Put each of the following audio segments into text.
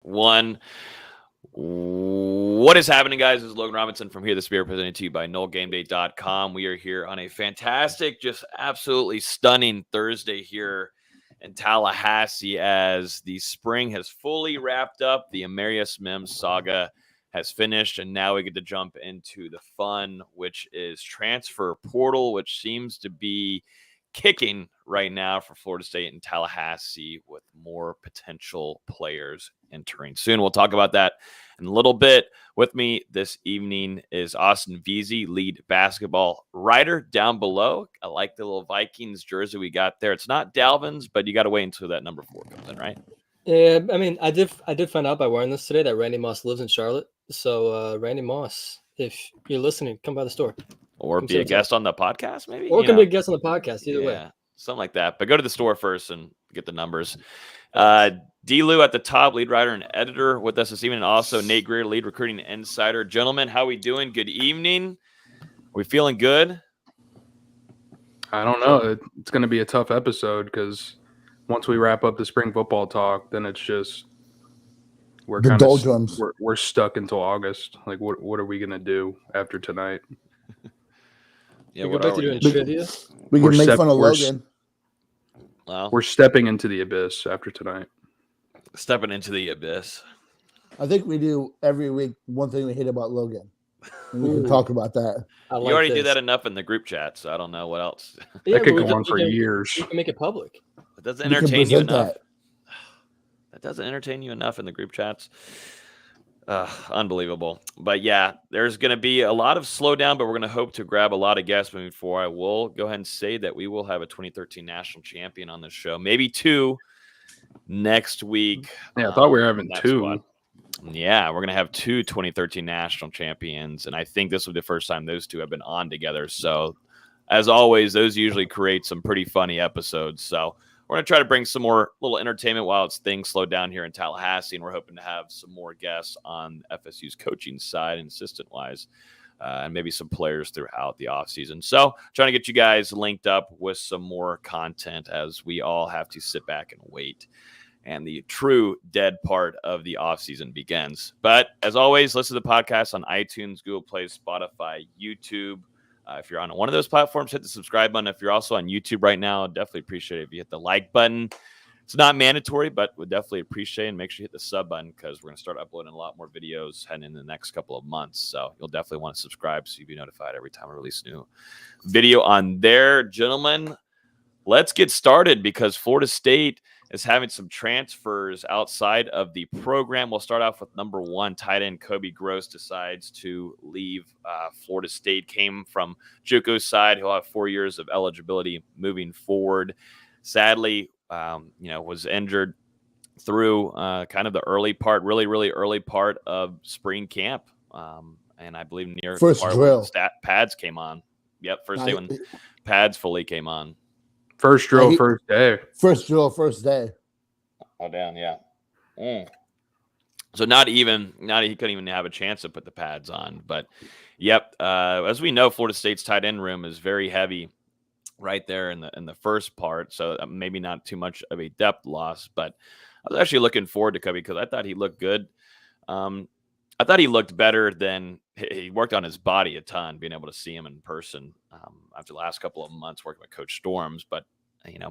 One. What is happening, guys? This is Logan Robinson from Here the Spirit, presented to you by NoleGameDay.com. We are here on a fantastic, just absolutely stunning Thursday here in Tallahassee as the spring has fully wrapped up. The Amarius Mims saga has finished, and now we get to jump into the fun, which is transfer portal, which seems to be kicking right now for Florida State and Tallahassee with more potential players entering soon. We'll talk about that in a little bit. With me this evening is Austin Veazey, lead basketball writer down below. I like the little Vikings jersey we got there. It's not Dalvin's, but you got to wait until that number 4 comes in, right? Yeah, I mean, I did find out by wearing this today that Randy Moss lives in Charlotte. So Randy Moss, if you're listening, come by the store. Or be a guest on the podcast, maybe? Or can be a guest on the podcast, either way. Something like that. But go to the store first and get the numbers. D-Lou at the top, lead writer and editor with us this evening. And also Nate Greer, lead recruiting insider. Gentlemen, how we doing? Good evening. We feeling good? I don't know. It's going to be a tough episode because once we wrap up the spring football talk, then it's just we're the doldrums. We're stuck until August. Like, what are we going to do after tonight? Yeah, we go back to doing trivia. We can make fun of Logan. Well, we're stepping into the abyss after tonight. Stepping into the abyss. I think we do every week one thing we hate about Logan. And we can talk about that. You already do that enough in the group chat, so I don't know what else. That could go on for years. You can make it public. It doesn't entertain you enough. That doesn't entertain you enough in the group chats. Unbelievable. But yeah, there's going to be a lot of slowdown, but we're going to hope to grab a lot of guests moving forward. I will go ahead and say that we will have a 2013 national champion on this show, maybe 2 next week. Yeah, I thought we were having 2. One. Yeah, we're going to have 2 2013 national champions, and I think this will be the first time those 2 have been on together. So, as always, those usually create some pretty funny episodes. So, we're going to try to bring some more little entertainment while things slow down here in Tallahassee, and we're hoping to have some more guests on FSU's coaching side and assistant-wise, and maybe some players throughout the offseason. So trying to get you guys linked up with some more content as we all have to sit back and wait, and the true dead part of the offseason begins. But as always, listen to the podcast on iTunes, Google Play, Spotify, YouTube. If you're on one of those platforms, hit the subscribe button. If you're also on YouTube right now, definitely appreciate it if you hit the like button. It's not mandatory, but would definitely appreciate it. And make sure you hit the sub button because we're going to start uploading a lot more videos heading in the next couple of months. So you'll definitely want to subscribe so you'll be notified every time I release a new video on there. Gentlemen, let's get started because Florida State is having some transfers outside of the program. We'll start off with number 1, tight end Kobe Gross decides to leave Florida State. Came from JUCO's side. He'll have 4 years of eligibility moving forward. Sadly, was injured through kind of the early part, really early part of spring camp. And I believe near first drill pads came on. Yep, first day when pads fully came on. First drill, first day. First drill, first day. Oh, damn, yeah. So he couldn't even have a chance to put the pads on. But, yep, as we know, Florida State's tight end room is very heavy right there in the first part. So maybe not too much of a depth loss. But I was actually looking forward to Kobe because I thought he looked good. I thought he looked better than he worked on his body a ton, being able to see him in person after the last couple of months working with Coach Storms. But,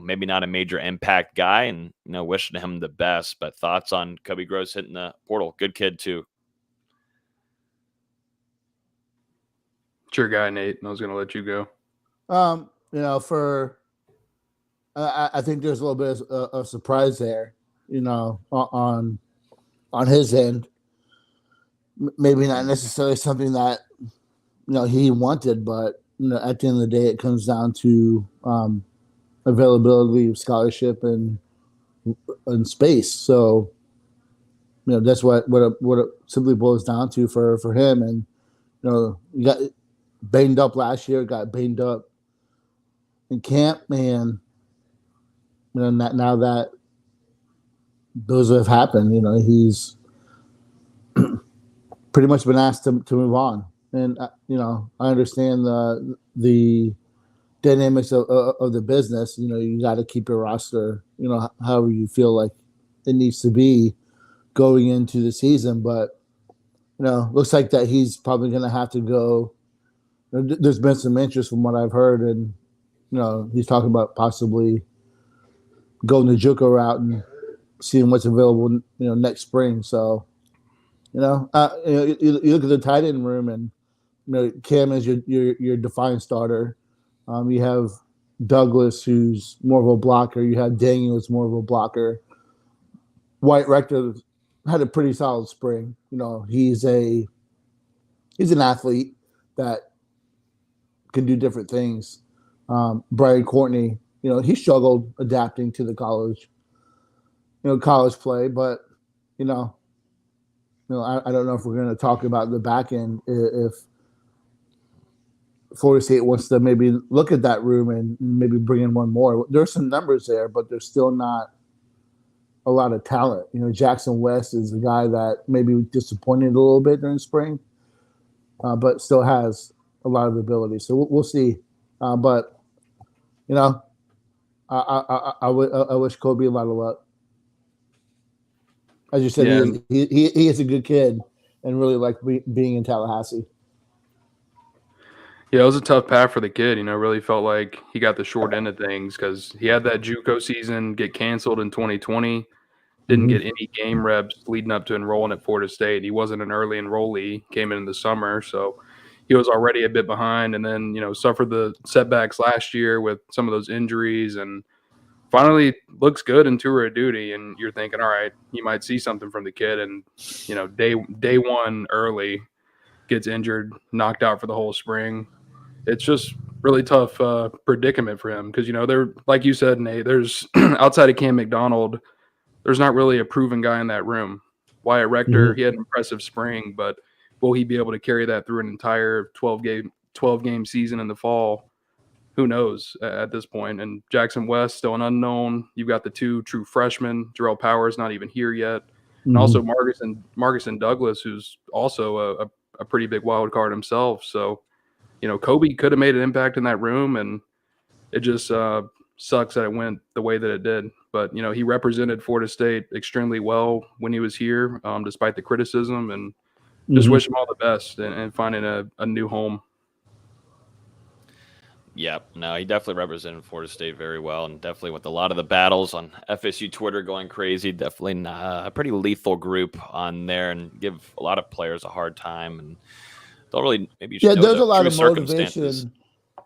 maybe not a major impact guy and, wishing him the best. But thoughts on Kobe Gross hitting the portal? Good kid, too. It's your guy, Nate. I was going to let you go. I think there's a little bit of surprise there, on his end. Maybe not necessarily something that he wanted, but at the end of the day, it comes down to availability of scholarship and space. So that's what it simply boils down to for him. And he got banged up last year, got banged up in camp, and now that those have happened, he's pretty much been asked to move on. And I understand the dynamics of the business. You got to keep your roster, however you feel like it needs to be going into the season, but looks like that he's probably going to have to go. There's been some interest from what I've heard, and he's talking about possibly going the JUCO route and seeing what's available, next spring. So, you look at the tight end room, and Cam is your defined starter. You have Douglas, who's more of a blocker. You have Daniel, who's more of a blocker. White Rector had a pretty solid spring. He's an athlete that can do different things. Brian Courtney, he struggled adapting to the college play, but I don't know if we're going to talk about the back end if Florida State wants to maybe look at that room and maybe bring in one more. There's some numbers there, but there's still not a lot of talent. Jackson West is a guy that maybe disappointed a little bit during spring, but still has a lot of ability. So we'll see. But I wish Kobe a lot of luck. As you said, he is a good kid and really liked being in Tallahassee. Yeah, it was a tough path for the kid. Really felt like he got the short end of things because he had that JUCO season get canceled in 2020. Didn't get any game reps leading up to enrolling at Florida State. He wasn't an early enrollee, came in the summer, so he was already a bit behind, and then suffered the setbacks last year with some of those injuries, and finally looks good in tour of duty. And you're thinking, all right, you might see something from the kid, and day one early gets injured, knocked out for the whole spring. It's just really tough predicament for him because they're, like you said, Nate, there's outside of Cam McDonald, there's not really a proven guy in that room. Wyatt Rector, he had an impressive spring, but will he be able to carry that through an entire 12 game season in the fall? Who knows at this point? And Jackson West, still an unknown. You've got the two true freshmen. Jarrell Powers not even here yet. And also Marcus and Douglas, who's also a pretty big wild card himself. So, Kobe could have made an impact in that room, and it just sucks that it went the way that it did. But, he represented Florida State extremely well when he was here, despite the criticism, and just wish him all the best and finding a new home. Yeah, no, he definitely represented Florida State very well, and definitely with a lot of the battles on FSU Twitter going crazy, definitely a pretty lethal group on there, and give a lot of players a hard time, and don't really maybe you should know there's the a lot true of circumstances.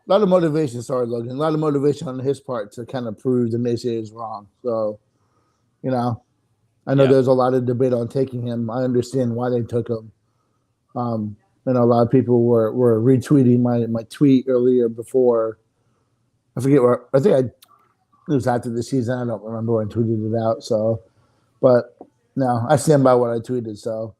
motivation. Sorry, Logan. A lot of motivation on his part to kind of prove the naysayers wrong. So, I know there's a lot of debate on taking him. I understand why they took him. A lot of people were retweeting my tweet earlier before. I forget where. I think it was after the season. I don't remember when I tweeted it out. So, but no, I stand by what I tweeted. So,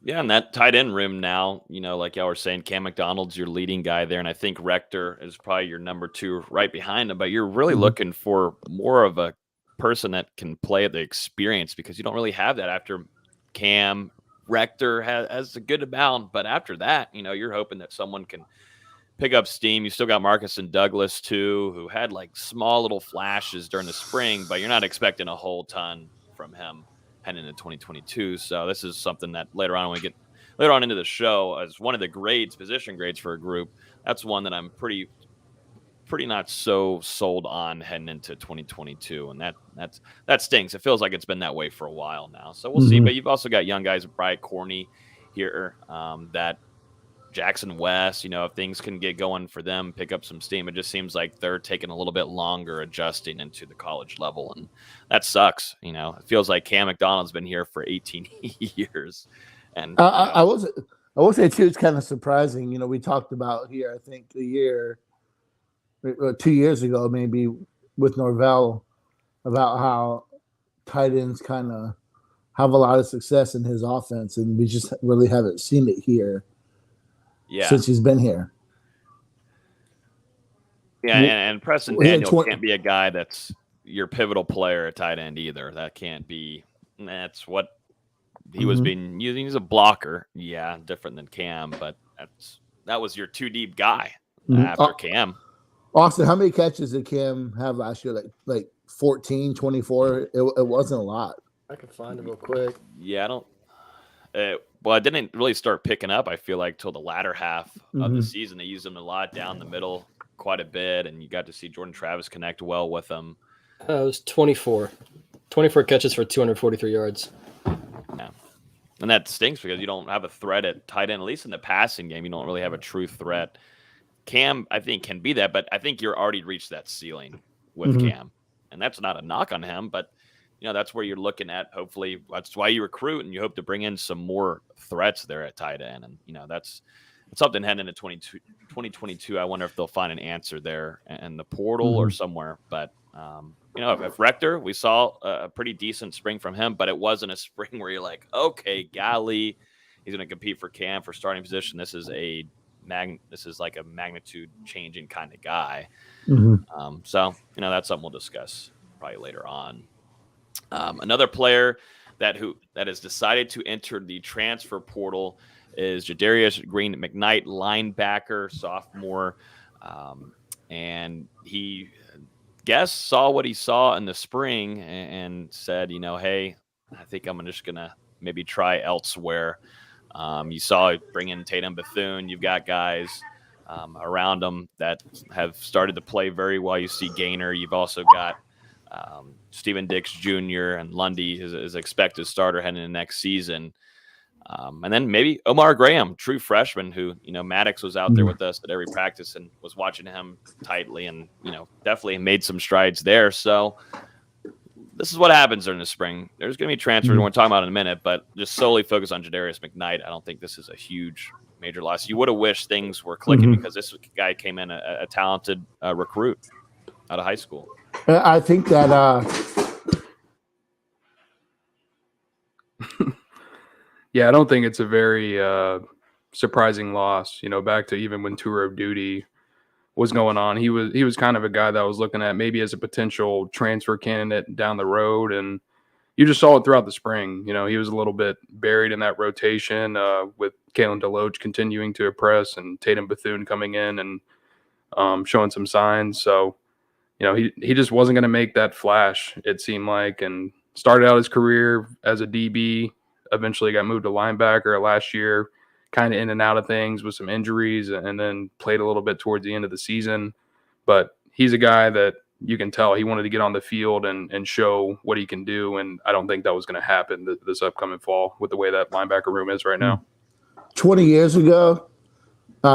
Yeah, and that tight end room now, like y'all were saying, Cam McDonald's your leading guy there, and I think Rector is probably your number two right behind him. But you're really looking for more of a person that can play at the experience, because you don't really have that after Cam. Rector has a good amount, but after that, you're hoping that someone can pick up steam. You still got Marcus and Douglas too, who had like small little flashes during the spring, but you're not expecting a whole ton from him heading into 2022. So this is something that later on, when we get later on into the show, as one of the grades, position grades for a group, that's one that I'm pretty not so sold on heading into 2022, and that stinks. It feels like it's been that way for a while now, so we'll see. But you've also got young guys, Brian Courtney here, that Jackson West, if things can get going for them, pick up some steam. It just seems like they're taking a little bit longer adjusting into the college level, and that sucks. It feels like Cam McDonald's been here for 18 years, and I will say too, it's kind of surprising. We talked about here, I think 2 years ago, maybe with Norvell, about how tight ends kind of have a lot of success in his offense, and we just really haven't seen it here since he's been here. Yeah, and Preston Daniel can't be a guy that's your pivotal player at tight end either. That can't be. That's what he was being using. He's a blocker, different than Cam, but that was your two deep guy after Cam. Austin, how many catches did Cam have last year? Like 14, 24. It wasn't a lot. I can find it real quick. Yeah, I don't. Well, it didn't really start picking up, I feel like, till the latter half of the season. They used him a lot down the middle quite a bit, and you got to see Jordan Travis connect well with him. It was 24. 24 catches for 243 yards. Yeah. And that stinks because you don't have a threat at tight end, at least in the passing game. You don't really have a true threat. Cam, I think, can be that, but I think you're already reached that ceiling with Cam. And that's not a knock on him, but that's where you're looking at. Hopefully, that's why you recruit, and you hope to bring in some more threats there at tight end. And, that's something heading into 2022. I wonder if they'll find an answer there in the portal or somewhere. But, if Rector, we saw a pretty decent spring from him, but it wasn't a spring where you're like, okay, golly, he's going to compete for Cam for starting position. This is like a magnitude changing kind of guy. So, that's something we'll discuss probably later on. Another player that has decided to enter the transfer portal is Jadarius Green McKnight, linebacker, sophomore. And he saw what he saw in the spring and said, hey, I think I'm just going to maybe try elsewhere. You saw bring in Tate Bethune. You've got guys around him that have started to play very well. You see Gaynor. You've also got Steven Dix Jr. and Lundy is expected starter heading into next season. And then maybe Omar Graham, true freshman, who, Maddox was out there with us at every practice and was watching him tightly and, definitely made some strides there. So this is what happens during the spring. There's going to be transfers we're talking about in a minute, but just solely focus on Jadarius McKnight. I don't think this is a huge major loss. You would have wished things were clicking because this guy came in a talented recruit out of high school. I think that yeah, I don't think it's a very surprising loss. Back to even when tour of duty was going on, he was kind of a guy that I was looking at maybe as a potential transfer candidate down the road, and you just saw it throughout the spring. He was a little bit buried in that rotation with Kalen DeLoach continuing to impress and Tate Bethune coming in and showing some signs. So, he just wasn't going to make that flash, it seemed like, and started out his career as a DB, eventually got moved to linebacker last year, kind of in and out of things with some injuries, and then played a little bit towards the end of the season. But he's a guy that you can tell he wanted to get on the field and show what he can do, and I don't think that was going to happen this upcoming fall with the way that linebacker room is right now. 20 years ago,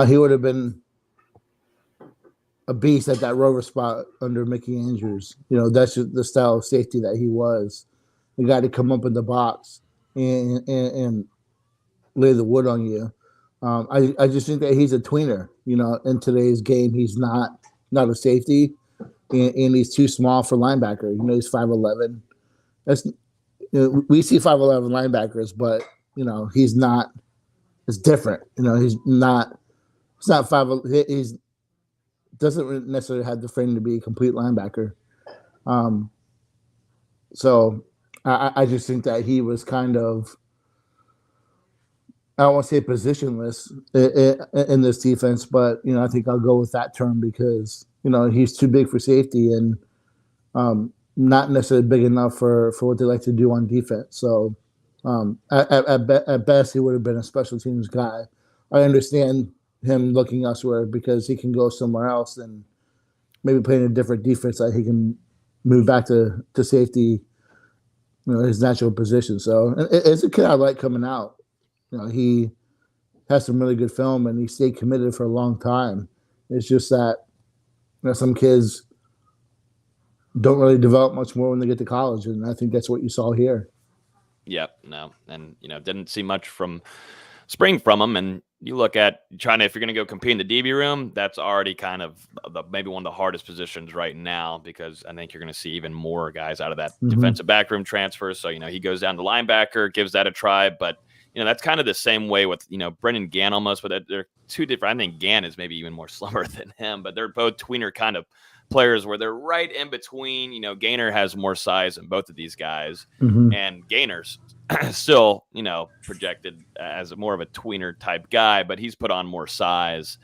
he would have been a beast at that rover spot under Mickey Andrews. That's just the style of safety that he was. The guy to come up in the box and lay the wood on you. I just think that he's a tweener. In today's game, he's not a safety, and he's too small for linebacker. He's 5'11". We see 5'11" linebackers, but he's not. It's different. He's not. It's not 5. He's doesn't necessarily have the frame to be a complete linebacker. So I just think that he was kind of, I don't want to say positionless in this defense, but, I think I'll go with that term because, he's too big for safety and not necessarily big enough for what they like to do on defense. So at best, he would have been a special teams guy. I understand him looking elsewhere because he can go somewhere else and maybe play in a different defense that he can move back to safety, his natural position. So it's a kid I like coming out. He has some really good film and he stayed committed for a long time. It's just that some kids don't really develop much more when they get to college, and I think that's what you saw here. Yep, no, and didn't see much from spring from him. And you look at if you're going to go compete in the DB room, that's already kind of maybe one of the hardest positions right now, because I think you're going to see even more guys out of that defensive back room transfer. So, he goes down to linebacker, gives that a try. But, that's kind of the same way with, Brendan Gann almost, but they're two different. I think Gann is maybe even more slimmer than him, but they're both tweener kind of players where they're right in between. Gaynor has more size than both of these guys, and Gaynor's still, projected as more of a tweener type guy, but he's put on more size.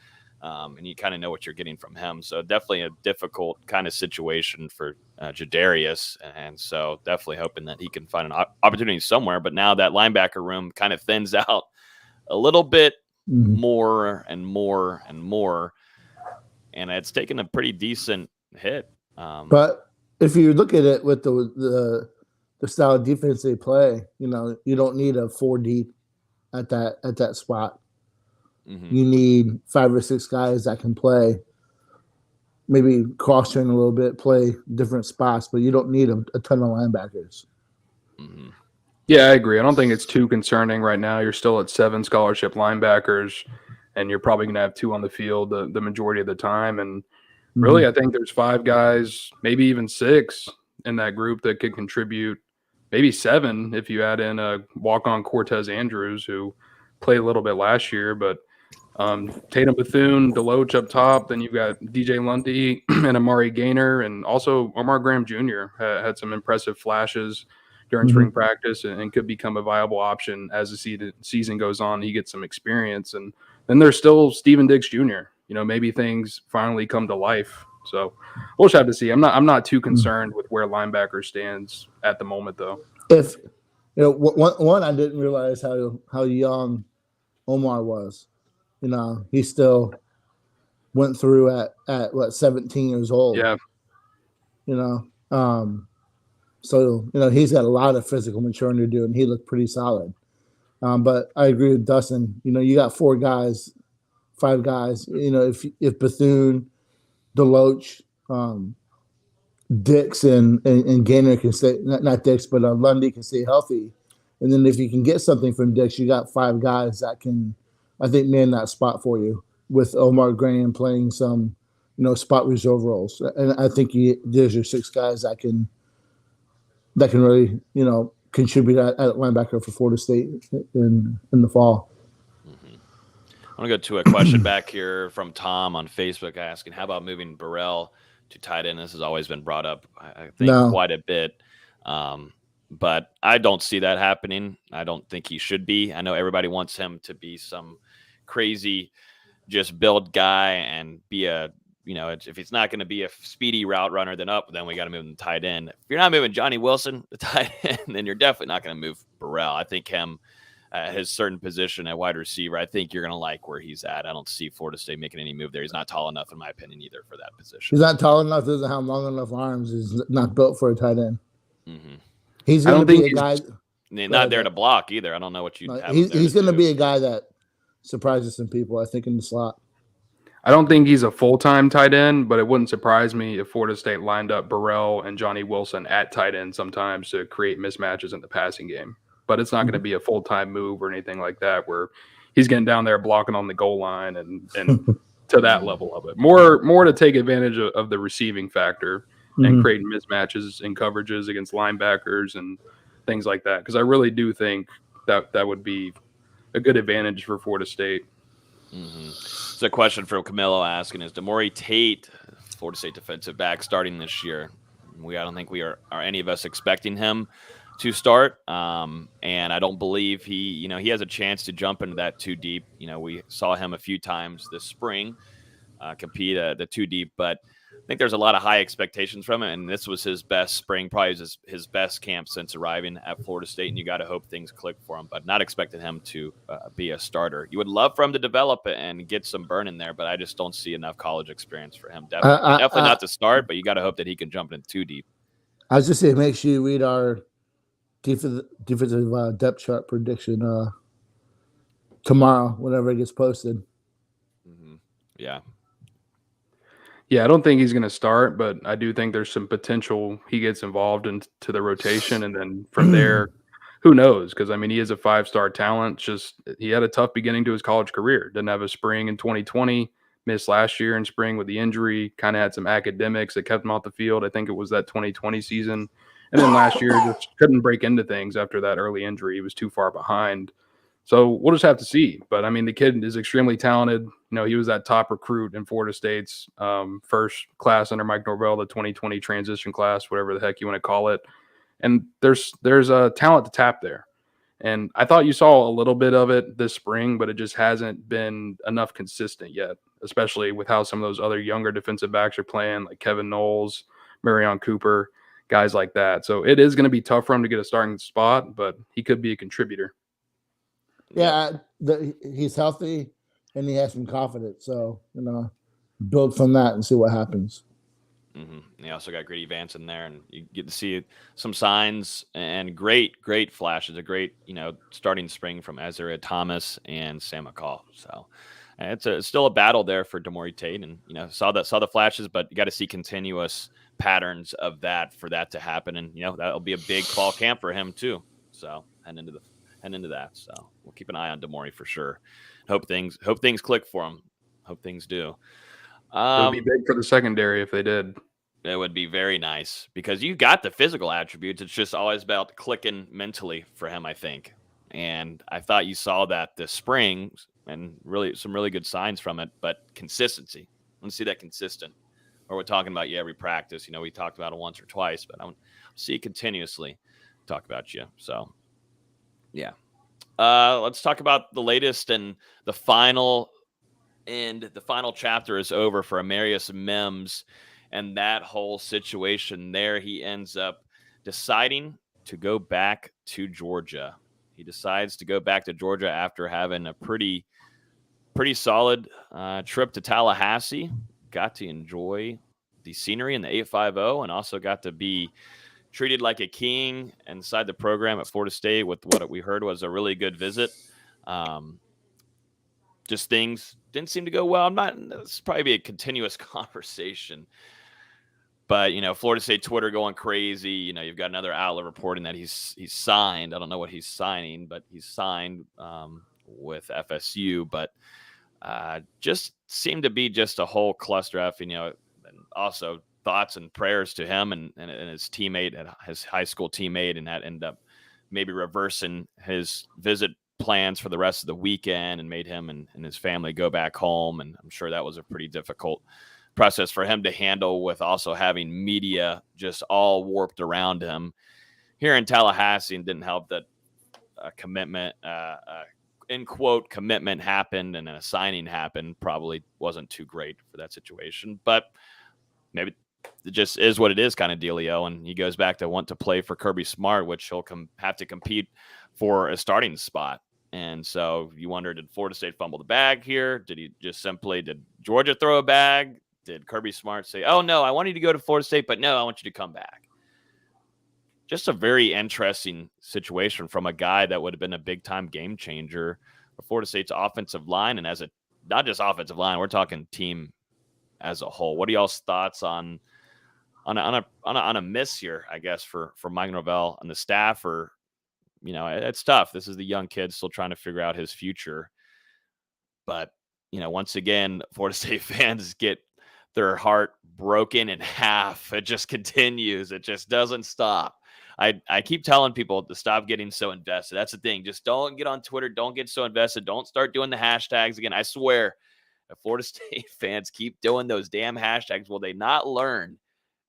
and you kind of know what you're getting from him. So definitely a difficult kind of situation for Jadarius, and so definitely hoping that he can find an opportunity somewhere. But now that linebacker room kind of thins out a little bit more and more and more, and it's taken a pretty decent hit. But if you look at it with the style of defense they play, you don't need a 4 deep at that spot. You need 5 or 6 guys that can play, maybe cross train a little bit, play different spots, but you don't need a ton of linebackers. Yeah, I agree. I don't think it's too concerning right now. You're still at 7 scholarship linebackers, and you're probably going to have 2 on the field the majority of the time. And really, I think there's 5 guys, maybe even 6 in that group that could contribute, maybe 7 if you add in a walk-on Cortez Andrews, who played a little bit last year. But Tatum Bethune, Deloach up top. Then you've got DJ Lundy and Amari Gaynor, and also Omar Graham Jr. Had some impressive flashes during spring practice and could become a viable option as the season goes on. He gets some experience. And then there's still Steven Diggs Jr. Maybe things finally come to life. So we'll just have to see. I'm not too concerned with where linebacker stands at the moment, though. If one, I didn't realize how young Omar was. He still went through at 17 years old. Yeah. So he's got a lot of physical maturing to do, and he looked pretty solid. But I agree with Dustin. You got 4 guys, 5 guys. If Bethune, Deloach, Dix and Gaynor can stay, not Dix, but Lundy can stay healthy, and then if you can get something from Dix, you got 5 guys that can, I think, man that spot for you, with Omar Graham playing some, spot reserve roles, and I think there's your 6 guys that can really, contribute at linebacker for Florida State in the fall. I want to go to a question back here from Tom on Facebook asking, how about moving Burrell to tight end? This has always been brought up, I think, quite a bit. But I don't see that happening. I don't think he should be. I know everybody wants him to be some crazy just build guy and be a, if it's not going to be a speedy route runner, then we got to move him to tight end. If you're not moving Johnny Wilson to tight end, then you're definitely not going to move Burrell. I think him, his certain position at wide receiver, I think you're going to like where he's at. I don't see Florida State making any move there. He's not tall enough, in my opinion, either for that position. He's not tall enough, doesn't have long enough arms. He's not built for a tight end. He's going to be a guy. Not there to block either. I don't know what you have. He's going to be a guy that surprises some people, I think, in the slot. I don't think he's a full-time tight end, but it wouldn't surprise me if Florida State lined up Burrell and Johnny Wilson at tight end sometimes to create mismatches in the passing game. But it's not going to be a full-time move or anything like that where he's getting down there blocking on the goal line and to that level of it. More to take advantage of the receiving factor and creating mismatches and coverages against linebackers and things like that. Because I really do think that would be a good advantage for Florida State. So a question from Camilo asking, is Damori Tate, Florida State defensive back, starting this year? I don't think we are any of us expecting him to start. And I don't believe he has a chance to jump into that 2 deep. We saw him a few times this spring compete the 2 deep, but I think there's a lot of high expectations from him, and this was his best spring, probably his best camp since arriving at Florida State, and you got to hope things click for him, but not expecting him to be a starter. You would love for him to develop it and get some burn in there, but I just don't see enough college experience for him. Definitely not to start, but you got to hope that he can jump into 2 deep. I was just saying, make sure you read our defensive depth chart prediction tomorrow, whenever it gets posted. Yeah. Yeah, I don't think he's going to start, but I do think there's some potential he gets involved into the rotation. And then from there, who knows? Because, he is a 5-star talent. Just he had a tough beginning to his college career. Didn't have a spring in 2020, missed last year in spring with the injury, kind of had some academics that kept him off the field. I think it was that 2020 season. And then last year just couldn't break into things after that early injury. He was too far behind. So we'll just have to see. But, the kid is extremely talented. He was that top recruit in Florida State's first class under Mike Norvell, the 2020 transition class, whatever the heck you want to call it. And there's a talent to tap there. And I thought you saw a little bit of it this spring, but it just hasn't been enough consistent yet, especially with how some of those other younger defensive backs are playing, like Kevin Knowles, Marion Cooper, guys like that. So it is going to be tough for him to get a starting spot, but he could be a contributor. Yeah, he's healthy and he has some confidence. So, build from that and see what happens. Mm-hmm. You also got Grady Vance in there, and you get to see some signs and great flashes. A great, starting spring from Ezra Thomas and Sam McCall. So it's still a battle there for damori Tate, and saw the flashes, but you got to see continuous patterns of that for that to happen, and that'll be a big fall camp for him too. So head into that. So we'll keep an eye on damori for sure. Hope things click for him. Hope things do. It would be big for the secondary if they did. It would be very nice because you got the physical attributes. It's just always about clicking mentally for him, I think. And I thought you saw that this spring and some really good signs from it, but consistency. I want to see that consistent. Or we're talking about you every practice. We talked about it once or twice, but I want to see it continuously talk about you. So, yeah. Let's talk about the latest and the final. And the final chapter is over for Amarius Mims and that whole situation there. He ends up deciding to go back to Georgia. He decides to go back to Georgia after having a pretty solid trip to Tallahassee. Got to enjoy the scenery in the 850 and also got to be treated like a king inside the program at Florida State with what we heard was a really good visit. Just things didn't seem to go well. This probably be a continuous conversation. But, Florida State Twitter going crazy. You've got another outlet reporting that he's signed. I don't know what he's signing, but he's signed with FSU. But just seemed to be just a whole cluster F, and also thoughts and prayers to him and his teammate, his high school teammate, and that ended up maybe reversing his visit plans for the rest of the weekend and made him and his family go back home. And I'm sure that was a pretty difficult process for him to handle, with also having media just all warped around him here in Tallahassee. And didn't help that a commitment, in quote, commitment happened and a signing happened. Probably wasn't too great for that situation, but maybe it just is what it is kind of dealio. And he goes back to want to play for Kirby Smart, which he'll have to compete for a starting spot. And so you wonder, did Florida State fumble the bag here? Did Georgia throw a bag? Did Kirby Smart say, oh, no, I want you to go to Florida State, but no, I want you to come back? Just a very interesting situation from a guy that would have been a big-time game changer for Florida State's offensive line. And not just offensive line, we're talking team as a whole. What are y'all's thoughts on a miss here, I guess, for Mike Norvell and the staff? Or, it's tough. This is the young kid still trying to figure out his future. But, once again, Florida State fans get their heart broken in half. It just continues. It just doesn't stop. I keep telling people to stop getting so invested. That's the thing. Just don't get on Twitter. Don't get so invested. Don't start doing the hashtags again. I swear, if Florida State fans keep doing those damn hashtags, will they not learn?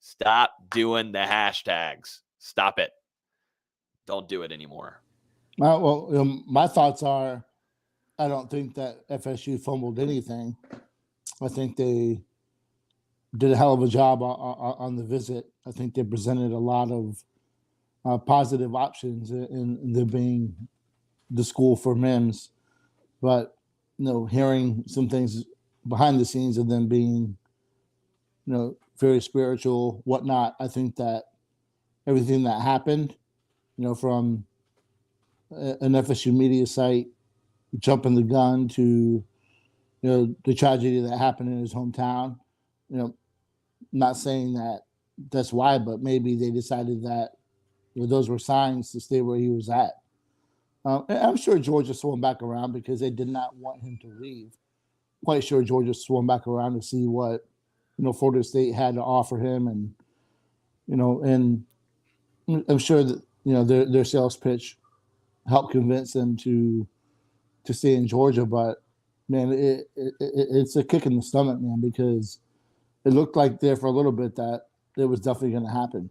Stop doing the hashtags. Stop it. Don't do it anymore. My thoughts are, I don't think that FSU fumbled anything. I think they did a hell of a job on the visit. I think they presented a lot of positive options in them being the school for Mims. But, hearing some things behind the scenes of them being, very spiritual, whatnot, I think that everything that happened, from an FSU media site jumping the gun to, the tragedy that happened in his hometown, not saying that that's why, but maybe they decided that those were signs to stay where he was at. And I'm sure Georgia swung back around because they did not want him to leave. Quite sure Georgia swung back around to see what, Florida State had to offer him. And, and I'm sure that, their sales pitch helped convince them to stay in Georgia. But, man, it's a kick in the stomach, man, because it looked like there for a little bit that it was definitely going to happen.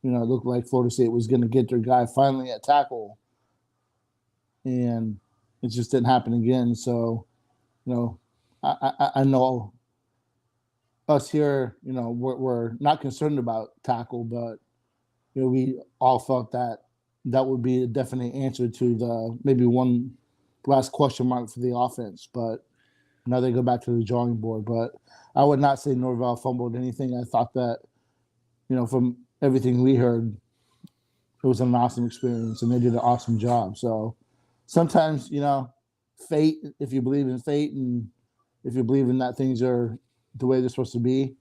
It looked like Florida State was going to get their guy finally at tackle and it just didn't happen again. So, I know us here, we're not concerned about tackle, but we all felt that would be a definite answer to the maybe one last question mark for the offense. But now they go back to the drawing board. But I would not say Norvell fumbled anything. I thought that, from everything we heard, it was an awesome experience, and they did an awesome job. So sometimes, fate, if you believe in fate and if you believe in that things are the way they're supposed to be,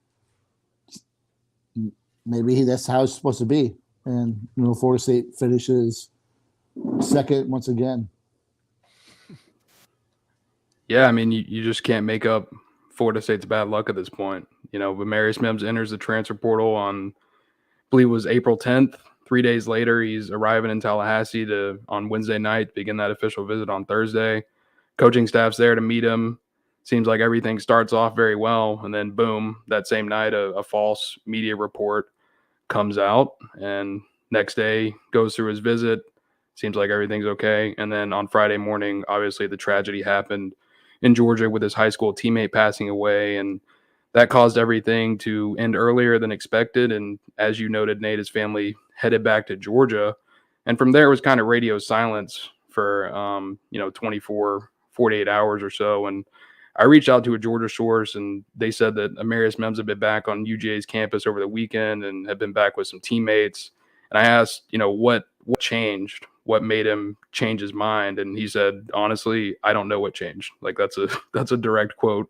maybe that's how it's supposed to be. And, Florida State finishes second once again. Yeah, I mean, you just can't make up Florida State's bad luck at this point. Amarius Mims enters the transfer portal on, I believe it was April 10th. 3 days later, he's arriving in Tallahassee on Wednesday night to begin that official visit on Thursday. Coaching staff's there to meet him. Seems like everything starts off very well, and then boom, that same night, a false media report comes out, and next day goes through his visit. Seems like everything's okay. And then on Friday morning, obviously the tragedy happened in Georgia with his high school teammate passing away, and that caused everything to end earlier than expected. And as you noted, Nate, his family headed back to Georgia. And from there was kind of radio silence for, 24, 48 hours or so. And I reached out to a Georgia source, and they said that Amarius Mims had been back on UGA's campus over the weekend and had been back with some teammates. And I asked, what changed? What made him change his mind? And he said, honestly, I don't know what changed. Like that's a direct quote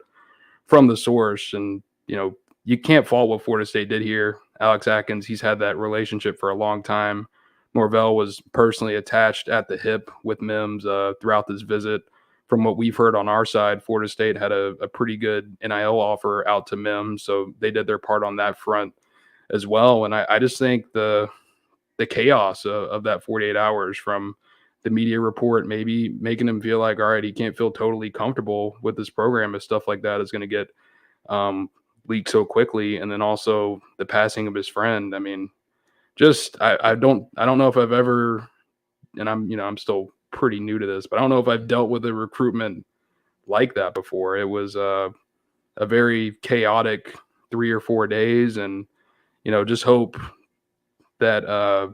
from the source. And, you can't fault what Florida State did here. Alex Atkins, he's had that relationship for a long time. Norvell was personally attached at the hip with Mims throughout this visit. From what we've heard on our side, Florida State had a pretty good NIL offer out to Mims, so they did their part on that front as well. And I just think the chaos of that 48 hours, from the media report maybe making him feel like, all right, he can't feel totally comfortable with this program if stuff like that is going to get leaked so quickly, and then also the passing of his friend. I mean, just I don't know if I've ever, and I'm still pretty new to this, but I don't know if I've dealt with a recruitment like that before. It was a very chaotic 3 or 4 days, and just hope that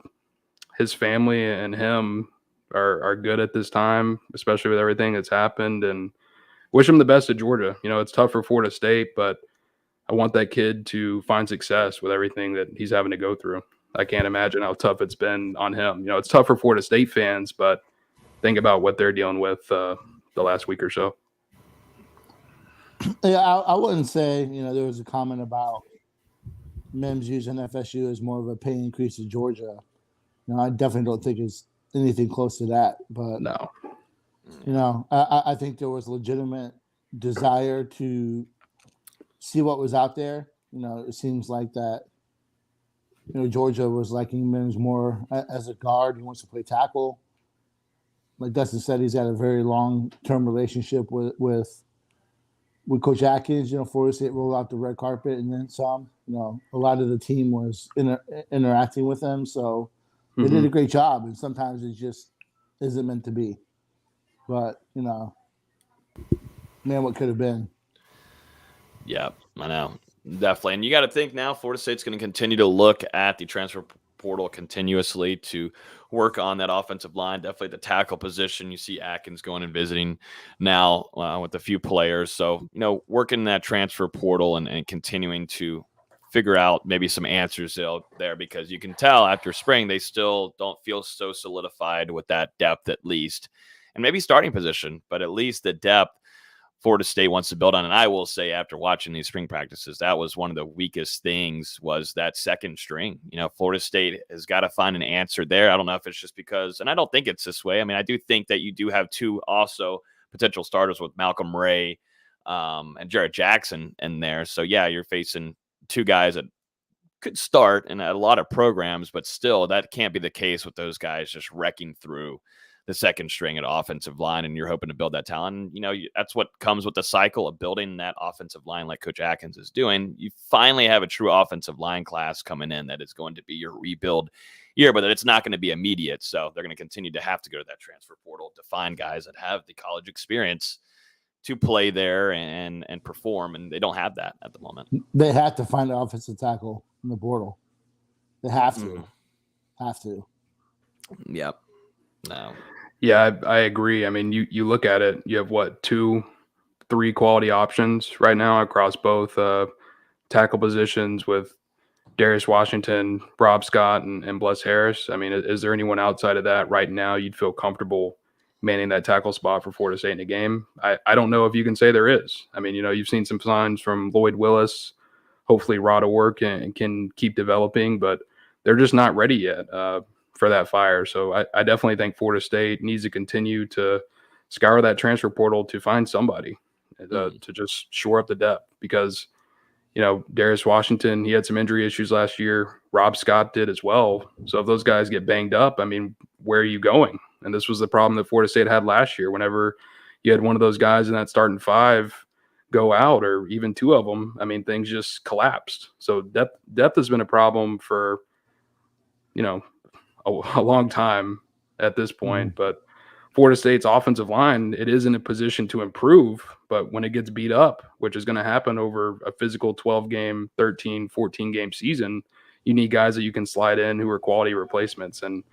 his family and him are good at this time, especially with everything that's happened, and wish him the best at Georgia. It's tough for Florida State, but I want that kid to find success with everything that he's having to go through. I can't imagine how tough it's been on him. It's tough for Florida State fans, but think about what they're dealing with the last week or so. Yeah, I wouldn't say, there was a comment about Mims using FSU as more of a pay increase to Georgia. I definitely don't think it's anything close to that. But, no, I think there was legitimate desire to see what was out there. It seems like that, Georgia was liking Mims more as a guard. He wants to play tackle. Like Dustin said, he's had a very long-term relationship with Coach Atkins. Florida State rolled out the red carpet and then some. A lot of the team was interacting with him, so they did a great job. And sometimes it just isn't meant to be. But man, what could have been? Yeah, I know. Definitely. And you got to think now Florida State's going to continue to look at the transfer portal continuously to work on that offensive line. Definitely the tackle position. You see Atkins going and visiting now with a few players. So, working that transfer portal and continuing to figure out maybe some answers there, because you can tell after spring they still don't feel so solidified with that depth at least. And maybe starting position, but at least the depth Florida State wants to build on. And I will say, after watching these spring practices, that was one of the weakest things, was that second string. Florida State has got to find an answer there. I don't know if it's just because, and I don't think it's this way. I mean, I do think that you do have two also potential starters with Malcolm Ray and Jared Jackson in there. So yeah, you're facing two guys that could start in a lot of programs, but still that can't be the case with those guys just wrecking through the second string at offensive line, and you're hoping to build that talent. That's what comes with the cycle of building that offensive line like Coach Atkins is doing. You finally have a true offensive line class coming in that is going to be your rebuild year, but it's not going to be immediate. So they're going to continue to have to go to that transfer portal to find guys that have the college experience to play there and perform, and they don't have that at the moment. They have to find an offensive tackle in the portal. They have to. Have to. Yep. No. Yeah, I agree. I mean, you look at it, you have what, 2-3 quality options right now across both tackle positions with Darius Washington, Rob Scott, and Bless Harris. I mean, is there anyone outside of that right now you'd feel comfortable manning that tackle spot for Florida State in a game? I don't know if you can say there is. I mean, you've seen some signs from Lloyd Willis, hopefully raw to work and can keep developing, but they're just not ready yet for that fire. So I definitely think Florida State needs to continue to scour that transfer portal to find somebody to just shore up the depth, because Darius Washington, he had some injury issues last year. Rob Scott did as well. So if those guys get banged up, I mean, where are you going? And this was the problem that Florida State had last year. Whenever you had one of those guys in that starting 5 go out, or even 2 of them, I mean, things just collapsed. So depth has been a problem for, a long time at this point. But Florida State's offensive line, it is in a position to improve, but when it gets beat up, which is going to happen over a physical 12-game, 13, 14-game season, you need guys that you can slide in who are quality replacements. And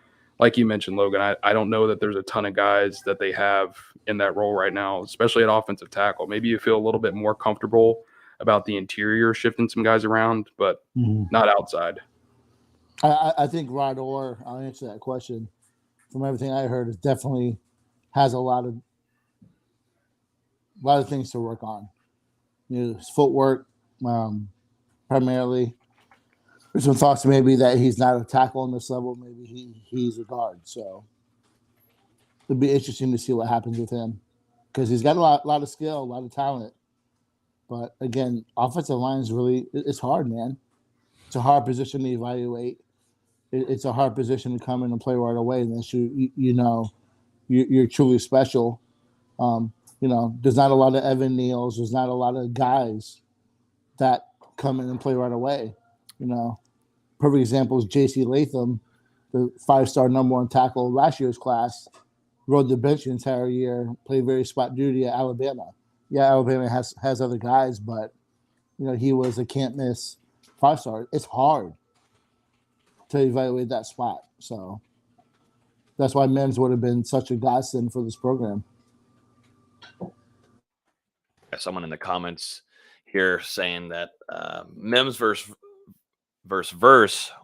like you mentioned, Logan, I don't know that there's a ton of guys that they have in that role right now, especially at offensive tackle. Maybe you feel a little bit more comfortable about the interior, shifting some guys around, but not outside. I think Rod Orr, I'll answer that question. From everything I heard, it definitely has a lot of things to work on. His footwork, primarily. There's some thoughts maybe that he's not a tackle on this level. Maybe he's a guard. So it'll be interesting to see what happens with him, because he's got a lot of skill, a lot of talent. But again, offensive line is it's hard, man. It's a hard position to evaluate. It's a hard position to come in and play right away unless you're truly special. There's not a lot of Evan Neals. There's not a lot of guys that come in and play right away. Perfect example is J.C. Latham, the 5-star number 1 tackle last year's class, rode the bench the entire year, played very spot duty at Alabama. Yeah, Alabama has other guys, but he was a can't miss 5-star. It's hard to evaluate that spot. So that's why Mims would have been such a godsend for this program. Someone in the comments here saying that Mims verse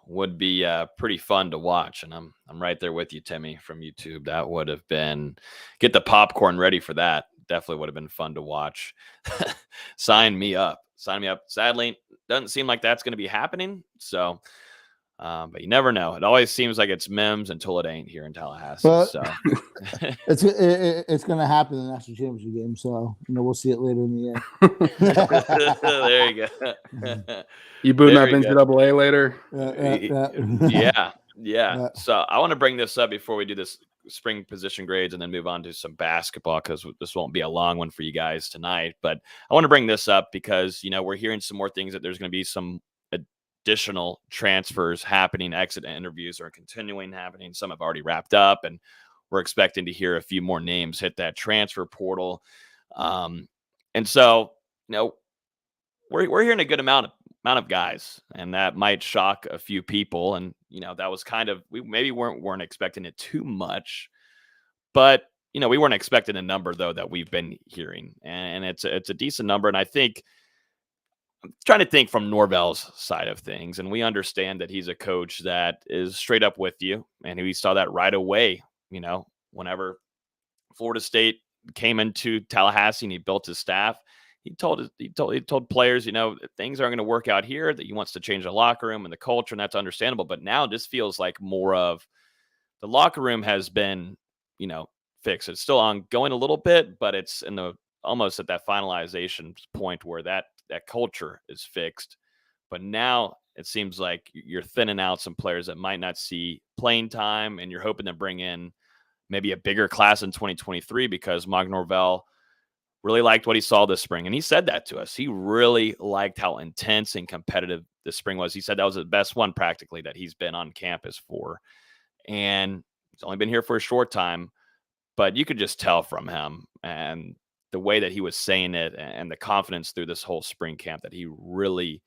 would be pretty fun to watch, and I'm right there with you, Timmy, from YouTube. That would have been, get the popcorn ready for that. Definitely would have been fun to watch. Sign me up. Sadly, doesn't seem like that's going to be happening. So, but you never know. It always seems like it's Mims until it ain't here in Tallahassee. But so it's going to happen in the national championship game. So we'll see it later in the year. There you go. You booting up NCAA later? Yeah. So I want to bring this up before we do this spring position grades and then move on to some basketball, because this won't be a long one for you guys tonight. But I want to bring this up because, we're hearing some more things that there's going to be some additional transfers happening. Exit interviews are continuing happening. Some have already wrapped up, and we're expecting to hear a few more names hit that transfer portal. And so, we're hearing a good amount of guys, and that might shock a few people. And, that was kind of, we maybe weren't expecting it too much, but, we weren't expecting a number though that we've been hearing, and it's a decent number. And I think I'm trying to think from Norvell's side of things, and we understand that he's a coach that is straight up with you, and we saw that right away. Whenever Florida State came into Tallahassee and he built his staff, he told players, things aren't going to work out here, that he wants to change the locker room and the culture, and that's understandable. But now this feels like more of the locker room has been, fixed. It's still ongoing a little bit, but it's almost at that finalization point where that culture is fixed. But now it seems like you're thinning out some players that might not see playing time, and you're hoping to bring in maybe a bigger class in 2023, because Mike Norvell really liked what he saw this spring. And he said that to us. He really liked how intense and competitive this spring was. He said that was the best one practically that he's been on campus for. And he's only been here for a short time, but you could just tell from him and the way that he was saying it and the confidence through this whole spring camp that he really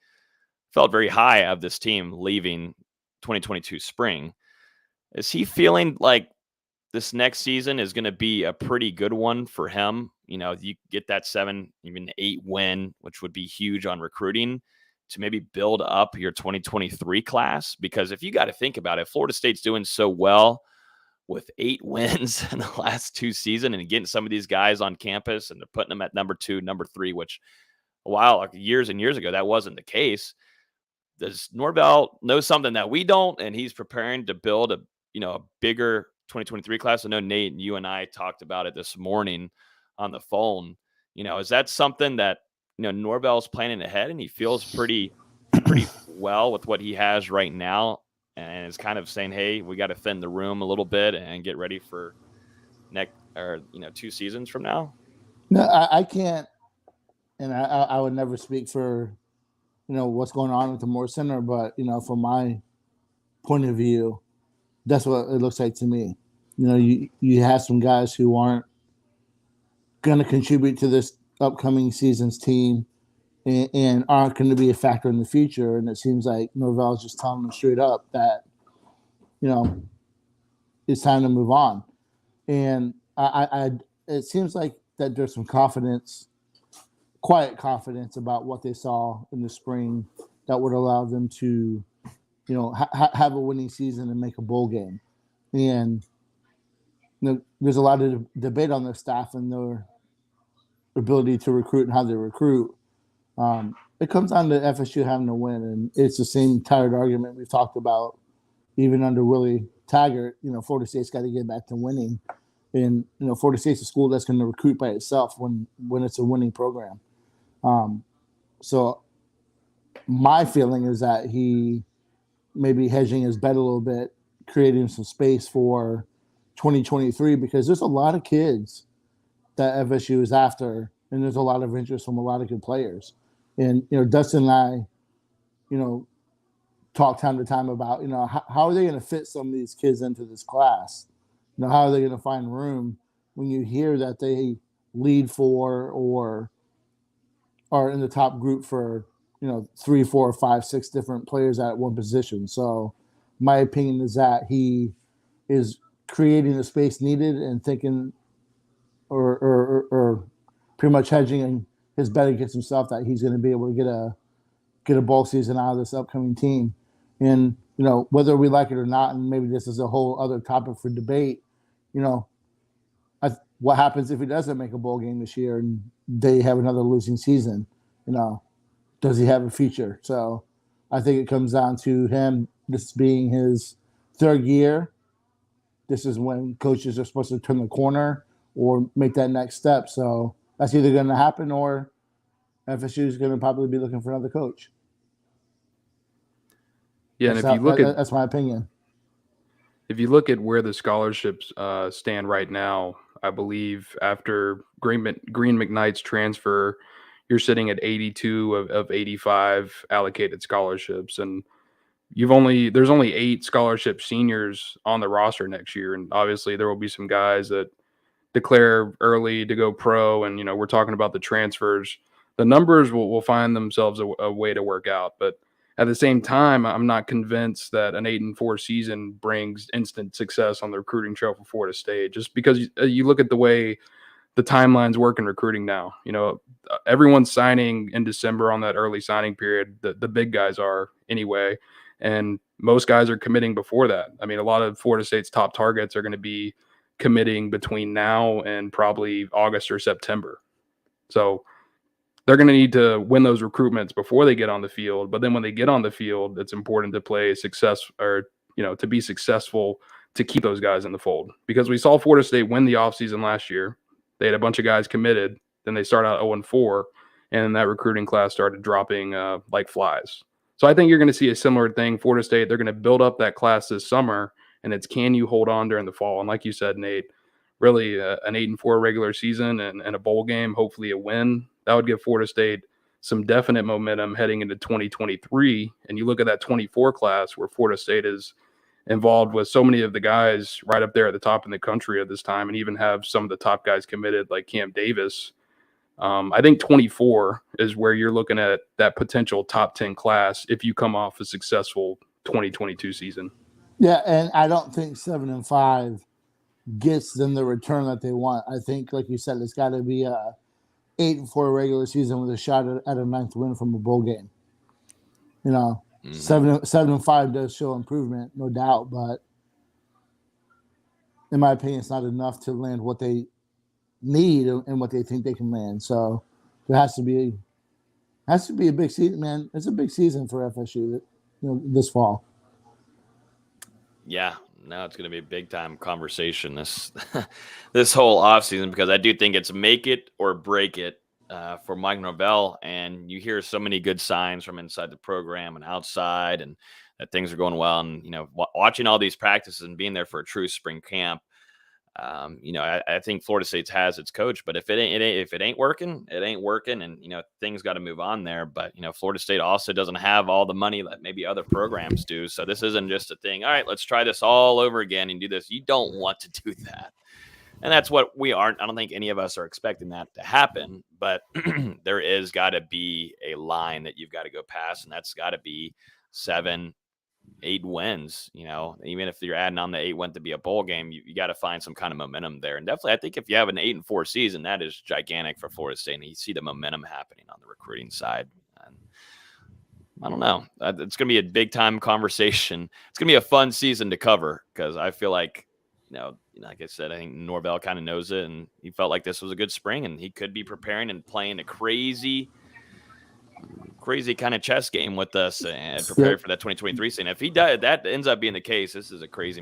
felt very high of this team leaving 2022 spring. Is he feeling like this next season is going to be a pretty good one for him? You know, you get that 7, even 8 win, which would be huge on recruiting to maybe build up your 2023 class. Because if you got to think about it, Florida State's doing so well with 8 wins in the last 2 seasons and getting some of these guys on campus and they're putting them at number 2, number 3, which years and years ago, that wasn't the case. Does Norvell know something that we don't, and he's preparing to build a bigger 2023 class? I know Nate and you and I talked about it this morning on the phone. Is that something that Norvell's planning ahead, and he feels pretty well with what he has right now, and is kind of saying, hey, we got to thin the room a little bit and get ready for 2 seasons from now? No, I can't, and I would never speak for what's going on with the Moore Center, but from my point of view, that's what it looks like to me. You have some guys who aren't going to contribute to this upcoming season's team and aren't going to be a factor in the future. And it seems like Norvell's just telling them straight up that, it's time to move on. And it seems like that there's some quiet confidence about what they saw in the spring that would allow them to, have a winning season and make a bowl game. And there's a lot of debate on their staff and their ability to recruit and how they recruit. It comes down to FSU having to win, and it's the same tired argument we've talked about even under Willie Taggart. Florida State's got to get back to winning, and Florida State's a school that's going to recruit by itself when it's a winning program. So my feeling is that he may be hedging his bet a little bit, creating some space for 2023, because there's a lot of kids that FSU is after, and there's a lot of interest from a lot of good players. And, Dustin and I, talk time to time about, how are they going to fit some of these kids into this class? How are they going to find room when you hear that they lead for or are in the top group for, 3, 4, 5, 6 different players at one position. So my opinion is that he is creating the space needed and thinking or pretty much hedging his bet against himself that he's going to be able to get a bowl season out of this upcoming team. And, whether we like it or not, and maybe this is a whole other topic for debate, what happens if he doesn't make a bowl game this year and they have another losing season? Does he have a future? So I think it comes down to him, this being his 3rd year. This is when coaches are supposed to turn the corner or make that next step. So that's either going to happen or FSU is going to probably be looking for another coach. Yeah, and that's my opinion. If you look at where the scholarships stand right now, I believe after Green McKnight's transfer, you're sitting at 82 of 85 allocated scholarships, and there's only 8 scholarship seniors on the roster next year, and obviously there will be some guys that declare early to go pro, and we're talking about the transfers. The numbers will find themselves a way to work out, but at the same time, I'm not convinced that an 8-4 season brings instant success on the recruiting trail for Florida State, just because you look at the way the timelines work in recruiting now. Everyone's signing in December on that early signing period. The big guys are anyway, and most guys are committing before that. I mean, a lot of Florida State's top targets are going to be committing between now and probably August or September. So they're going to need to win those recruitments before they get on the field. But then when they get on the field, it's important to play success or, to be successful to keep those guys in the fold. Because we saw Florida State win the offseason last year. They had a bunch of guys committed. Then they start out 0-4, and that recruiting class started dropping like flies. So I think you're going to see a similar thing. Florida State, they're going to build up that class this summer, and it's can you hold on during the fall? And like you said, Nate, really an 8-4 regular season and a bowl game, hopefully a win. That would give Florida State some definite momentum heading into 2023. And you look at that 24 class where Florida State is involved with so many of the guys right up there at the top in the country at this time, and even have some of the top guys committed like Cam Davis. I think 24 is where you're looking at that potential top 10 class if you come off a successful 2022 season. Yeah, and I don't think 7-5 gets them the return that they want. I think, like you said, it's got to be a 8-4 regular season with a shot at a 9th win from a bowl game. 7-5 does show improvement, no doubt, but in my opinion, it's not enough to land what they need and what they think they can land. So there has to be a big season, man. It's a big season for FSU, this fall. Yeah. No, it's going to be a big time conversation this whole offseason, because I do think it's make it or break it for Mike Norvell. And you hear so many good signs from inside the program and outside, and that things are going well. And, watching all these practices and being there for a true spring camp, I think Florida State has its coach, but if it ain't working, it ain't working. And, things got to move on there. But, Florida State also doesn't have all the money that maybe other programs do. So this isn't just a thing. All right, let's try this all over again and do this. You don't want to do that. And that's what we aren't. I don't think any of us are expecting that to happen, but there is got to be a line that you've got to go past. And that's got to be 7-8 wins. Even if you're adding on the 8 win to be a bowl game, you got to find some kind of momentum there. And definitely, I think if you have an 8-4 season, that is gigantic for Florida State. And you see the momentum happening on the recruiting side. And I don't know. It's going to be a big time conversation. It's going to be a fun season to cover, because I feel like, like I said, I think Norvell kind of knows it, and he felt like this was a good spring, and he could be preparing and playing a crazy kind of chess game with us and preparing for that 2023 season. If he does, that ends up being the case, this is a crazy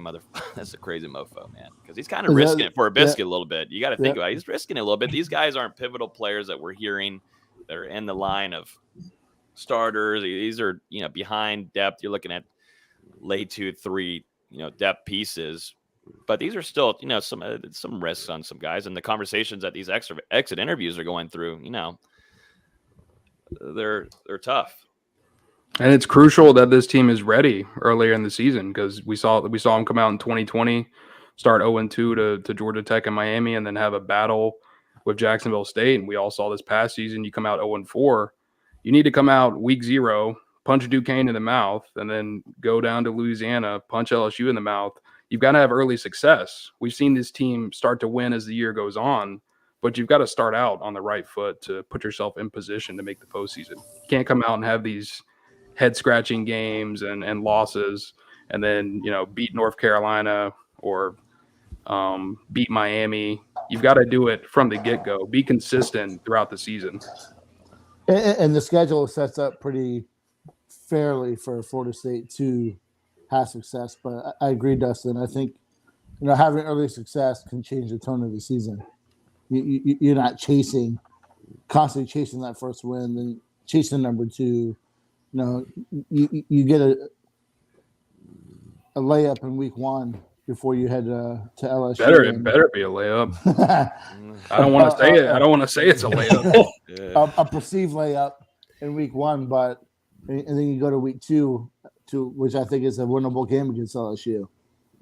that's a crazy mofo, man, because he's kind of risking it for a biscuit a little bit. You got to think about it. He's risking it a little bit. These guys aren't pivotal players that we're hearing that are in the line of starters. These are, behind depth. You're looking at late 2-3, depth pieces. But these are still, some risks on some guys, and the conversations that these exit interviews are going through, they're tough. And it's crucial that this team is ready earlier in the season, because we saw them come out in 2020, start 0-2 to Georgia Tech and Miami, and then have a battle with Jacksonville State. And we all saw this past season, you come out 0-4. You need to come out week 0, punch Duquesne in the mouth, and then go down to Louisiana, punch LSU in the mouth. You've got to have early success. We've seen this team start to win as the year goes on, but you've got to start out on the right foot to put yourself in position to make the postseason. You can't come out and have these head-scratching games and losses, and then beat North Carolina or beat Miami. You've got to do it from the get-go. Be consistent throughout the season. And the schedule sets up pretty fairly for Florida State to have success. But I agree, Dustin. I think having early success can change the tone of the season. You're not constantly chasing that first win, then chasing number 2. You get a layup in week 1 before you head to LSU. It better be a layup. I don't want to say it. I don't want to say it's a layup. A perceived layup in week 1, and then you go to week 2, which I think is a winnable game against LSU.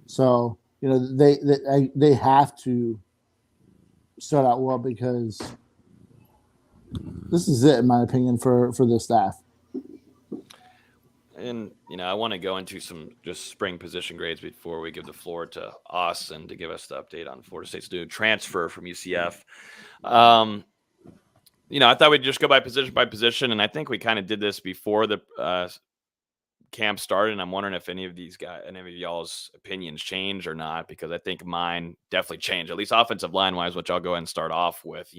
So they have to start out well, because this is it, in my opinion, for the staff. And, I want to go into some just spring position grades before we give the floor to Austin to give us the update on Florida State's new transfer from UCF. I thought we'd just go by position, and I think we kind of did this before the camp started. And I'm wondering if any of y'all's opinions change or not, because I think mine definitely changed, at least offensive line wise, which I'll go ahead and start off with.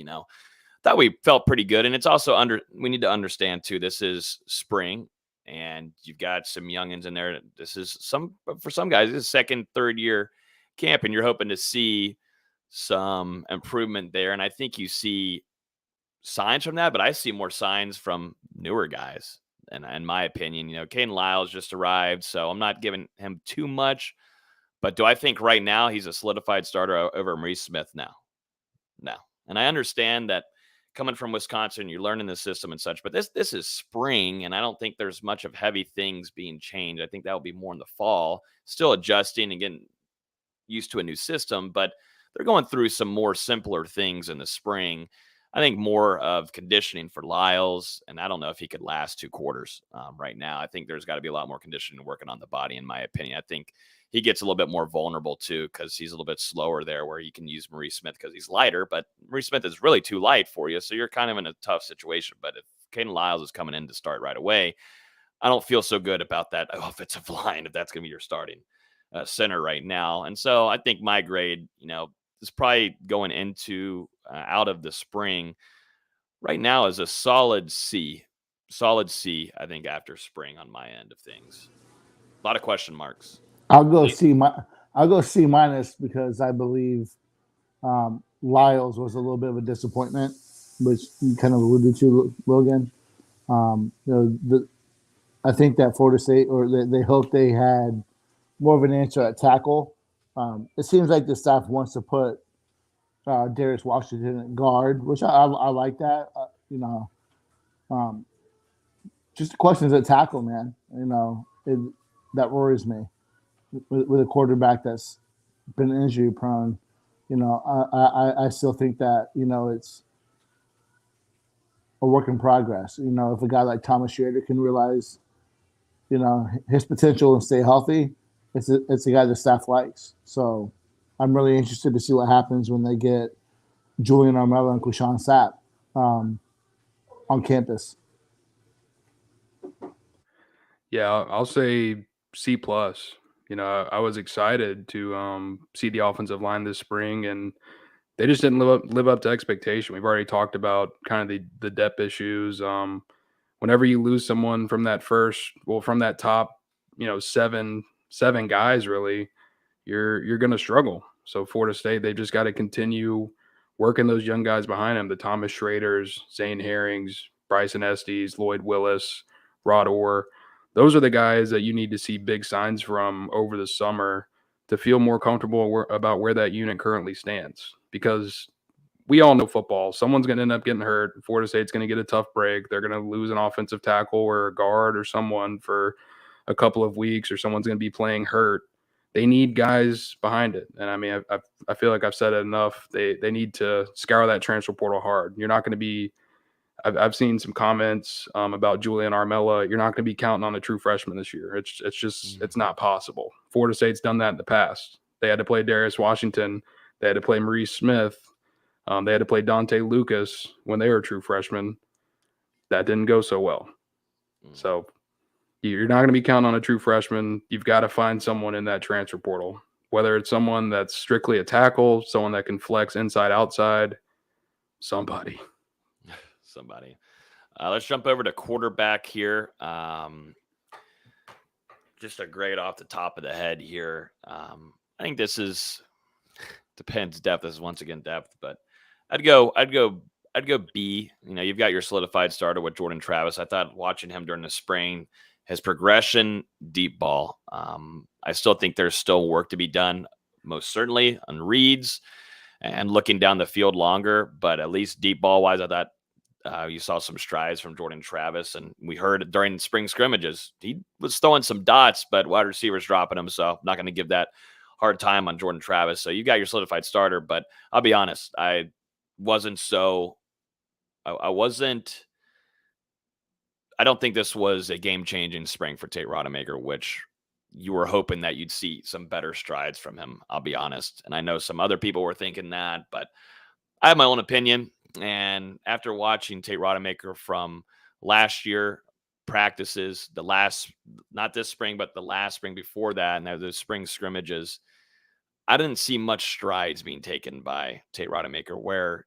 Thought we felt pretty good, and it's also we need to understand too, this is spring. And you've got some youngins in there. This is for some guys, this is second, third year camp, and you're hoping to see some improvement there. And I think you see signs from that, but I see more signs from newer guys. And in my opinion, Caden Lyles just arrived, so I'm not giving him too much. But do I think right now he's a solidified starter over Amarius Smith? No. And I understand that coming from Wisconsin, you're learning the system and such. But this is spring, and I don't think there's much of heavy things being changed. I think that will be more in the fall, still adjusting and getting used to a new system, but they're going through some more simpler things in the spring. I think more of conditioning for Lyles, and I don't know if he could last 2 quarters right now. I think there's got to be a lot more conditioning working on the body, in my opinion. I think he gets a little bit more vulnerable too because he's a little bit slower there, where you can use Maurice Smith because he's lighter, but Maurice Smith is really too light for you, so you're kind of in a tough situation. But if Caden Lyles is coming in to start right away, I don't feel so good about that offensive line if that's going to be your starting center right now. And so I think my grade, is probably going into out of the spring right now is a solid C. I think after spring on my end of things. A lot of question marks. I'll go C minus because I believe Lyles was a little bit of a disappointment, which you kind of alluded to, Logan. I think that Florida State, or they hoped they had more of an answer at tackle. It seems like the staff wants to put Darius Washington at guard, which I like that. Just the questions at tackle, man. That worries me with a quarterback that's been injury prone. I still think that it's a work in progress. If a guy like Thomas Schrader can realize his potential and stay healthy, it's a guy the staff likes. So I'm really interested to see what happens when they get Julian Armella and Quishan Sapp on campus. Yeah, I'll say C+. I was excited to see the offensive line this spring, and they just didn't live up to expectation. We've already talked about kind of the depth issues. Whenever you lose someone from that top, seven guys, really, you're going to struggle. So Florida State, they've just got to continue working those young guys behind them, the Thomas Schraders, Zane Herrings, Bryson Estes, Lloyd Willis, Rod Orr. Those are the guys that you need to see big signs from over the summer to feel more comfortable about where that unit currently stands. Because we all know football. Someone's going to end up getting hurt. Florida State's going to get a tough break. They're going to lose an offensive tackle or a guard or someone for a couple of weeks, or someone's going to be playing hurt. They need guys behind it. And I mean, I feel like I've said it enough. They need to scour that transfer portal hard. You're not going to be – I've seen some comments about Julian Armella. You're not going to be counting on a true freshman this year. It's not possible. Florida State's done that in the past. They had to play Darius Washington. They had to play Maurice Smith. They had to play Dante Lucas when they were true freshmen. That didn't go so well. So you're not going to be counting on a true freshman. You've got to find someone in that transfer portal, whether it's someone that's strictly a tackle, someone that can flex inside, outside, somebody. Let's jump over to quarterback here. Just a grade off the top of the head here. I think this depends. Depth is once again depth, but I'd go B. You've got your solidified starter with Jordan Travis. I thought watching him during the spring, his progression, deep ball. I still think there's still work to be done, most certainly on reads and looking down the field longer, but at least deep ball wise, I thought you saw some strides from Jordan Travis, and we heard during spring scrimmages, he was throwing some dots, but wide receivers dropping him. So I'm not going to give that hard time on Jordan Travis. So you got your solidified starter, but I'll be honest, I don't think this was a game-changing spring for Tate Rademaker, which you were hoping that you'd see some better strides from him, I'll be honest. And I know some other people were thinking that, but I have my own opinion. And after watching Tate Rademaker from last year practices, not this spring, but the last spring before that, and those spring scrimmages, I didn't see much strides being taken by Tate Rademaker, where,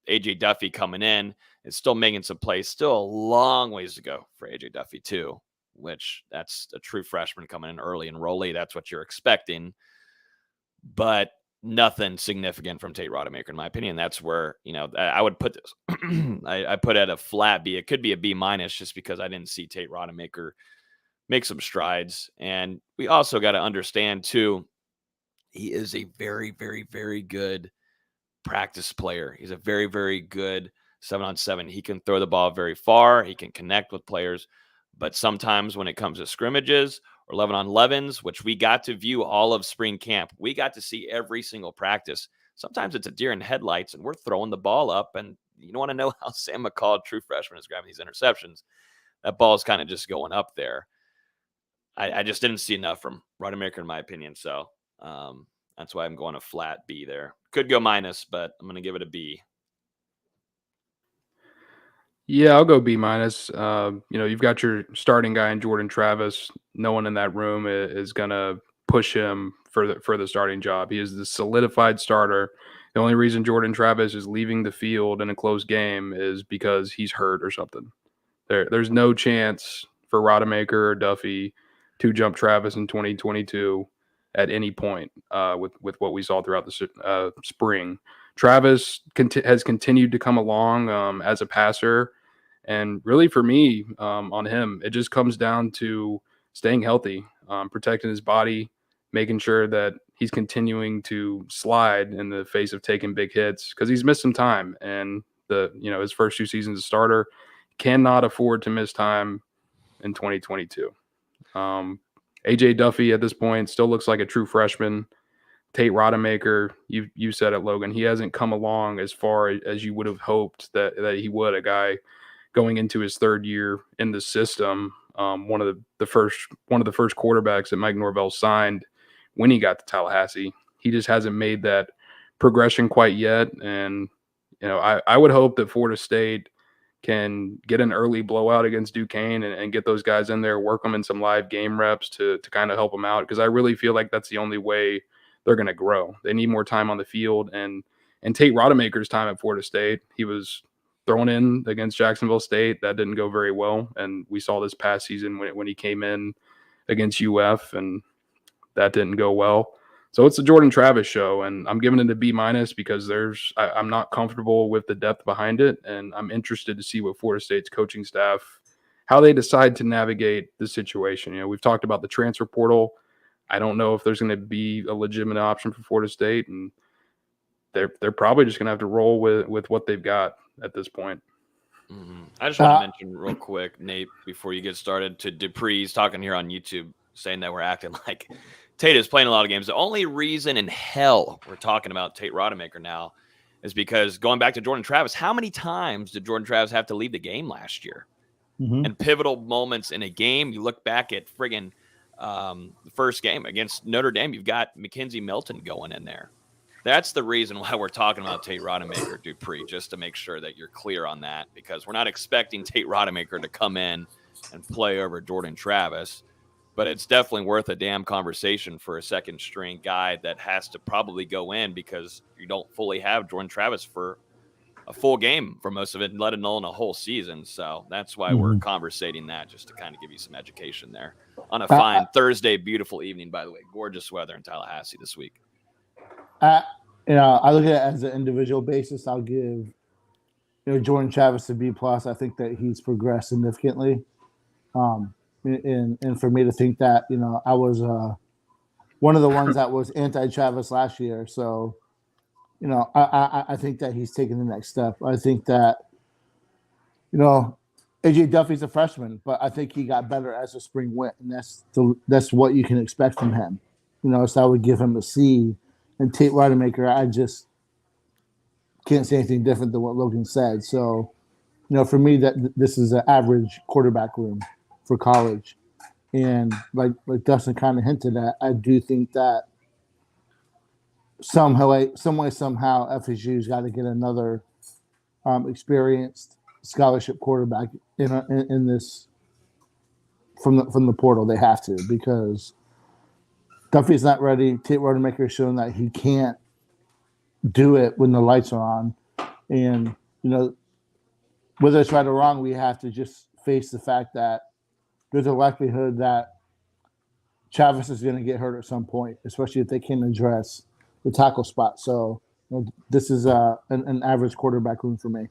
AJ Duffy coming in is still making some plays, still a long ways to go for AJ Duffy too, which that's a true freshman coming in early enrollee. That's what you're expecting, but nothing significant from Tate Rademaker, in my opinion. That's where, I would put this, I put it at a flat B. It could be a B minus just because I didn't see Tate Rademaker make some strides. And we also got to understand too, he is a very, very, very good practice player. He's a very, very good 7-on-7. He can throw the ball very far. He can connect with players. But sometimes when it comes to scrimmages or 11-on-11s, which we got to view all of spring camp, we got to see every single practice. Sometimes it's a deer in headlights, and we're throwing the ball up. And you don't want to know how Sam McCall, true freshman, is grabbing these interceptions. That ball is kind of just going up there. I just didn't see enough from Rademaker, in my opinion. So that's why I'm going a flat B there. Could go minus, but I'm going to give it a B. Yeah, I'll go B minus. You've got your starting guy in Jordan Travis. No one in that room is going to push him for the starting job. He is the solidified starter. The only reason Jordan Travis is leaving the field in a close game is because he's hurt or something. There's no chance for Rademaker or Duffy to jump Travis in 2022 at any point with what we saw throughout the spring. Travis has continued to come along as a passer. And really for me, on him, it just comes down to staying healthy, protecting his body, making sure that he's continuing to slide in the face of taking big hits because he's missed some time. And his first 2 seasons as a starter cannot afford to miss time in 2022. AJ Duffy at this point still looks like a true freshman. Tate Rademaker, you said it, Logan. He hasn't come along as far as you would have hoped that he would. A guy going into his 3rd year in the system, one of the first quarterbacks that Mike Norvell signed when he got to Tallahassee. He just hasn't made that progression quite yet. And I would hope that Florida State can get an early blowout against Duquesne and get those guys in there, work them in some live game reps to kind of help them out. Because I really feel like that's the only way they're going to grow. They need more time on the field. And Tate Rademaker's time at Florida State, he was thrown in against Jacksonville State. That didn't go very well. And we saw this past season when he came in against UF, and that didn't go well. So it's the Jordan Travis show, and I'm giving it a B minus because I'm not comfortable with the depth behind it, and I'm interested to see what Florida State's coaching staff, how they decide to navigate the situation. We've talked about the transfer portal. I don't know if there's going to be a legitimate option for Florida State, and they're probably just going to have to roll with what they've got at this point. Mm-hmm. I just want to mention real quick, Nate, before you get started, to Dupree's talking here on YouTube, saying that we're acting like Tate is playing a lot of games. The only reason in hell we're talking about Tate Rademaker now is because going back to Jordan Travis, how many times did Jordan Travis have to leave the game last year? Mm-hmm. And pivotal moments in a game, you look back at friggin' the first game against Notre Dame, you've got Mackenzie Milton going in there. That's the reason why we're talking about Tate Rademaker, Dupree, just to make sure that you're clear on that, because we're not expecting Tate Rademaker to come in and play over Jordan Travis. But it's definitely worth a damn conversation for a second string guy that has to probably go in because you don't fully have Jordan Travis for a full game for most of it, let alone a whole season. So that's why we're conversating that, just to kind of give you some education there on a fine Thursday, beautiful evening, by the way. Gorgeous weather in Tallahassee this week. I look at it as an individual basis. I'll give Jordan Travis a B+. I think that he's progressed significantly. And for me to think that, I was one of the ones that was anti-Travis last year. So, I think that he's taken the next step. I think that, AJ Duffy's a freshman, but I think he got better as the spring went. And that's what you can expect from him. So I would give him a C. And Tate Rademaker, I just can't say anything different than what Logan said. So, for me, that this is an average quarterback room for college. And like Dustin kind of hinted at, I do think that somehow FSU's got to get another experienced scholarship quarterback in this from the portal. They have to, because Duffy's not ready. Tate Rademaker has shown that he can't do it when the lights are on. And, whether it's right or wrong, we have to just face the fact that there's a likelihood that Travis is going to get hurt at some point, especially if they can't address the tackle spot. So this is an average quarterback room for me.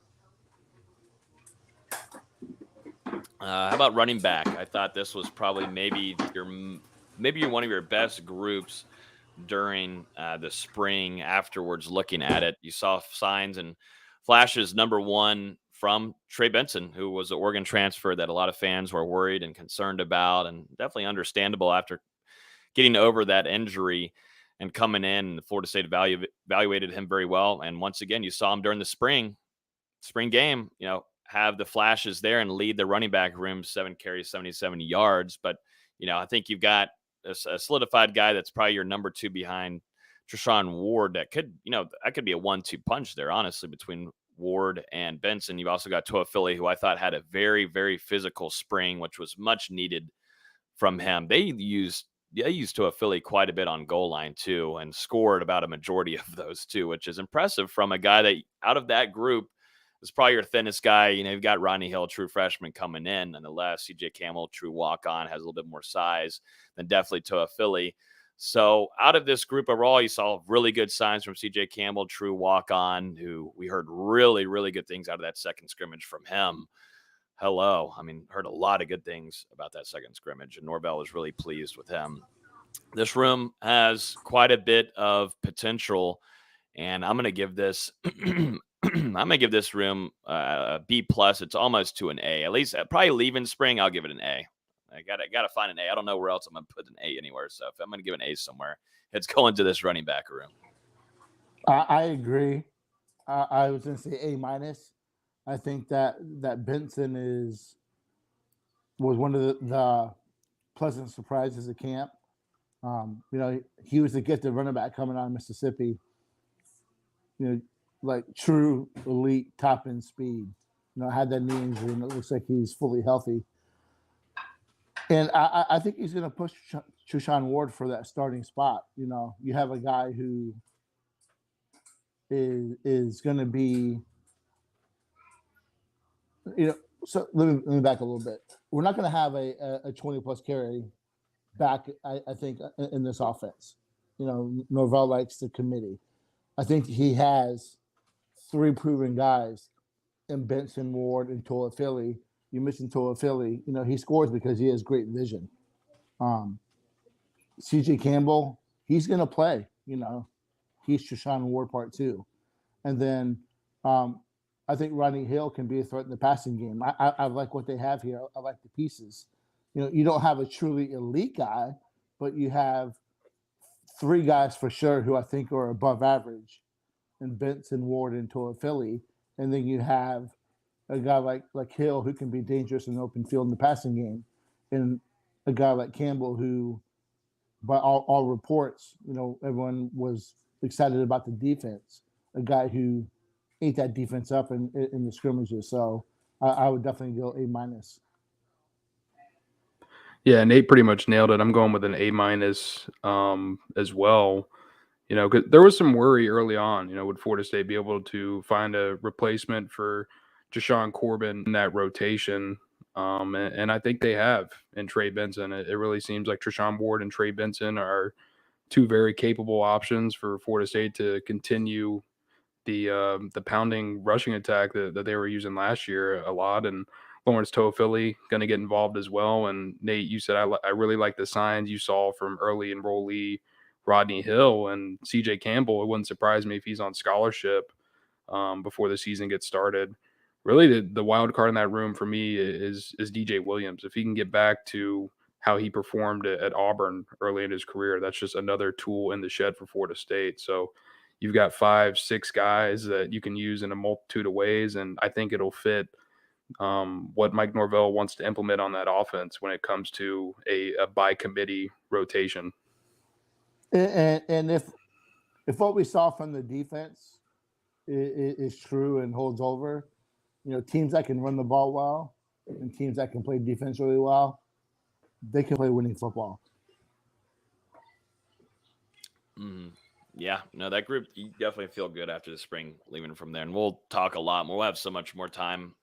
How about running back? I thought this was probably maybe one of your best groups during the spring afterwards looking at it. You saw signs and flashes, number one, from Trey Benson, who was an Oregon transfer that a lot of fans were worried and concerned about, and definitely understandable after getting over that injury and coming in. The Florida State evaluated him very well. And once again, you saw him during the spring game, have the flashes there and lead the running back room, 7 carries, 77 yards. But, I think you've got a solidified guy that's probably your number 2 behind Treshaun Ward. That could be a 1-2 punch there, honestly, between Ward and Benson. You've also got Toafili, who I thought had a very, very physical spring, which was much needed from him. They used Toafili quite a bit on goal line too, and scored about a majority of those too, which is impressive from a guy that out of that group is probably your thinnest guy. You've got Rodney Hill, true freshman, coming in. Nonetheless, CJ Campbell, true walk-on, has a little bit more size than definitely Toafili. So out of this group overall, you saw really good signs from CJ Campbell, true walk-on, who we heard really, really good things out of that second scrimmage from him. Heard a lot of good things about that second scrimmage, and Norvell was really pleased with him. This room has quite a bit of potential, and I'm going to give this room a B+. It's almost to an A. At least probably leaving spring, I'll give it an A. I gotta find an A. I don't know where else I'm gonna put an A anywhere. So if I'm gonna give an A somewhere, it's going to this running back room. I agree. I was gonna say A-. I think that Benson was one of the pleasant surprises at camp. He was a gifted running back coming out of Mississippi. Like true elite top end speed. Had that knee injury, and it looks like he's fully healthy. And I think he's going to push Treshaun Ward for that starting spot. You have a guy who is going to be, so let me back a little bit. We're not going to have a 20-plus carry back, I think, in this offense. Norvell likes the committee. I think he has 3 proven guys in Benson, Ward, and Toafili. You mentioned Toafili. He scores because he has great vision. CJ Campbell, he's going to play. He's Treshaun Ward part 2. And then I think Rodney Hill can be a threat in the passing game. I like what they have here. I like the pieces. You don't have a truly elite guy, but you have 3 guys for sure who I think are above average, in Benson, Ward, and Toafili. And then you have a guy like Hill who can be dangerous in the open field in the passing game, and a guy like Campbell who, by all reports, everyone was excited about the defense, a guy who ate that defense up in the scrimmages. So I would definitely go A-. Yeah, Nate pretty much nailed it. I'm going with an A- as well. 'Cause there was some worry early on, would Florida State be able to find a replacement for Jashawn Corbin in that rotation? And I think they have in Trey Benson. It really seems like Treshaun Ward and Trey Benson are 2 very capable options for Florida State to continue the pounding rushing attack that they were using last year a lot. And Lawrence Toafili going to get involved as well. And Nate, you said I really like the signs you saw from early enrollee Rodney Hill and CJ Campbell. It wouldn't surprise me if he's on scholarship before the season gets started. Really, the wild card in that room for me is DJ Williams. If he can get back to how he performed at Auburn early in his career, that's just another tool in the shed for Florida State. So you've got 5-6 guys that you can use in a multitude of ways, and I think it'll fit what Mike Norvell wants to implement on that offense when it comes to a by committee rotation. And if what we saw from the defense is true and holds over, teams that can run the ball well and teams that can play defense really well, they can play winning football. Yeah, no, that group, you definitely feel good after the spring leaving from there. And we'll talk a lot more. We'll have so much more time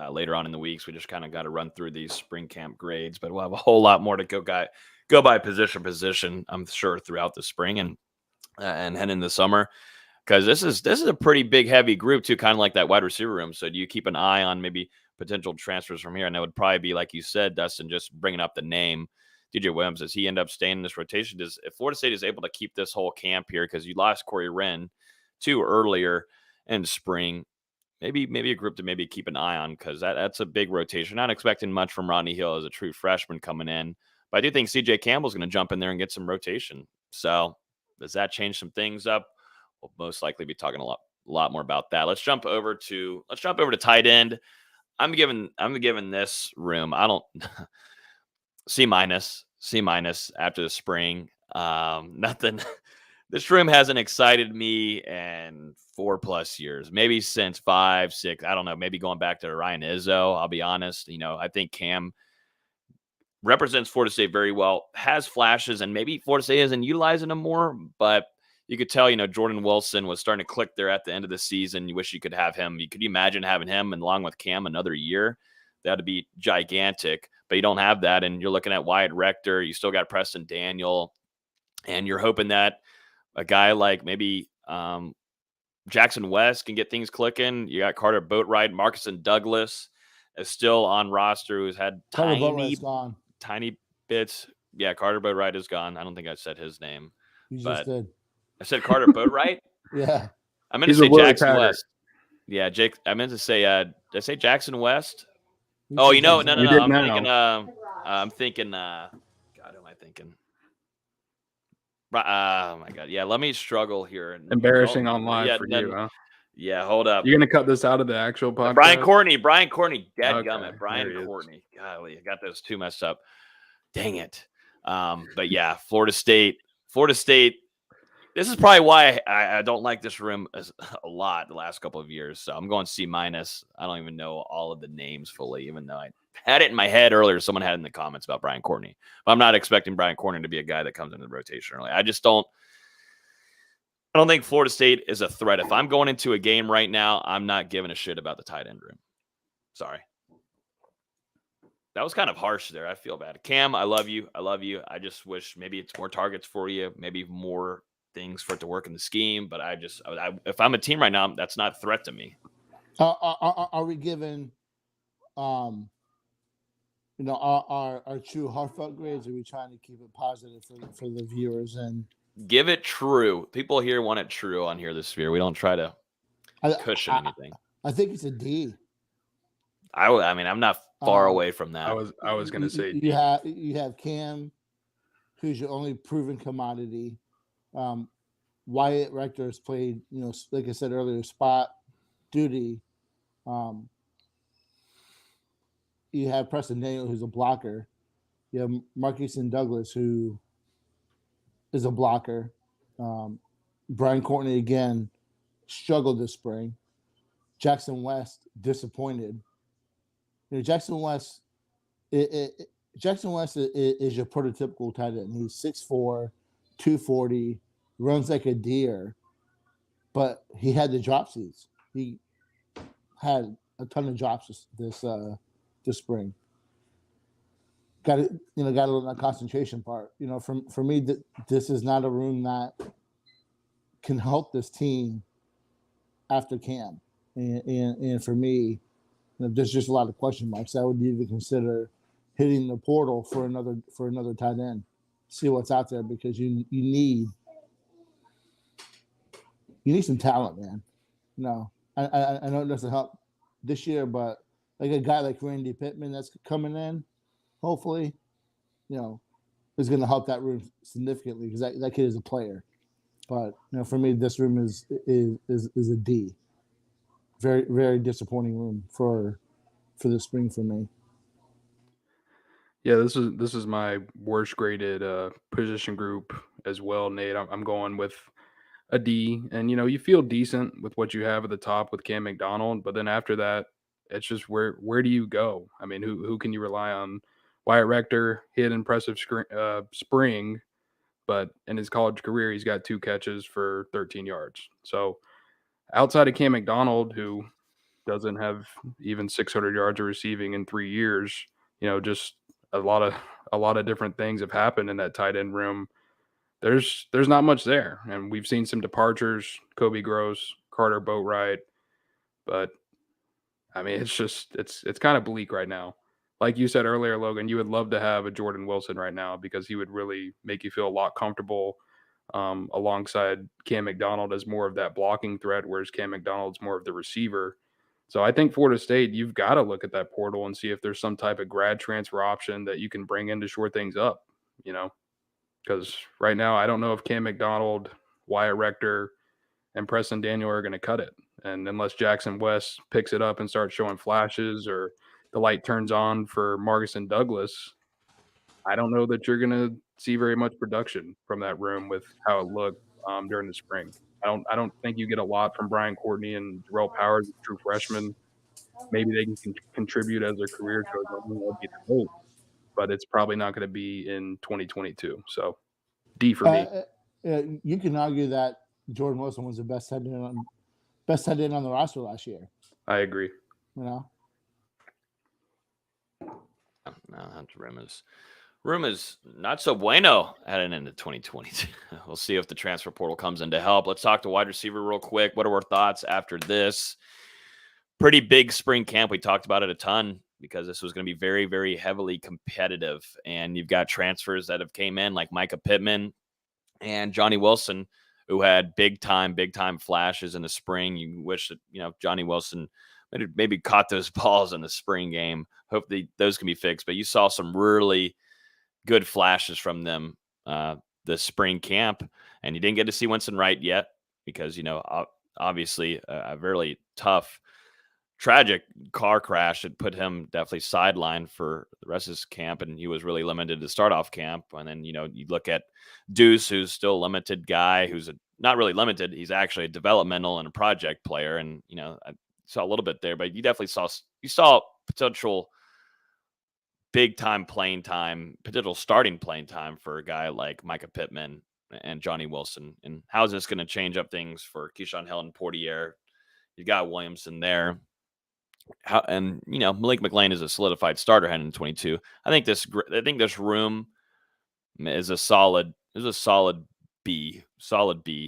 later on in the weeks. We just kind of got to run through these spring camp grades, but we'll have a whole lot more to go by position, I'm sure, throughout the spring and head into the summer. Because this is a pretty big, heavy group too, kind of like that wide receiver room. So do you keep an eye on maybe potential transfers from here? And that would probably be, like you said, Dustin, just bringing up the name DJ Williams, does he end up staying in this rotation? If Florida State is able to keep this whole camp here, because you lost Corey Wren too earlier in spring, maybe a group to maybe keep an eye on, because that's a big rotation. Not expecting much from Rodney Hill as a true freshman coming in, but I do think CJ Campbell's going to jump in there and get some rotation. So does that change some things up? We'll most likely be talking a lot more about that. Let's jump over to tight end. I'm giving this room, I don't C minus after the spring. Nothing. This room hasn't excited me in 4+ years, maybe since 5, 6. I don't know. Maybe going back to Ryan Izzo. I'll be honest. I think Cam represents Florida State very well, has flashes, and maybe Florida State isn't utilizing him more, but you could tell, Jordan Wilson was starting to click there at the end of the season. You wish you could have him. Could you imagine having him and along with Cam another year? That would be gigantic, but you don't have that. And you're looking at Wyatt Rector. You still got Preston Daniel, and you're hoping that a guy like maybe Jackson West can get things clicking. You got Carter Boatwright, Marcus and Douglas is still on roster, who's had tiny bits. Yeah, Carter Boatwright is gone. I don't think I said his name. You just did. I said Carter Boatwright? Yeah. I meant to say Jackson West. Yeah, Jake. I meant to say, did I say Jackson West? Oh, no. I'm thinking, God, who am I thinking? Oh my God. Yeah, let me struggle here. Embarrassing on live for you, huh? Yeah, hold up. You're gonna cut this out of the actual podcast. Brian Courtney. Dadgummit. Okay, Brian Courtney. Golly, I got those two messed up. Dang it. But yeah, Florida State. This is probably why I don't like this room a lot the last couple of years. So I'm going C-. I don't even know all of the names fully, even though I had it in my head earlier. Someone had in the comments about Brian Courtney. But I'm not expecting Brian Courtney to be a guy that comes into the rotation early. I don't think Florida State is a threat. If I'm going into a game right now, I'm not giving a shit about the tight end room. Sorry. That was kind of harsh there. I feel bad. Cam, I love you. I just wish maybe it's more targets for you, maybe more things for it to work in the scheme. But if I'm a team right now, that's not a threat to me. Are we giving, our true heartfelt grades? Or are we trying to keep it positive for the viewers and give it true? People here want it true on here this year. We don't try to cushion anything. I think it's a D. I mean, I'm not far away from that. I was going to say D. You have Cam, who's your only proven commodity. Wyatt Rector has played, like I said earlier, spot duty. You have Preston Daniel, who's a blocker. You have Marcus and Douglas, who is a blocker. Brian Courtney, again, struggled this spring. Jackson West, disappointed. Jackson West is your prototypical tight end. He's 6'4", 240, runs like a deer, but he had the dropsies. He had a ton of drops this spring. Got a little that concentration part. For me, this is not a room that can help this team after Cam, and for me, there's just a lot of question marks. I would even consider hitting the portal for another tight end. See what's out there, because you need some talent, man. I know it doesn't help this year, but like a guy like Randy Pittman that's coming in, hopefully, is going to help that room significantly, because that kid is a player. But for me, this room is a D. Very, very disappointing room for the spring for me. Yeah, this is my worst graded position group as well, Nate. I'm going with a D, and you feel decent with what you have at the top with Cam McDonald, but then after that, it's just where do you go? I mean, who can you rely on? Wyatt Rector hit impressive spring, but in his college career, he's got 2 catches for 13 yards. So outside of Cam McDonald, who doesn't have even 600 yards of receiving in 3 years, just a lot of different things have happened in that tight end room. There's not much there, and we've seen some departures: Kobe Gross, Carter Boatwright, but I mean, it's kind of bleak right now. like you said earlier, Logan, you would love to have a Jordan Wilson right now because he would really make you feel a lot comfortable alongside Cam McDonald as more of that blocking threat, whereas Cam McDonald's more of the receiver. So I think Florida State, you've got to look at that portal and see if there's some type of grad transfer option that you can bring in to shore things up, because right now I don't know if Cam McDonald, Wyatt Rector, and Preston Daniel are going to cut it. And unless Jackson West picks it up and starts showing flashes or the light turns on for Marcus and Douglas, I don't know that you're going to see very much production from that room with how it looked during the spring. I don't think you get a lot from Brian Courtney and Jarrell Powers, true freshmen. Maybe they can contribute as their career goes on. That'll be the hope, but it's probably not going to be in 2022. So D for me. You can argue that Jordan Wilson was the best head in on the roster last year. I agree. No, room is not so bueno heading into 2022. We'll see if the transfer portal comes in to help. Let's talk to wide receiver real quick. What are our thoughts after this pretty big spring camp? We talked about it a ton because this was going to be very, very heavily competitive. And you've got transfers that have came in like Micah Pittman and Johnny Wilson, who had big time flashes in the spring. You wish that, Johnny Wilson maybe caught those balls in the spring game. Hopefully those can be fixed. But you saw some really good flashes from them the spring camp. And you didn't get to see Winston Wright yet because, obviously a really tough, tragic car crash had put him definitely sidelined for the rest of his camp. And he was really limited to start off camp. And then, you look at Deuce, who's still a limited guy, who's not really limited. He's actually a developmental and a project player. And, I saw a little bit there, but you definitely saw potential big time playing time, potential starting playing time for a guy like Micah Pittman and Johnny Wilson. And how's this going to change up things for Keyshawn Hill and Portier? You got Williamson there. Malik McLean is a solidified starter heading into 22. I think this room is a solid B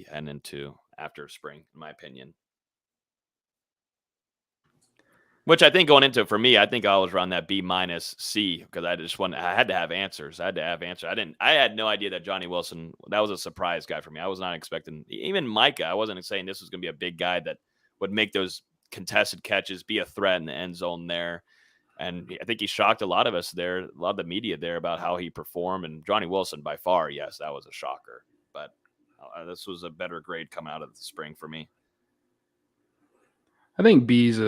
heading into after spring, in my opinion. Which I think going into it for me, I think I was around that B minus C because I had to have answers. I had no idea that Johnny Wilson, that was a surprise guy for me. I was not expecting, even Micah, I wasn't saying this was going to be a big guy that would make those contested catches, be a threat in the end zone there. And I think he shocked a lot of us there, a lot of the media there about how he performed. And Johnny Wilson, by far, yes, that was a shocker. But this was a better grade coming out of the spring for me. I think B's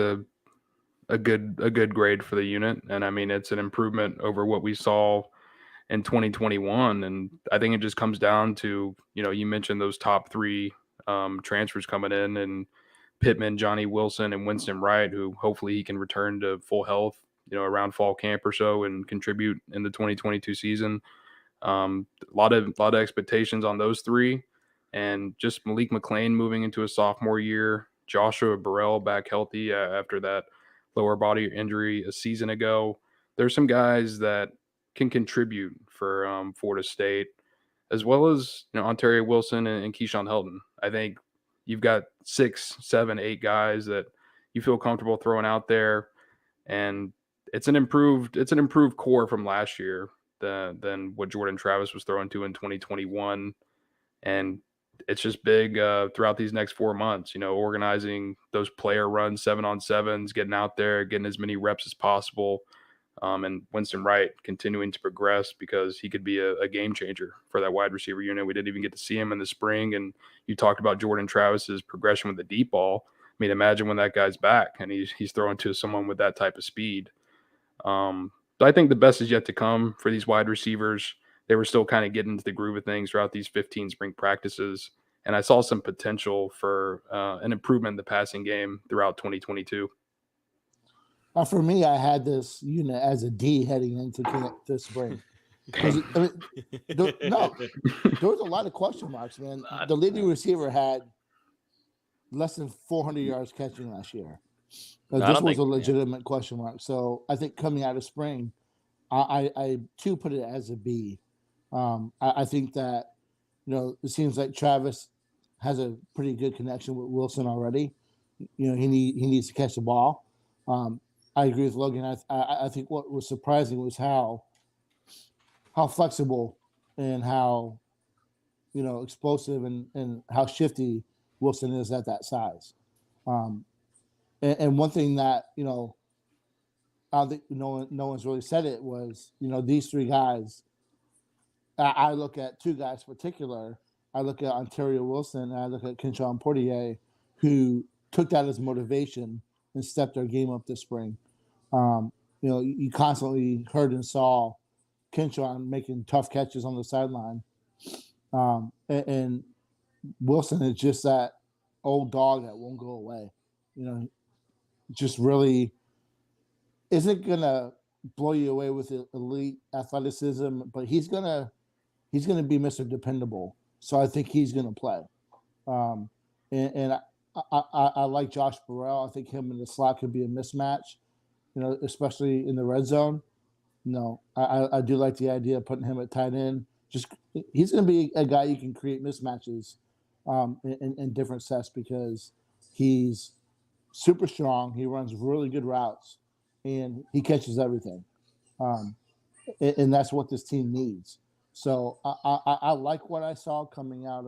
a good grade for the unit. And I mean, it's an improvement over what we saw in 2021. And I think it just comes down to, you mentioned those top three transfers coming in, and Pittman, Johnny Wilson, and Winston Wright, who hopefully he can return to full health, around fall camp or so and contribute in the 2022 season. A lot of expectations on those three, and just Malik McLean moving into a sophomore year, Joshua Burrell back healthy after that lower body injury a season ago. There's some guys that can contribute for Florida State, as well as Ontario Wilson and Keyshawn Helton. I think you've got 6, 7, 8 guys that you feel comfortable throwing out there, and it's an improved core from last year than what Jordan Travis was throwing to in 2021. And it's just big throughout these next 4 months, organizing those player runs, 7-on-7s, getting out there, getting as many reps as possible. And Winston Wright continuing to progress because he could be a game changer for that wide receiver unit. We didn't even get to see him in the spring. And you talked about Jordan Travis's progression with the deep ball. I mean, imagine when that guy's back and he's throwing to someone with that type of speed. So I think the best is yet to come for these wide receivers. They were still kind of getting into the groove of things throughout these 15 spring practices. And I saw some potential for an improvement in the passing game throughout 2022. For me, I had this unit as a D heading into this spring. There was a lot of question marks, man. The leading receiver had less than 400 yards catching last year. This was a legitimate question mark. So I think coming out of spring, I too put it as a B. I think that, it seems like Travis has a pretty good connection with Wilson already. He needs to catch the ball. I agree with Logan. I think what was surprising was how flexible and how explosive and how shifty Wilson is at that size. And one thing that I don't think no one's really said it was these three guys. I look at two guys in particular. I look at Ontario Wilson and I look at Kinshon Portier, who took that as motivation and stepped their game up this spring. You constantly heard and saw Kinshon making tough catches on the sideline. And Wilson is just that old dog that won't go away. Just really isn't going to blow you away with elite athleticism, but he's going to be Mr. Dependable. So I think he's going to play. And I like Josh Burrell. I think him in the slot could be a mismatch, especially in the red zone. I do like the idea of putting him at tight end. Just he's going to be a guy you can create mismatches in different sets because he's super strong. He runs really good routes, and he catches everything. And that's what this team needs. So I like what I saw coming out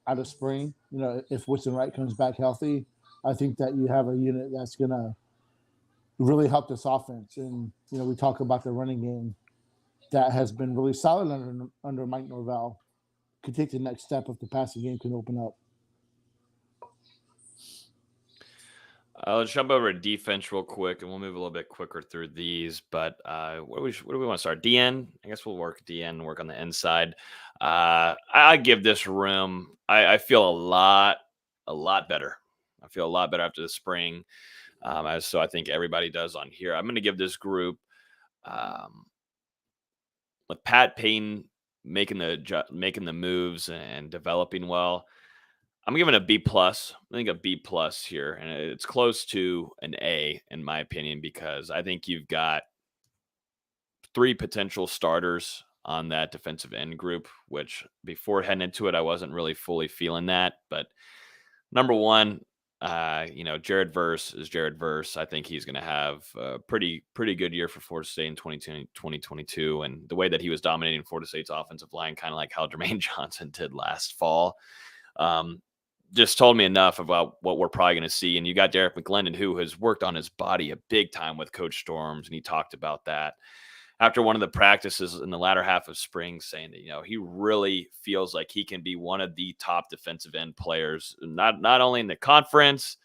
of spring. If Woodson Wright comes back healthy, I think that you have a unit that's going to really help this offense. And we talk about the running game that has been really solid under Mike Norvell. Could take the next step if the passing game can open up. Let's jump over to defense real quick, and we'll move a little bit quicker through these. But where do we want to start? DN? I guess we'll work DN, work on the inside. I give this room. I feel a lot better. I feel a lot better after the spring. So I think everybody does on here. I'm going to give this group with Pat Payton making the moves and developing well. I'm giving a B+. I think a B+ here, and it's close to an A in my opinion because I think you've got 3 potential starters on that defensive end group, which before heading into it, I wasn't really fully feeling that. But number one, Jared Verse is Jared Verse. I think he's going to have a pretty good year for Florida State in 2022. And the way that he was dominating Florida State's offensive line, kind of like how Jermaine Johnson did last fall, just told me enough about what we're probably going to see. And you got Darren Mcclendon, who has worked on his body a big time with Coach Storms, and he talked about that after one of the practices in the latter half of spring, saying that, he really feels like he can be one of the top defensive end players, not only in the conference,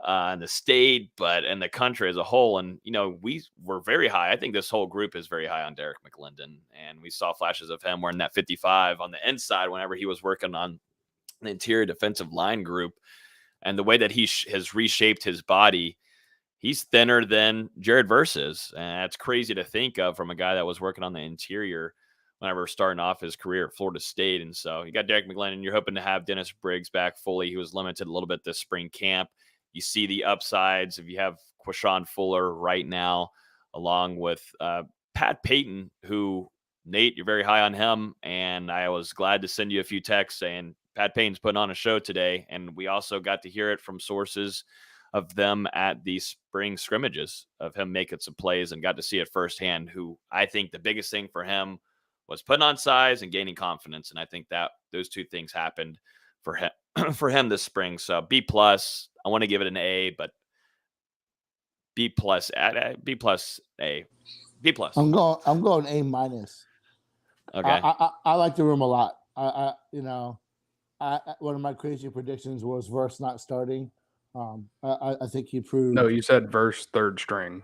in the state, but in the country as a whole. And, we were very high. I think this whole group is very high on Darren Mcclendon. And we saw flashes of him wearing that 55 on the inside whenever he was working on the interior defensive line group. And the way that he has reshaped his body, he's thinner than Jared Verse is. And that's crazy to think of from a guy that was working on the interior whenever starting off his career at Florida State. And so you got Derek McLendon. You're hoping to have Dennis Briggs back fully. He was limited a little bit this spring camp. You see the upsides if you have Quashon Fuller right now, along with Pat Payton, who, Nate, you're very high on him. And I was glad to send you a few texts saying Pat Payton's putting on a show today. And we also got to hear it from sources of them at the spring scrimmages of him making some plays, and got to see it firsthand, who I think the biggest thing for him was putting on size and gaining confidence. And I think that those two things happened for him, for him this spring. So B+, I want to give it an A, but B+, A, B+. I'm going A-. Okay. I like the room a lot. One of my crazy predictions was Verse not starting. I think he proved. No, you said Verse third string.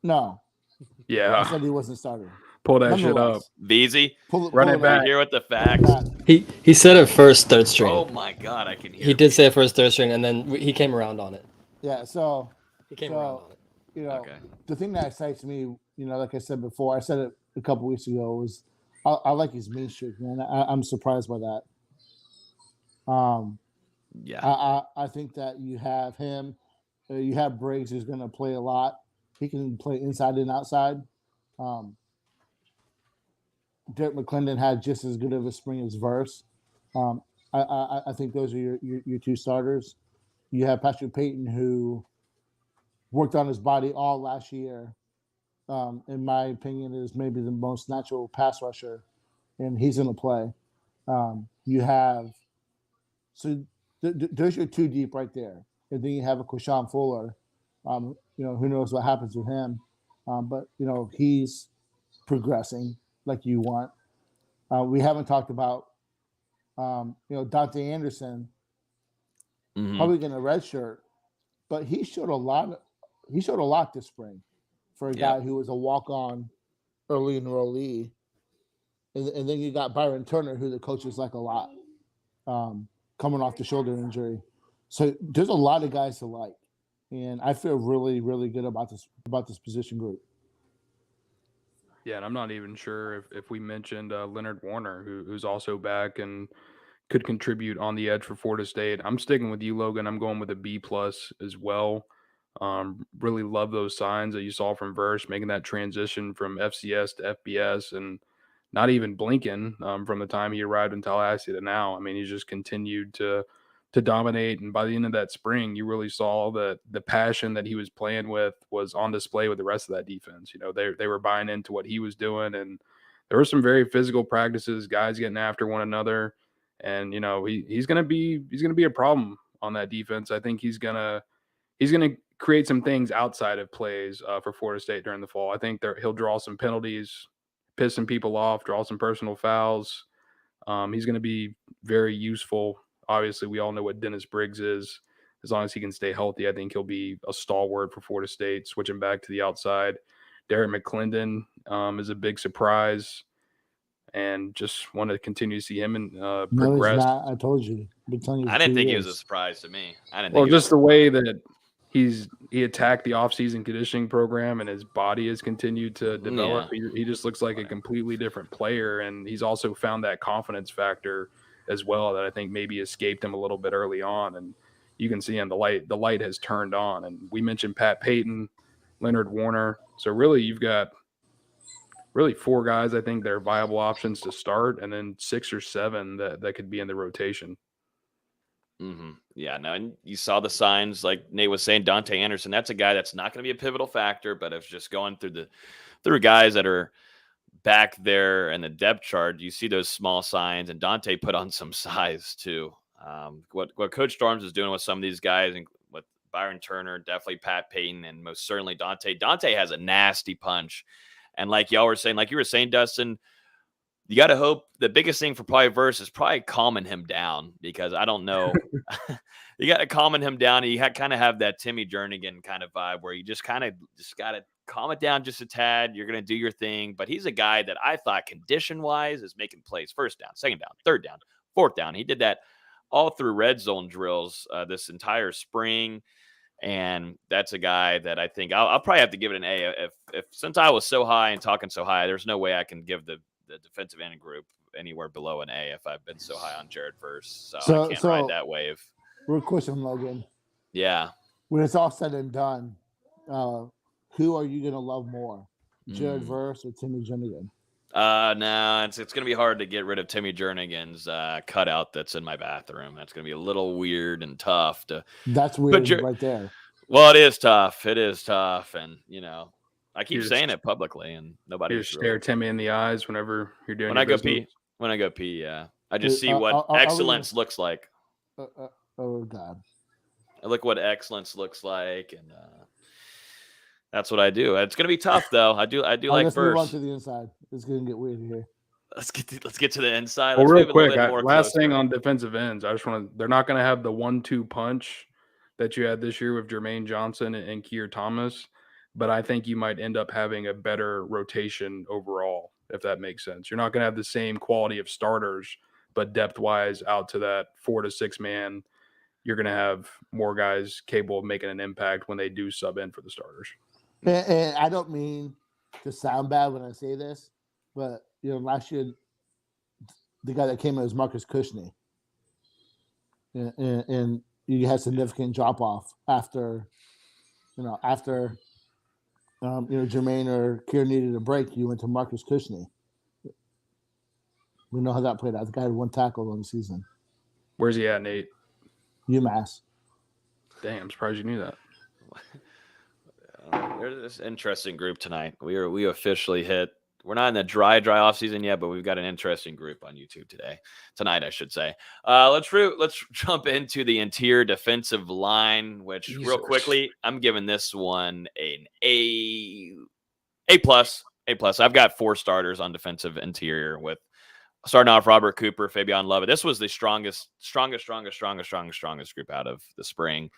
No. Yeah. I said he wasn't starting. Pull that shit up. Beezy, run it back. Here with the facts. He said it first third string. Oh my God, I can hear. He did say it first third string, and then he came around on it. Yeah, so he came around on it. Okay. The thing that excites me, like I said before, I said it a couple weeks ago, was I like his mean streak, man. I'm surprised by that. Yeah. I think that you have him. You have Briggs, who's going to play a lot. He can play inside and outside. Derek McClendon had just as good of a spring as Verse. I think those are your two starters. You have Patrick Payton, who worked on his body all last year. In my opinion, is maybe the most natural pass rusher, and he's going to play. You have there's your two deep right there, and then you have a Quashon Fuller. Who knows what happens with him, but he's progressing like you want. We haven't talked about Dante Anderson, probably going to redshirt, but he showed a lot. He showed a lot this spring for a guy who was a walk-on early in the enrollee. And then you got Byron Turner, who the coaches like a lot, coming off the shoulder injury. So there's a lot of guys to like, and I feel really, really good about this position group. Yeah, and I'm not even sure if we mentioned Leonard Warner, who's also back and could contribute on the edge for Florida State. I'm sticking with you, Logan. I'm going with a B+ as well. Really love those signs that you saw from Verse, making that transition from FCS to FBS and not even blinking from the time he arrived in Tallahassee to now. I mean, he's just continued to dominate. And by the end of that spring, you really saw that the passion that he was playing with was on display with the rest of that defense. They were buying into what he was doing, and there were some very physical practices, guys getting after one another. And he's gonna be a problem on that defense. I think he's gonna create some things outside of plays for Florida State during the fall. I think he'll draw some penalties, piss some people off, draw some personal fouls. He's going to be very useful. Obviously, we all know what Dennis Briggs is. As long as he can stay healthy, I think he'll be a stalwart for Florida State, switching back to the outside. Darren Mcclendon is a big surprise, and just want to continue to see him and progress. No, he's not. I told you. I didn't think he was a surprise to me. Just the way that he attacked the offseason conditioning program, and his body has continued to develop. Yeah. He just looks like a completely different player, and he's also found that confidence factor as well that I think maybe escaped him a little bit early on. And you can see him, the light has turned on. And we mentioned Payton, Leonard Warner. So really you've got four guys I think that are viable options to start, and then 6 or 7 that could be in the rotation. Mm-hmm. Yeah, no, and you saw the signs like Nate was saying. Dante Anderson, that's a guy that's not going to be a pivotal factor, but if just going through guys that are back there in the depth chart, you see those small signs, and Dante put on some size too. What Coach Storms is doing with some of these guys, and with Byron Turner, definitely Payton, and most certainly Dante. Dante has a nasty punch, and like you were saying, Dustin, you got to hope the biggest thing for probably Verse is probably calming him down, because I don't know. You got to calming him down. You kind of have that Timmy Jernigan kind of vibe where you just got to calm it down just a tad. You're going to do your thing. But he's a guy that I thought condition-wise is making plays first down, second down, third down, fourth down. He did that all through red zone drills this entire spring. And that's a guy that I think I'll probably have to give it an A. If since I was so high and talking so high, there's no way I can give the defensive end group anywhere below an A if I've been so high on Jared Verse. So I can't ride that wave. Real question, Logan. Yeah. When it's all said and done, who are you going to love more, Jared Verse or Timmy Jernigan? No, it's going to be hard to get rid of Timmy Jernigan's cutout that's in my bathroom. That's going to be a little weird and tough to. That's weird right there. Well, it is tough. And I keep saying it publicly, and nobody. You stare Timmy in the eyes whenever you're doing. When I go pee, yeah, I just see what excellence looks like. Oh God! I look what excellence looks like, and that's what I do. It's going to be tough, though. I do like let's Verse. Move on to the inside. It's going to get weird here. Let's get to the inside. Well, real quick, last thing on defensive ends. I just want to. They're not going to have the 1-2 punch that you had this year with Jermaine Johnson and Keir Thomas, but I think you might end up having a better rotation overall, if that makes sense. You're not going to have the same quality of starters, but depth-wise out to that 4 to 6 man, you're going to have more guys capable of making an impact when they do sub in for the starters. And I don't mean to sound bad when I say this, but last year the guy that came in was Marcus Cushney, and you had significant drop off after Jermaine or Keir needed a break. You went to Marcus Cushney. We know how that played out. The guy had 1 tackle on the season. Where's he at, Nate? UMass. Damn, I'm surprised you knew that. There's this interesting group tonight. We officially hit. We're not in the dry off season yet, but we've got an interesting group on YouTube tonight, I should say. Let's jump into the interior defensive line, which real quickly, I'm giving this one an A plus. I've got 4 starters on defensive interior with starting off Robert Cooper, Fabian Lovett. This was the strongest group out of the spring.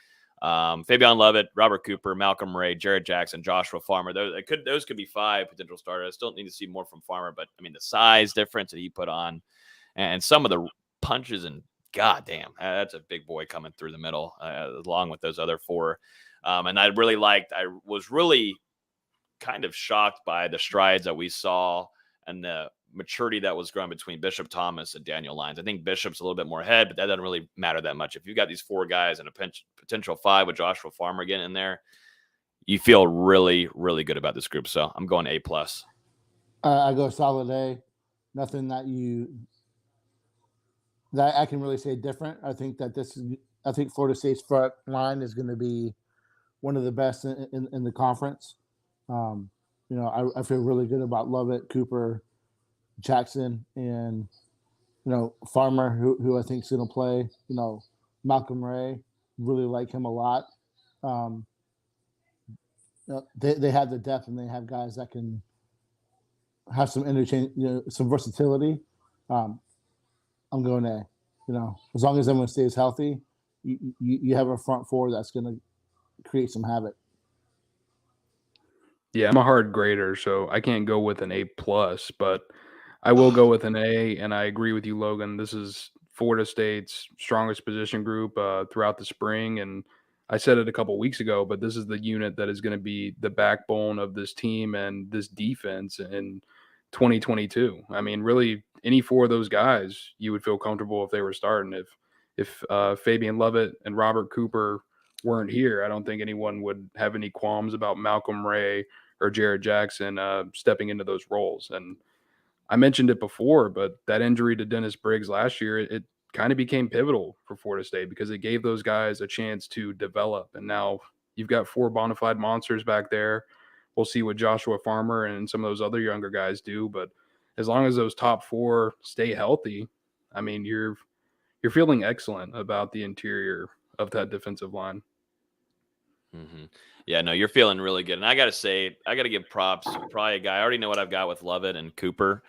Fabian Lovett, Robert Cooper, Malcolm Ray, Jared Jackson, Joshua Farmer. Those could be 5 potential starters. I still need to see more from Farmer, but I mean the size difference that he put on, and some of the punches, and goddamn, that's a big boy coming through the middle, along with those other 4. And I was really kind of shocked by the strides that we saw and the maturity that was growing between Bishop Thomas and Daniel Lyons. I think Bishop's a little bit more ahead, but that doesn't really matter that much. If you've got these 4 guys and a potential 5 with Joshua Farmer getting in there, you feel really, really good about this group. So I'm going A+. I go solid A. Nothing that I can really say different. I think Florida State's front line is going to be one of the best in the conference. I feel really good about Lovett, Cooper, Jackson, and Farmer, who I think is going to play. Malcolm Ray, really like him a lot. They have the depth, and they have guys that can have some interchange, some versatility. I'm going A. As long as everyone stays healthy, you have a front 4 that's going to create some havoc. Yeah, I'm a hard grader, so I can't go with an A+, but I will go with an A, and I agree with you, Logan. This is Florida State's strongest position group throughout the spring, and I said it a couple weeks ago, but this is the unit that is going to be the backbone of this team and this defense in 2022. I mean, really, any 4 of those guys, you would feel comfortable if they were starting. If Fabian Lovett and Robert Cooper weren't here, I don't think anyone would have any qualms about Malcolm Ray or Jared Jackson stepping into those roles. And I mentioned it before, but that injury to Dennis Briggs last year, it kind of became pivotal for Florida State because it gave those guys a chance to develop. And now you've got 4 bona fide monsters back there. We'll see what Joshua Farmer and some of those other younger guys do. But as long as those top 4 stay healthy, I mean, you're feeling excellent about the interior of that defensive line. Mm-hmm. Yeah, no, you're feeling really good. And I got to say, I got to give props. Probably a guy, I already know what I've got with Lovett and Cooper,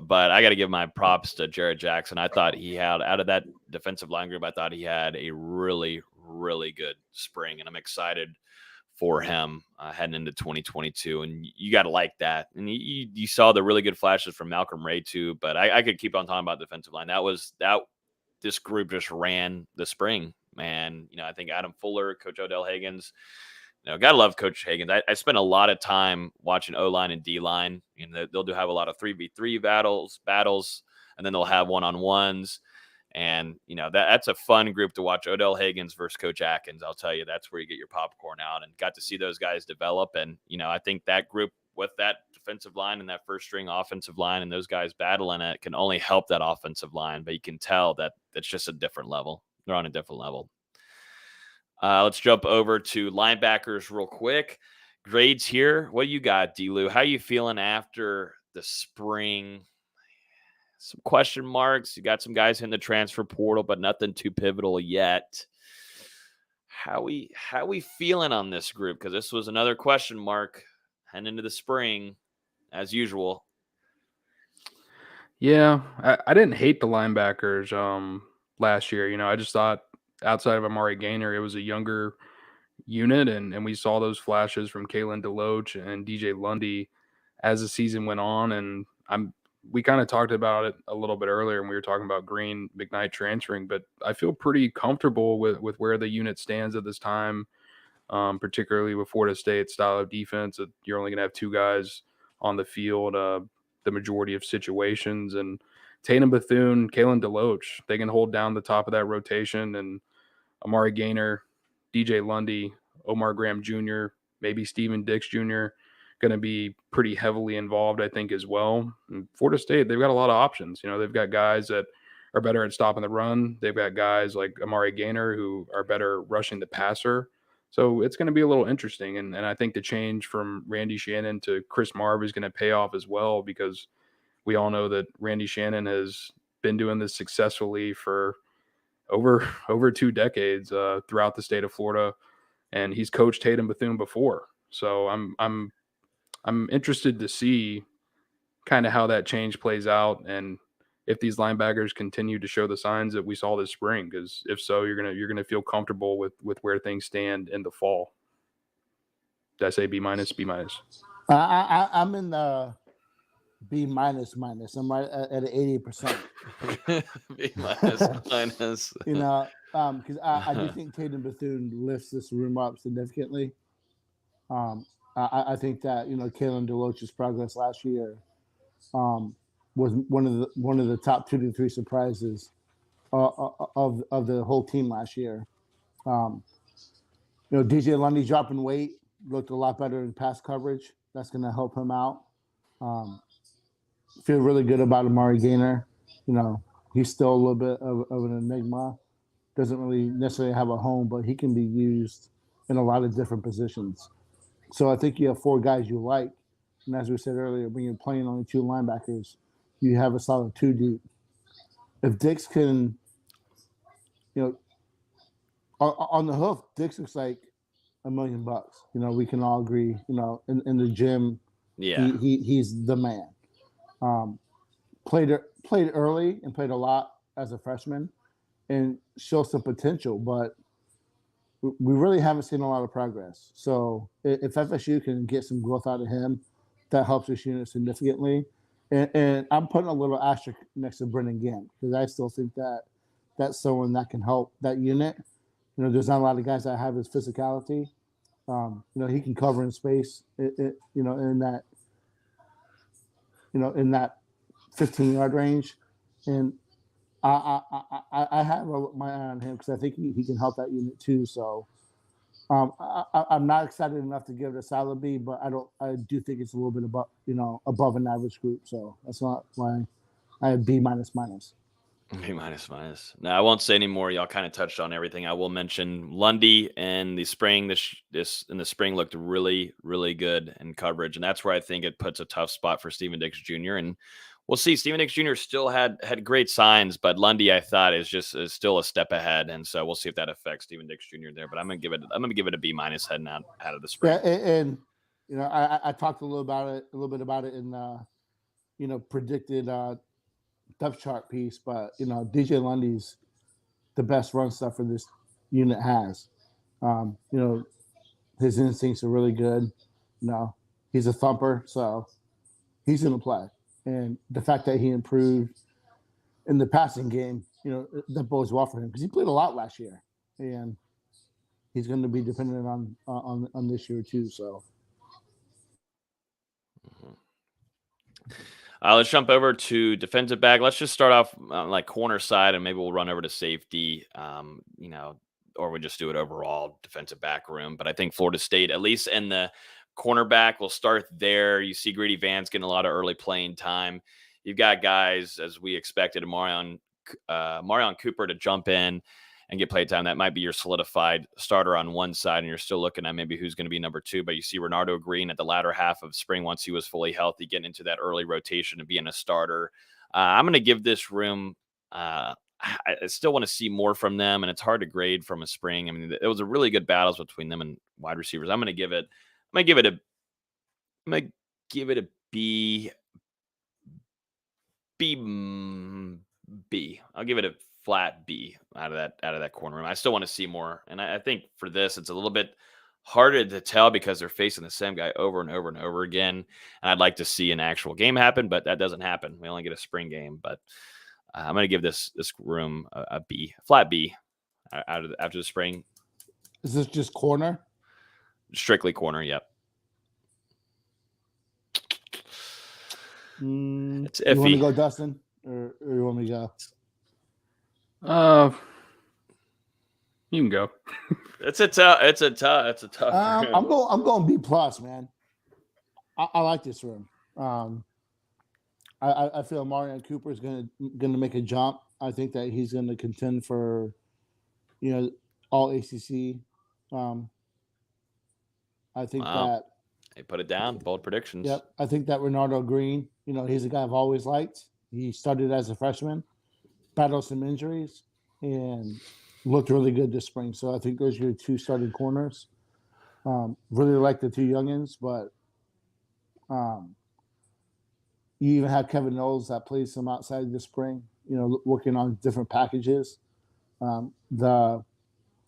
but I got to give my props to Jared Jackson. I thought he had, out of that defensive line group, I thought he had a really, really good spring. And I'm excited for him heading into 2022. And you got to like that. And you saw the really good flashes from Malcolm Ray too, but I could keep on talking about defensive line. This group just ran the spring, man. I think Adam Fuller, Coach Odell Higgins, gotta love Coach Higgins. I spent a lot of time watching O-line and D-line. They'll have a lot of 3v3 battles, and then they'll have one-on-ones. And, that's a fun group to watch. Odell Higgins versus Coach Atkins. I'll tell you, that's where you get your popcorn out, and got to see those guys develop. And, I think that group with that defensive line and that first string offensive line and those guys battling it can only help that offensive line. But you can tell that it's just a different level. They're on a different level. Let's jump over to linebackers real quick. Grades here. What do you got, D-Lou? How you feeling after the spring? Some question marks. You got some guys in the transfer portal, but nothing too pivotal yet. How we feeling on this group? Because this was another question mark heading into the spring, as usual. Yeah, I didn't hate the linebackers last year. I just thought outside of Amari Gaynor, it was a younger unit, and we saw those flashes from Kalen DeLoach and DJ Lundy as the season went on. And we kind of talked about it a little bit earlier when we were talking about Green McKnight transferring, but I feel pretty comfortable with where the unit stands at this time, particularly with Florida State's style of defense. You're only going to have 2 guys on the field the majority of situations, and Tatum Bethune, Kalen DeLoach, they can hold down the top of that rotation, and Amari Gaynor, DJ Lundy, Omar Graham Jr., maybe Steven Dix Jr., going to be pretty heavily involved, I think, as well. And Florida State, they've got a lot of options. They've got guys that are better at stopping the run. They've got guys like Amari Gaynor who are better rushing the passer. So it's going to be a little interesting. And I think the change from Randy Shannon to Chris Marv is going to pay off as well, because we all know that Randy Shannon has been doing this successfully for over 2 decades throughout the state of Florida, and he's coached Tate and Bethune before. So I'm interested to see kind of how that change plays out, and if these linebackers continue to show the signs that we saw this spring. Because if so, you're gonna feel comfortable with where things stand in the fall. Did I say B minus? B minus. I'm in the B minus. I'm right at 80%. B minus. You know, because I do think Tate and Bethune lifts this room up significantly. I think that, you know, Kalen DeLoach's progress last year was one of the top 2 to 3 surprises of the whole team last year. You know, DJ Lundy dropping weight, looked a lot better in pass coverage. That's going to help him out. Feel really good about Amari Gaynor. You know, he's still a little bit of an enigma. Doesn't really necessarily have a home, but he can be used in a lot of different positions. So I think you have 4 guys you like. And as we said earlier, when you're playing only 2 linebackers, you have a solid 2 deep. If Dix can, you know, on the hoof, Dix looks like $1 million. You know, we can all agree, you know, in the gym, Yeah, he's the man. Played early and played a lot as a freshman and showed some potential, but we really haven't seen a lot of progress. So if FSU can get some growth out of him, that helps this unit significantly. And I'm putting a little asterisk next to Brendan Gant, because I still think that that's someone that can help that unit. You know, there's not a lot of guys that have his physicality. You know, he can cover in space, you know, in that 15-yard range. And I have my eye on him, because I think he can help that unit too. So I'm not excited enough to give it a solid B, but I do think it's a little bit above an average group. So that's not why I have B minus. B minus. Now I won't say anymore. Y'all kind of touched on everything. I will mention Lundy in the spring. This in the spring looked really, really good in coverage, and that's where I think it puts a tough spot for Steven Dix Jr. And we'll see. Steven Dix Jr. still had great signs, but Lundy, I thought, is still a step ahead, and so we'll see if that affects Steven Dix Jr. there. But I'm gonna give it a B minus heading out of the spring. Yeah, and you know, I talked a little bit about it in you know, predicted depth chart piece, but you know, DJ Lundy's the best run stuffer this unit has. You know, his instincts are really good. You know, he's a thumper, so he's gonna play. And the fact that he improved in the passing game, you know, that bodes well for him, because he played a lot last year, and he's going to be dependent on this year too. So. Let's jump over to defensive back. Let's just start off like corner side, and maybe we'll run over to safety, you know, or we just do it overall defensive back room. But I think Florida State, at least in the cornerback, we'll start there. You see Greedy Vance getting a lot of early playing time. You've got guys, as we expected, Marion Cooper to jump in and get play time. That might be your solidified starter on one side, and you're still looking at maybe who's going to be number 2. But you see Renardo Green at the latter half of spring, once he was fully healthy, getting into that early rotation and being a starter. I'm going to give this room I still want to see more from them, and it's hard to grade from a spring. I mean, it was a really good battles between them and wide receivers. I'm going to give it a B. I'll give it a flat B out of that corner room. I still want to see more, and I think for this, it's a little bit harder to tell because they're facing the same guy over and over and over again. And I'd like to see an actual game happen, but that doesn't happen. We only get a spring game. But I'm going to give this room a B, flat B, after the spring. Is this just corner? Strictly corner, yep. It's iffy. You want to go, Dustin, or you want me to go? You can go. It's a tough. I'm going B plus, man. I like this room. I feel Marion Cooper is gonna make a jump. I think that he's gonna contend for, you know, all ACC I think Wow. that They put it down. Bold predictions. Yep. I think that Renardo Green, he's a guy I've always liked. He started as a freshman, battled some injuries, and looked really good this spring. So I think those are your two starting corners. Really like the two youngins, but you even have Kevin Knowles that plays some outside this spring, working on different packages. The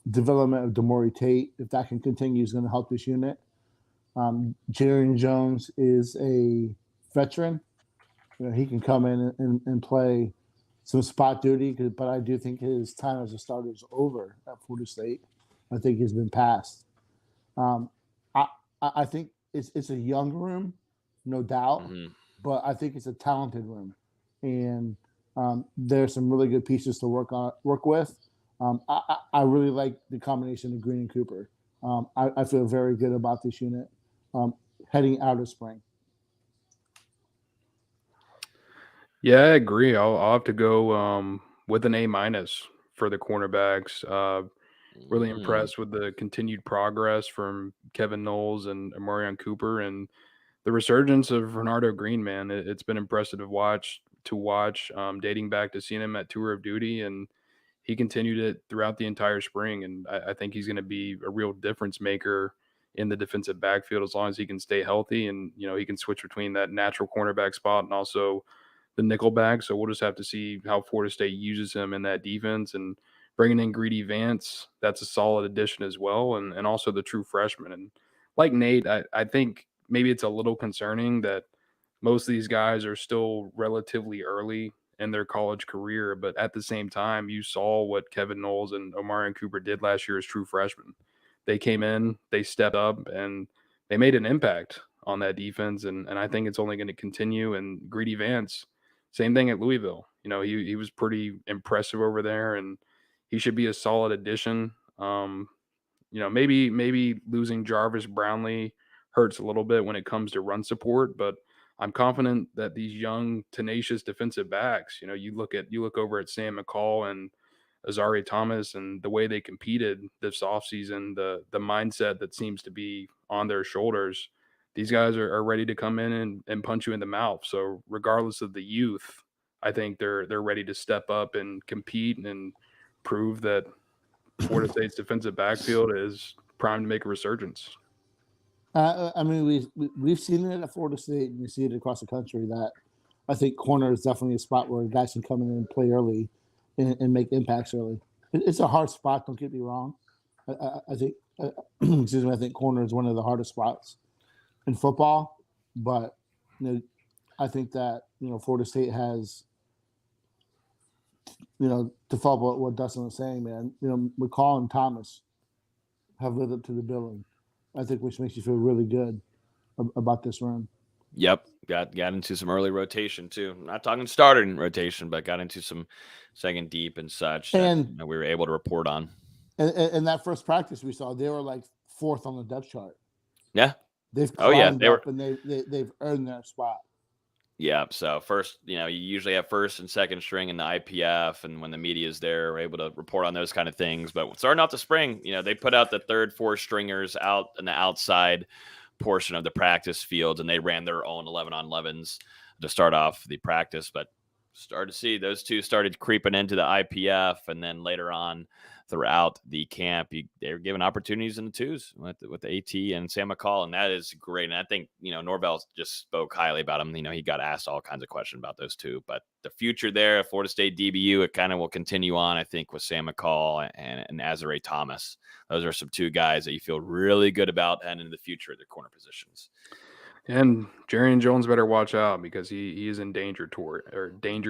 development of Damori Tate, if that can continue, is going to help this unit. Jiren Jones is a veteran. He can come in and play some spot duty, but I do think his time as a starter is over at Florida State. I think he's been passed. I think it's a young room, no doubt, but I think it's a talented room, and there's some really good pieces to work with. I really like the combination of Green and Cooper. I feel very good about this unit heading out of spring. Yeah, I agree. I'll have to go with an A- for the cornerbacks. Really impressed with the continued progress from Kevin Knowles and Amarius Cooper, and the resurgence of Renardo Green. Man, it's been impressive to watch. Dating back to seeing him at Tour of Duty, and he continued it throughout the entire spring. And I think he's going to be a real difference maker in the defensive backfield as long as he can stay healthy, and he can switch between that natural cornerback spot and also the nickel back. So we'll just have to see how Florida State uses him in that defense. And bringing in Greedy Vance, that's a solid addition as well, and also the true freshman. And like Nate, I think maybe it's a little concerning that most of these guys are still relatively early in their college career, but at the same time, you saw what Kevin Knowles and Amarius Cooper did last year as true freshmen. They came in, they stepped up, and they made an impact on that defense, and I think it's only going to continue. And Greedy Vance, same thing at Louisville. He was pretty impressive over there, and he should be a solid addition. Maybe losing Jarvis Brownlee hurts a little bit when it comes to run support, but I'm confident that these young, tenacious defensive backs, you look over at Sam McCall and Azari Thomas and the way they competed this offseason, the mindset that seems to be on their shoulders. These guys are ready to come in and punch you in the mouth. So regardless of the youth, I think they're ready to step up and compete and prove that Florida State's defensive backfield is primed to make a resurgence. We've seen it at Florida State, and we see it across the country that I think corner is definitely a spot where guys can come in and play early and make impacts early. It's a hard spot, don't get me wrong. I think, I think corner is one of the hardest spots in football, but I think that Florida State has, to follow what Dustin was saying, man. McCall and Thomas have lived up to the billing. I think, which makes you feel really good about this run. Yep, got into some early rotation too. Not talking starting rotation, but got into some second deep and such that we were able to report on. And that first practice we saw, they were like fourth on the depth chart. Yeah, they've climbed up and they've earned their spot. Yeah, so first, you usually have first and second string in the IPF, and when the media is there, we're able to report on those kind of things. But starting out the spring, they put out the third, fourth stringers out in the outside portion of the practice field, and they ran their own 11-on-11s to start off the practice. But started to see those two started creeping into the IPF, and then later on throughout the camp, they were given opportunities in the twos with the AT and Sam McCall, and that is great. And I think Norvell just spoke highly about him. He got asked all kinds of questions about those two, but the future there at Florida State DBU, it kind of will continue on, I think, with Sam McCall and Azari Thomas. Those are some two guys that you feel really good about heading into the future of their corner positions. And Jiren Jones better watch out, because he is in danger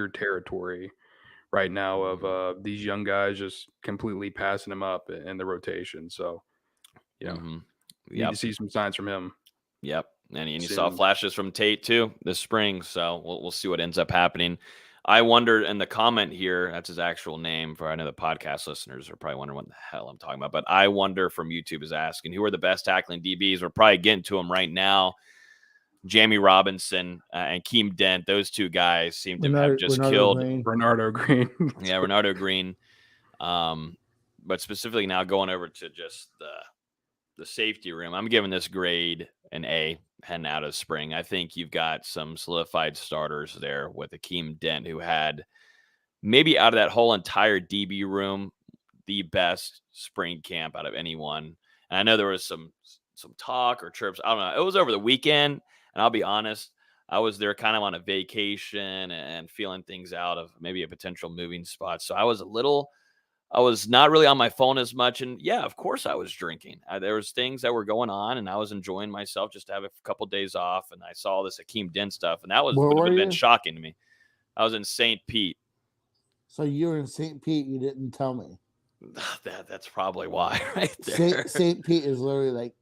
territory right now of these young guys just completely passing him up in the rotation. So, need to see some signs from him. Yep. And you saw flashes from Tate too this spring. So we'll see what ends up happening. I wonder, in the comment here, that's his actual name, I know the podcast listeners are probably wondering what the hell I'm talking about, but I wonder from YouTube is asking, who are the best tackling DBs? We're probably getting to them right now. Jamie Robinson and Keem Dent, those two guys seem to have just killed Renardo Green. Yeah, Renardo Green. But specifically now going over to just the safety room, I'm giving this grade an A heading out of spring. I think you've got some solidified starters there with Akeem Dent, who had maybe out of that whole entire DB room, the best spring camp out of anyone. And I know there was some talk or chirps. I don't know. It was over the weekend, and I'll be honest, I was there kind of on a vacation and feeling things out of maybe a potential moving spot. So I was not really on my phone as much. And yeah, of course I was drinking. There was things that were going on, and I was enjoying myself just to have a couple days off. And I saw this Akeem Dent stuff, and that would have been shocking to me. I was in St. Pete. So you were in St. Pete. You didn't tell me. That's probably why, right there. St. Pete is literally like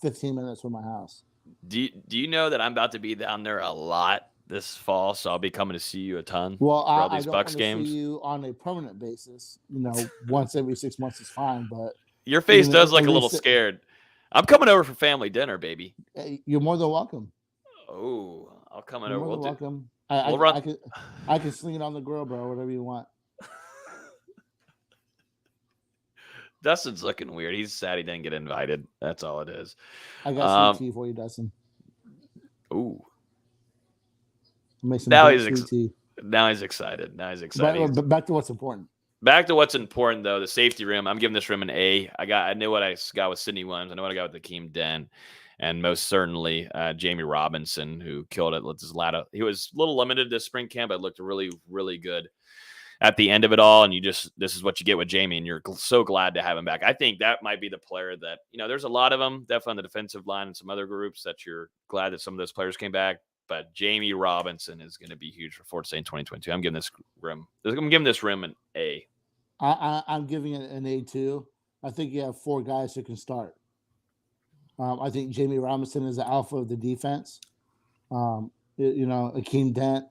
15 minutes from my house. Do you know that I'm about to be down there a lot this fall, so I'll be coming to see you a ton. Well, for all I these don't Bucks want to games. see you on a permanent basis. Once every 6 months is fine, but Your face does look a little scared. I'm coming over for family dinner, baby. You're more than welcome. Oh, I'll come You're over. more than welcome. I can sling it on the grill, bro. Whatever you want. Dustin's looking weird. He's sad he didn't get invited. That's all it is. I got sweet tea for you, Dustin. Ooh. Now he's excited. But back to what's important. Back to what's important, though, the safety room. I'm giving this room an A. I knew what I got with Sidney Williams. I know what I got with Akeem Dent. And most certainly Jamie Robinson, who killed it with his ladder. He was a little limited this spring camp, but looked really, really good at the end of it all. And this is what you get with Jamie, and you're so glad to have him back. I think that might be the player that, there's a lot of them, definitely on the defensive line and some other groups that you're glad that some of those players came back. But Jamie Robinson is going to be huge for Florida State in 2022. I'm giving this room an A. I'm giving it an A too. I think you have 4 guys who can start. I think Jamie Robinson is the alpha of the defense. Akeem Dent,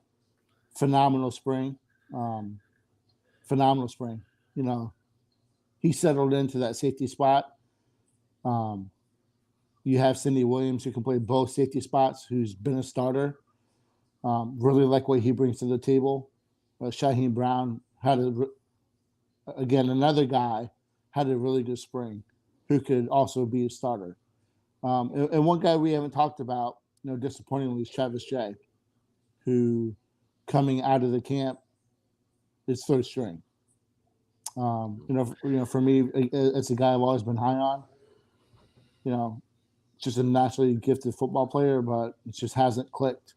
phenomenal spring. He settled into that safety spot. You have Sidney Williams, who can play both safety spots, who's been a starter. Really like what he brings to the table. Shaheem Brown another guy had a really good spring, who could also be a starter. And one guy we haven't talked about, disappointingly, is Travis Jay, who coming out of the camp is third string. For me, it's a guy I've always been high on. Just a naturally gifted football player, but it just hasn't clicked.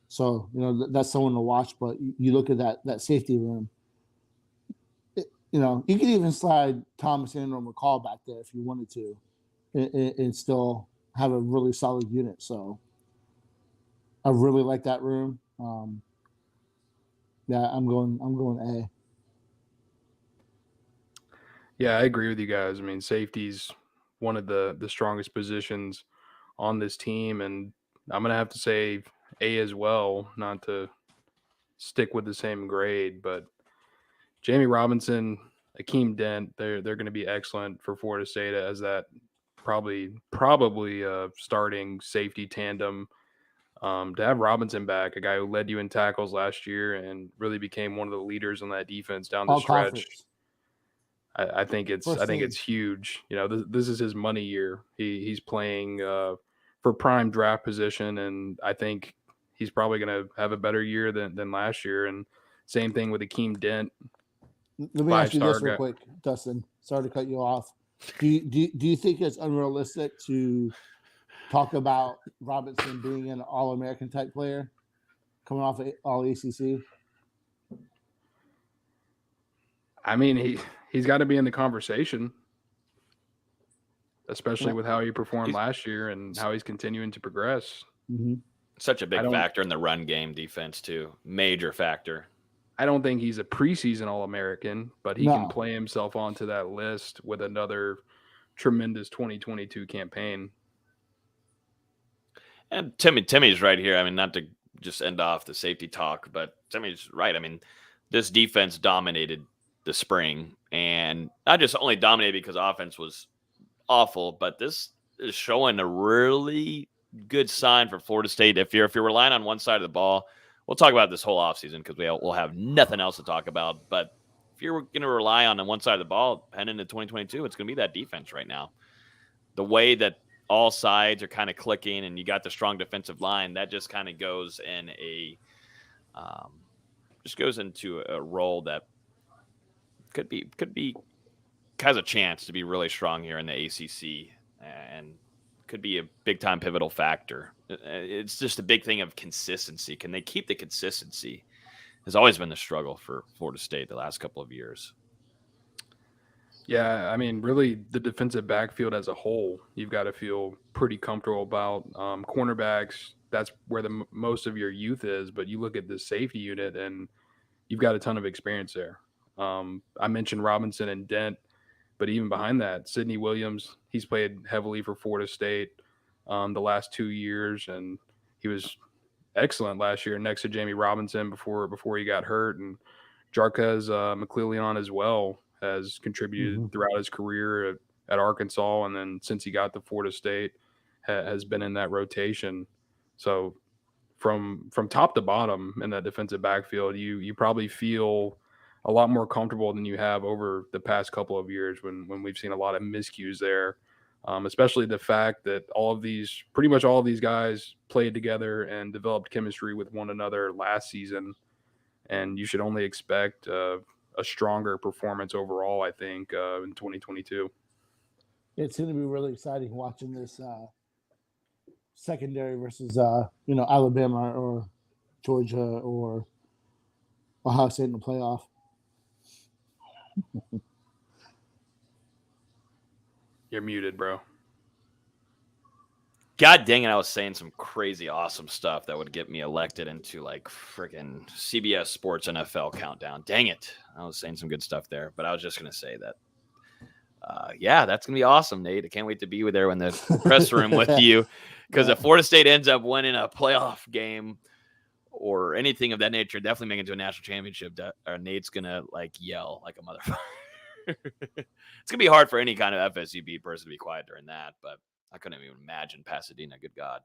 So, that's someone to watch. But you look at that safety room, you could even slide Thomas and or McCall back there if you wanted to and still have a really solid unit. So I really like that room. I'm going A. Yeah, I agree with you guys. I mean, safety's one of the strongest positions on this team, and I'm going to have to say A as well, not to stick with the same grade, but Jamie Robinson, Akeem Dent, they're going to be excellent for Florida State as that probably starting safety tandem. To have Robinson back, a guy who led you in tackles last year and really became one of the leaders on that defense down the stretch. I think it's huge. This is his money year. He's playing for prime draft position, and I think he's probably going to have a better year than last year. And same thing with Akeem Dent. Let me ask you this real quick, Dustin. Sorry to cut you off. Do you think it's unrealistic to talk about Robinson being an All-American type player coming off All ACC? I mean, he's got to be in the conversation, especially with how he performed last year and how he's continuing to progress. Mm-hmm. Such a big factor in the run game defense too. Major factor. I don't think he's a preseason All-American, but he can play himself onto that list with another tremendous 2022 campaign. And Timmy's right here. I mean, not to just end off the safety talk, but Timmy's right. I mean, this defense dominated the spring, and not just only dominated because offense was awful, but this is showing a really good sign for Florida State. If you're relying on one side of the ball, we'll talk about this whole offseason because we'll have nothing else to talk about. But if you're going to rely on one side of the ball heading into 2022, it's going to be that defense right now. the way that all sides are kind of clicking and you got the strong defensive line, that just kind of goes in into a role that could be has a chance to be really strong here in the ACC and could be a big time pivotal factor. It's just a big thing of consistency. Can they keep the consistency? Has always been the struggle for Florida State the last couple of years. Yeah, I mean, really, the defensive backfield as a whole, you've got to feel pretty comfortable about. Cornerbacks, that's where most of your youth is, but you look at the safety unit, and you've got a ton of experience there. I mentioned Robinson and Dent, but even behind that, Sidney Williams, he's played heavily for Florida State the last 2 years, and he was excellent last year next to Jamie Robinson before he got hurt, and Jarquez Mclendon as well has contributed throughout his career at Arkansas, and then since he got to Florida State, has been in that rotation. So from top to bottom in that defensive backfield, you probably feel a lot more comfortable than you have over the past couple of years when we've seen a lot of miscues there, especially the fact that pretty much all of these guys played together and developed chemistry with one another last season, and you should only expect a stronger performance overall, I think, in 2022. It's going to be really exciting watching this secondary versus, Alabama or Georgia or Ohio State in the playoff. You're muted, bro. God dang it, I was saying some crazy awesome stuff that would get me elected into like freaking CBS Sports NFL countdown. Dang it. I was saying some good stuff there, but I was just going to say that. That's going to be awesome, Nate. I can't wait to be there in the press room with you, because if Florida State ends up winning a playoff game or anything of that nature, definitely making it to a national championship, Nate's going to like yell like a motherfucker. It's going to be hard for any kind of FSU beat person to be quiet during that, but I couldn't even imagine Pasadena. Good God.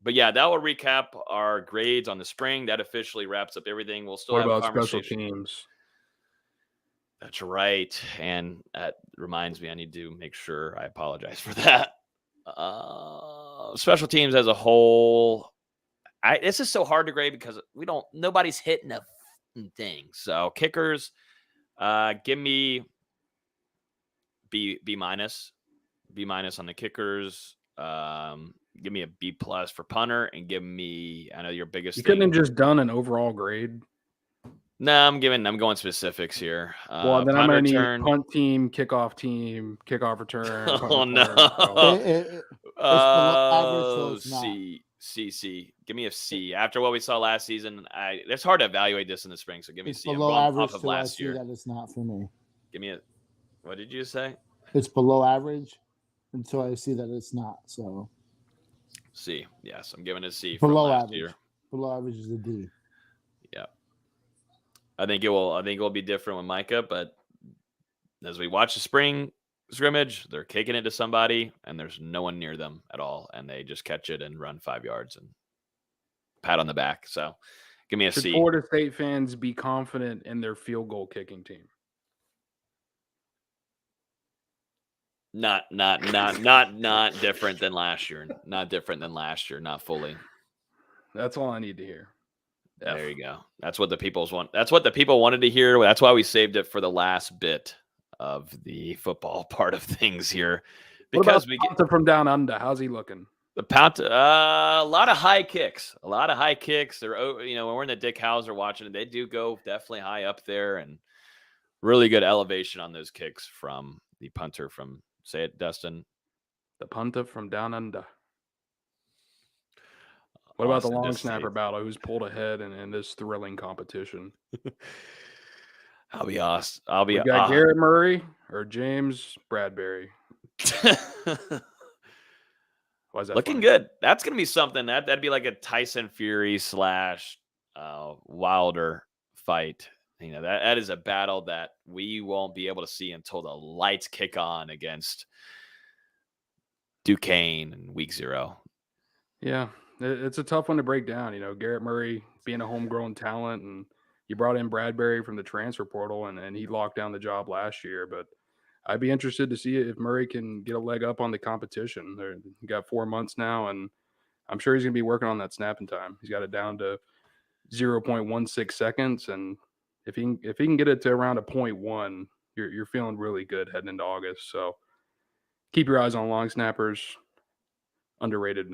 But yeah, that will recap our grades on the spring. That officially wraps up everything. We'll still have about conversation. Special teams? That's right. And that reminds me, I need to make sure I apologize for that. Special teams as a whole, this is so hard to grade because nobody's hitting a thing. So kickers, give me B minus. B minus on the kickers. Give me a B plus for punter, and give me, I know your biggest. You couldn't have just done an overall grade. No, I'm going specifics here. Well, then I'm gonna need punt team, kickoff return. Oh no! C. Give me a C. After what we saw last season, it's hard to evaluate this in the spring. So give me a C. Below average of last year. That is not for me. Give me a. What did you say? It's below average until I see that it's not. So C. Yes, I'm giving it a C. Below average. Year. Below average is a D. Yeah. I think it will be different with Micah, but as we watch the spring scrimmage, they're kicking it to somebody, and there's no one near them at all, and they just catch it and run 5 yards and pat on the back. So, give me a C. Should Florida State fans be confident in their field goal kicking team? Not different than last year. Not different than last year. Not fully. That's all I need to hear. There you go. That's what the people want. That's what the people wanted to hear. That's why we saved it for the last bit of the football part of things here. Because we get from down under. How's he looking? The Pounce, a lot of high kicks. They're, when we're in the Dick Hauser watching it, they do go definitely high up there, and really good elevation on those kicks from the punter from, say it, Dustin. The punter from down under. What about the long snapper battle? Who's pulled ahead in this thrilling competition? I'll be honest. We got Garrett Murray or James Bradbury. Why is that looking funny? good? That's gonna be something. That'd be like a Tyson Fury / Wilder fight. That is a battle that we won't be able to see until the lights kick on against Duquesne in week 0. Yeah. It's a tough one to break down. Garrett Murray being a homegrown talent, and you brought in Bradbury from the transfer portal, and he locked down the job last year. But I'd be interested to see if Murray can get a leg up on the competition. He got 4 months now, and I'm sure he's going to be working on that snapping time. He's got it down to 0.16 seconds, and if he can get it to around a 0.1, you're feeling really good heading into August. So keep your eyes on long snappers. Underrated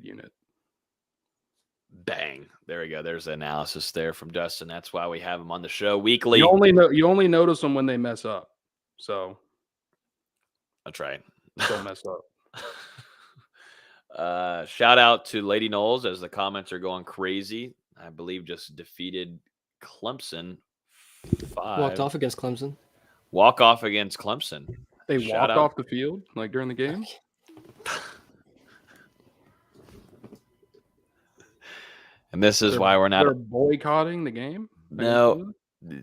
unit. Bang. There we go. There's the analysis there from Dustin. That's why we have him on the show weekly. You only notice them when they mess up. So that's right. Don't mess up. Shout out to Lady Knowles as the comments are going crazy. I believe just defeated Clemson 5. Walked off against Clemson. Walk off against Clemson. They walked off the field like during the game. And this is why we're not boycotting the game. No. No.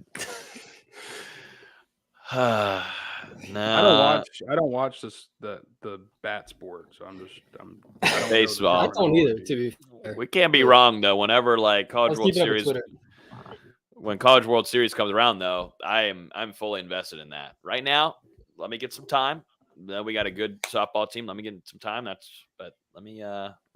I don't watch the bat sport, so I'm baseball. I don't either. To be fair, we can't be wrong though. Whenever like College World Series, when College World Series comes around, though, I'm fully invested in that. Right now, let me get some time. Then we got a good softball team. Let me get some time. But let me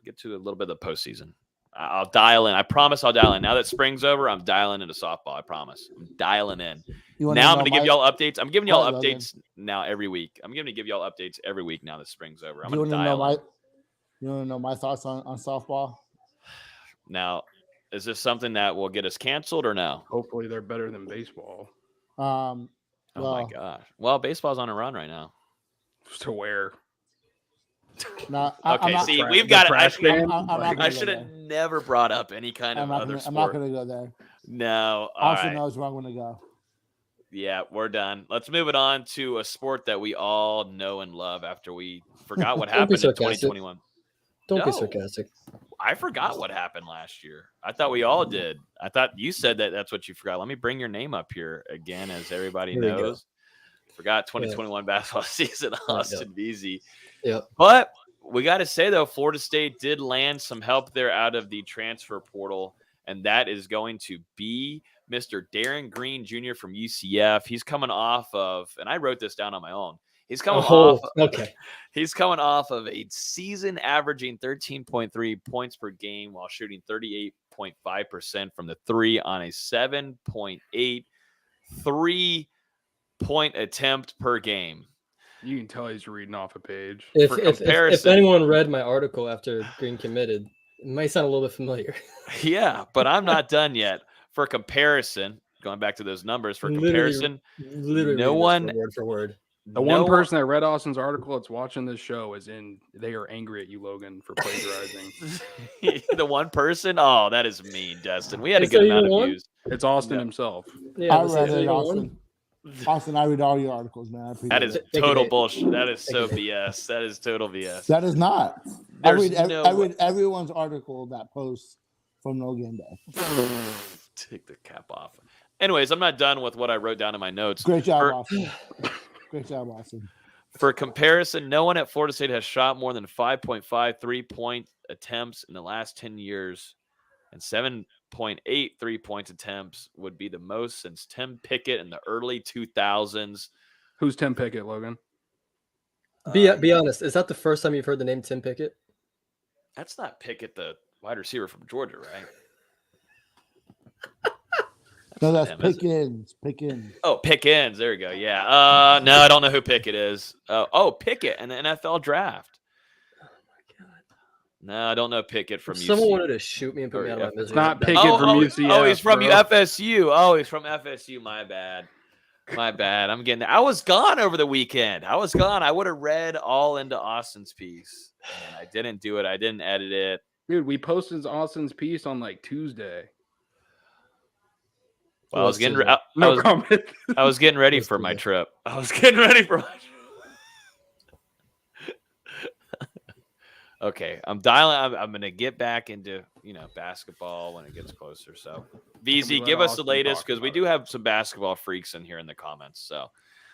get to a little bit of the postseason. I'll dial in. I promise I'll dial in. Now that spring's over, I'm dialing into softball. I promise. I'm dialing in. Now I'm going to give y'all updates. I'm giving y'all updates now every week. I'm going to give y'all updates every week now that spring's over. I'm going to dial in. You want to know my thoughts on softball? Now, is this something that will get us canceled or no? Hopefully they're better than baseball. Oh, my gosh. Well, baseball's on a run right now. To where? No, okay, we've got it. I should have never brought up any kind of other sport. I'm not going to go there. No. Austin knows where I'm going to go. Yeah, we're done. Let's move it on to a sport that we all know and love after we forgot what happened in 2021. Don't be sarcastic. I forgot what happened last year. I thought we all did. I thought you said that's what you forgot. Let me bring your name up here again, as everybody knows. Forgot 2021 basketball season, Austin Veazey. Yep. But we got to say, though, Florida State did land some help there out of the transfer portal, and that is going to be Mr. Darren Green Jr. from UCF. He's coming off of, and I wrote this down on my own. He's coming He's coming off of a season averaging 13.3 points per game while shooting 38.5% from the three on a 7.8 3-point attempt per game. You can tell he's reading off a page. If anyone read my article after Green committed, it might sound a little bit familiar. Yeah, but I'm not done yet. For comparison, going back to those numbers, comparison, no one word for word. The one person that read Austin's article that's watching this show they are angry at you, Logan, for plagiarizing. The one person? Oh, that is mean, Dustin. We had a good amount of views. It's Austin himself. Yeah, I read it, Austin. Austin, I read all your articles, man. That is total bullshit. That is so BS. That is total BS. That is not. I read everyone's article that posts from No Game Day. Take the cap off. Anyways, I'm not done with what I wrote down in my notes. Great job, Austin. Great job, Austin. For comparison, no one at Florida State has shot more than 5.5 3-point attempts in the last 10 years, and 7.8 3-point attempts would be the most since Tim Pickett in the early 2000s. Who's Tim Pickett, Logan? Be honest. Is that the first time you've heard the name Tim Pickett? That's not Pickett, the wide receiver from Georgia, right? No, that's Pickens. Pickens. Oh, Pickens. There we go. Yeah. No, I don't know who Pickett is. Pickett in the NFL draft. Oh my god. No, I don't know Pickett from UCF. Someone wanted to shoot me and put me out of my misery. It's not Pickett from UCF. Oh, he's from FSU. Oh, he's from FSU. My bad. I'm getting there. I was gone over the weekend. I would have read all into Austin's piece. And I didn't do it. I didn't edit it. Dude, we posted Austin's piece on like Tuesday. Well, I was getting ready for my trip. Okay, I'm dialing. I'm going to get back into basketball when it gets closer. So, VZ, give us the latest because we do have some basketball freaks in here in the comments. So,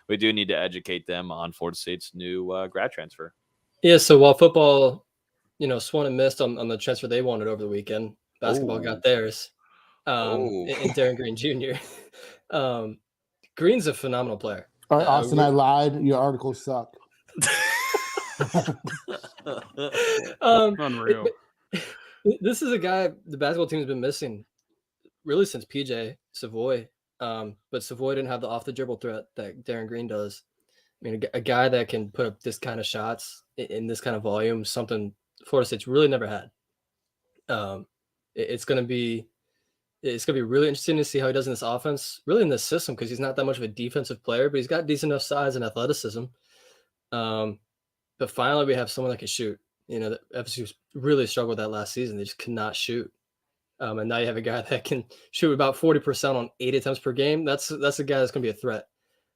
we do need to educate them on Florida State's new grad transfer. Yeah. So while football, swung and missed on the transfer they wanted over the weekend, basketball got theirs. And Darren Green Jr. Green's a phenomenal player. All right, Austin, I lied. Your articles suck. Unreal. This is a guy the basketball team has been missing really since PJ Savoy. But Savoy didn't have the off the dribble threat that Darren Green does. I mean, a guy that can put up this kind of shots in this kind of volume, something Florida State's really never had. It's going to be really interesting to see how he does in this offense, really in this system, because he's not that much of a defensive player, but he's got decent enough size and athleticism. But finally, we have someone that can shoot. You know, the FSU really struggled with that last season. They just could not shoot. And now you have a guy that can shoot about 40% on 8 attempts per game. That's a guy that's going to be a threat.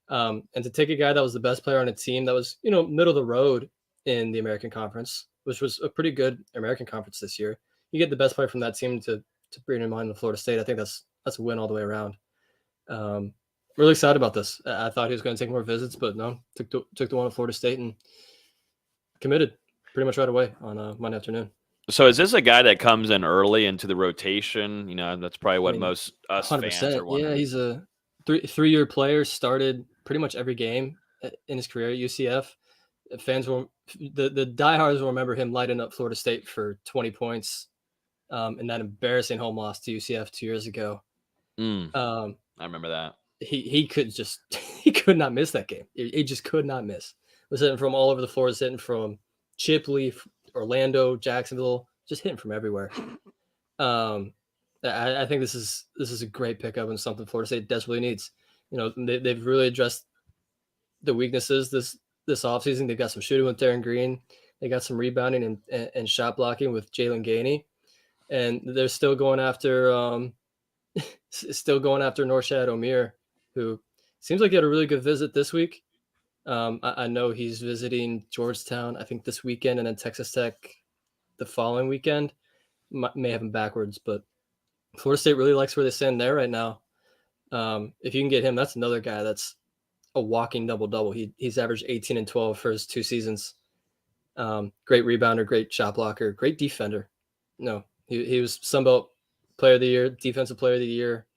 And to take a guy that was the best player on a team that was, middle of the road in the American Conference, which was a pretty good American Conference this year, you get the best player from that team to bring him on to Florida State. I think that's a win all the way around. Really excited about this. I thought he was going to take more visits, but no, took the one at Florida State and committed pretty much right away on Monday afternoon. So is this a guy that comes in early into the rotation? That's probably what most us 100%. fans are wondering. Yeah, he's a three-year player, started pretty much every game in his career at UCF. Fans the diehards will remember him lighting up Florida State for 20 points in that embarrassing home loss to UCF 2 years ago. I remember that. He could not miss that game. He just could not miss. Was hitting from all over the floor. Was hitting from Chipley, Orlando, Jacksonville, just hitting from everywhere. I think this is a great pickup and something Florida State desperately needs. They've really addressed the weaknesses this offseason. They've got some shooting with Darren Green. They got some rebounding and shot blocking with Jalen Gainey, and they're still going after Norshad Omier, who seems like he had a really good visit this week. I know he's visiting Georgetown, I think this weekend, and then Texas Tech the following weekend. May have him backwards, but Florida State really likes where they stand there right now. If you can get him, that's another guy that's a walking double-double. He's averaged 18 and 12 for his 2 seasons. Great rebounder, great shot blocker, great defender. No, he was Sunbelt Player of the Year, Defensive Player of the Year.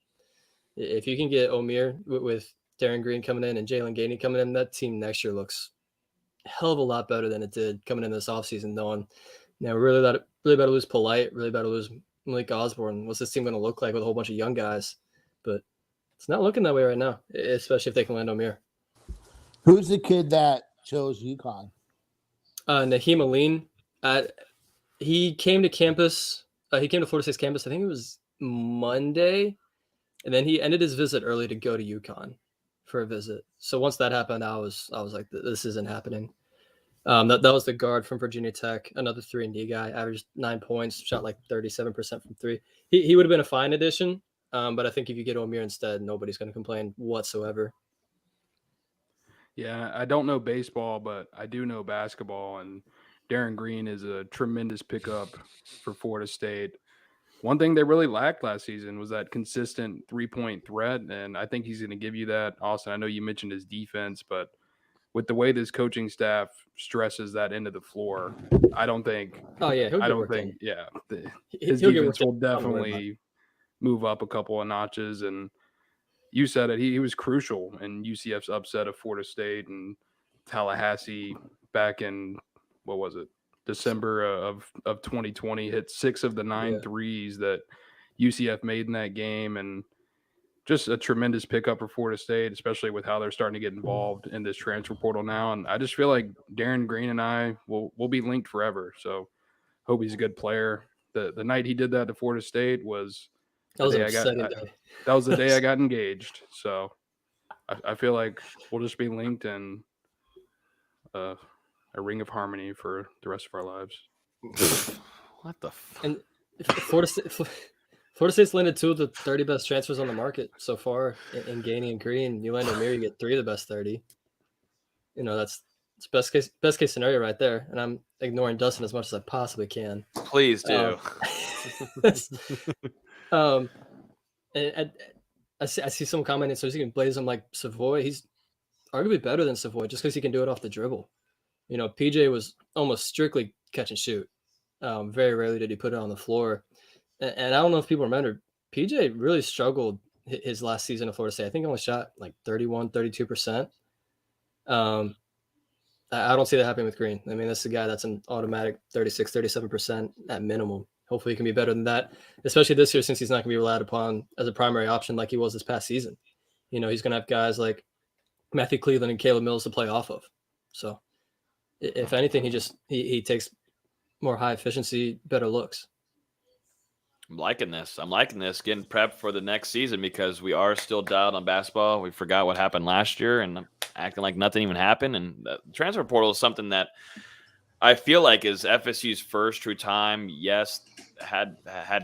If you can get Omier with Darren Green coming in and Jalen Gainey coming in, that team next year looks a hell of a lot better than it did coming in this offseason, knowing really about to lose Polite, really about to lose Malik Osborne. What's this team going to look like with a whole bunch of young guys? But it's not looking that way right now, especially if they can land Omier. Who's the kid that chose UConn? Naheem Aline. He came to campus. He came to Florida State's campus, I think it was Monday, and then he ended his visit early to go to UConn for a visit. So once that happened, I was like, this isn't happening. That was the guard from Virginia Tech, another 3-and-D guy, averaged 9 points, shot like 37% from 3. He would have been a fine addition, but I think if you get Omier instead, nobody's going to complain whatsoever. Yeah, I don't know baseball, but I do know basketball, and Darren Green is a tremendous pickup for Florida State. One thing they really lacked last season was that consistent three-point threat, and I think he's going to give you that. Austin, I know you mentioned his defense, but with the way this coaching staff stresses that end of the floor, I don't think – his defense will definitely move up a couple of notches. And you said it, he was crucial in UCF's upset of Florida State and Tallahassee back in – what was it? December of 2020, hit 6 of the 9 threes that UCF made in that game, and just a tremendous pickup for Florida State, especially with how they're starting to get involved in this transfer portal now. And I just feel like Darren Green and I will be linked forever. So hope he's a good player. The night he did that to Florida State was that was an upsetting day. That was the day I got engaged. So I feel like we'll just be linked in a ring of harmony for the rest of our lives. What the fuck? And Florida State's landed 2 of the 30 best transfers on the market so far in Gainey and Green. You land Omier, you get 3 of the best 30. That's best case scenario right there. And I'm ignoring Dustin as much as I possibly can. Please do. And I see some commenting, so he's going to blaze him like Savoy. He's arguably better than Savoy just because he can do it off the dribble. PJ was almost strictly catch and shoot. Very rarely did he put it on the floor. And I don't know if people remember, PJ really struggled his last season at Florida State. I think he only shot like 31, 32%. I don't see that happening with Green. I mean, that's a guy that's an automatic 36, 37% at minimum. Hopefully he can be better than that, especially this year since he's not going to be relied upon as a primary option like he was this past season. He's going to have guys like Matthew Cleveland and Caleb Mills to play off of. So if anything, he takes more high efficiency, better looks. I'm liking this. Getting prepped for the next season because we are still dialed on basketball. We forgot what happened last year and acting like nothing even happened. And the transfer portal is something that I feel like is FSU's first true time. Yes, had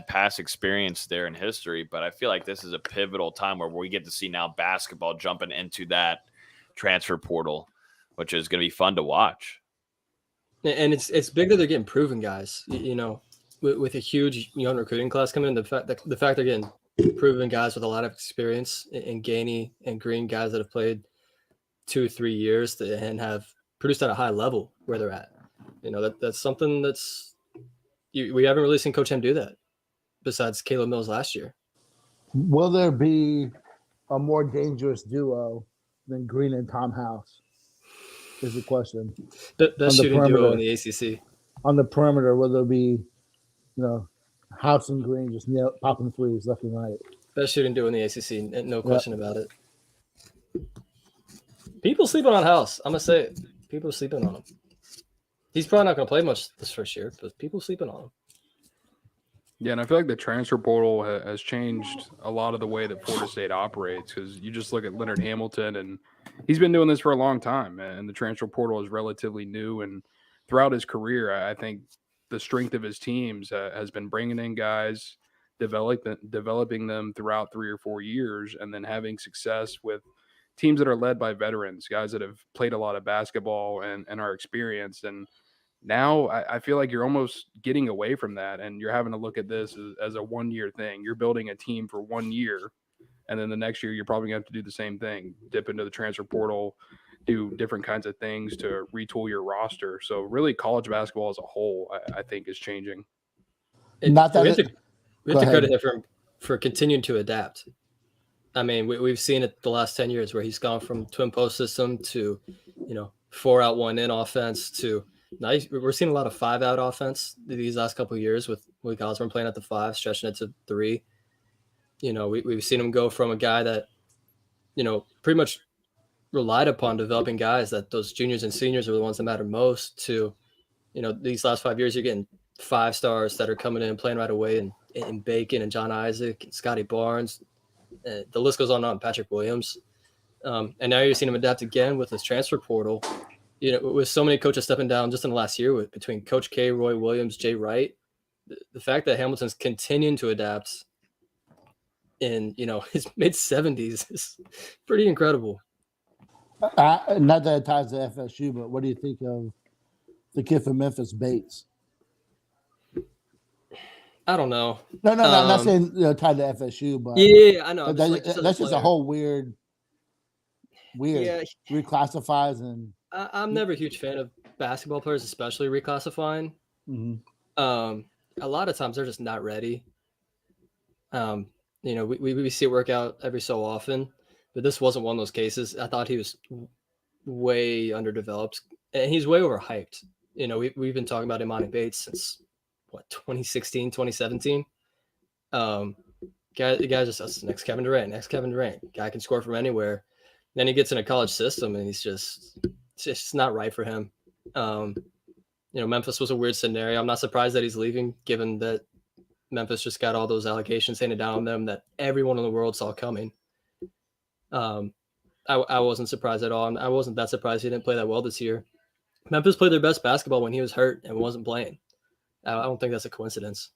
past experience there in history, but I feel like this is a pivotal time where we get to see now basketball jumping into that transfer portal, which is going to be fun to watch. And it's big that they're getting proven guys, with a huge young recruiting class coming in. The fact they're getting proven guys with a lot of experience in Gainey and Green, guys that have played 2-3 years and have produced at a high level where they're at. That's something we haven't really seen Coach M do that besides Caleb Mills last year. Will there be a more dangerous duo than Green and Tom House? Is the question. Best shooting duo in the ACC. On the perimeter, will there be, House and Green just popping threes left and right? Best shooting duo in the ACC, no question about it. People sleeping on House. I'm going to say it. People are sleeping on him. He's probably not going to play much this first year, but people are sleeping on him. Yeah, and I feel like the transfer portal has changed a lot of the way that Florida State operates, because you just look at Leonard Hamilton, and he's been doing this for a long time, and the transfer portal is relatively new. And throughout his career, I think the strength of his teams has been bringing in guys, developing them throughout 3 or 4 years, and then having success with teams that are led by veterans, guys that have played a lot of basketball and are experienced. And now I feel like you're almost getting away from that, and you're having to look at this as a 1-year thing. You're building a team for 1 year, and then the next year you're probably going to have to do the same thing, dip into the transfer portal, do different kinds of things to retool your roster. So really college basketball as a whole, I think, is changing. We have to credit him for continuing to adapt. I mean, we've seen it the last 10 years where he's gone from twin post system to, 4 out, 1 in offense to now we're seeing a lot of 5 out offense these last couple of years with Malik Osborne playing at the 5, stretching it to 3. We've seen him go from a guy that, pretty much relied upon developing guys that those juniors and seniors are the ones that matter most to, these last 5 years, you're getting 5 stars that are coming in and playing right away, and Bacon and John Isaac and Scotty Barnes. The list goes on, Patrick Williams. And now you're seeing him adapt again with this transfer portal. With so many coaches stepping down just in the last year, between Coach K, Roy Williams, Jay Wright, the fact that Hamilton's continuing to adapt in, his mid-70s is pretty incredible. Not that it ties to FSU, but what do you think of the kid from Memphis, Bates? I don't know. No, I'm not saying tied to FSU, but yeah, I know. That's just a whole weird. Yeah. Reclassifies, and I'm never a huge fan of basketball players, especially reclassifying. Mm-hmm. A lot of times they're just not ready. We see it work out every so often, but this wasn't one of those cases. I thought he was way underdeveloped, and he's way overhyped. We've been talking about Imani Bates since 2016, 2017. Guy just says next Kevin Durant. Guy can score from anywhere. Then he gets in a college system, and it's just not right for him. Memphis was a weird scenario. I'm not surprised that he's leaving, given that Memphis just got all those allegations handed down on them that everyone in the world saw coming. I wasn't surprised at all, and I wasn't that surprised he didn't play that well this year. Memphis played their best basketball when he was hurt and wasn't playing. I don't think that's a coincidence.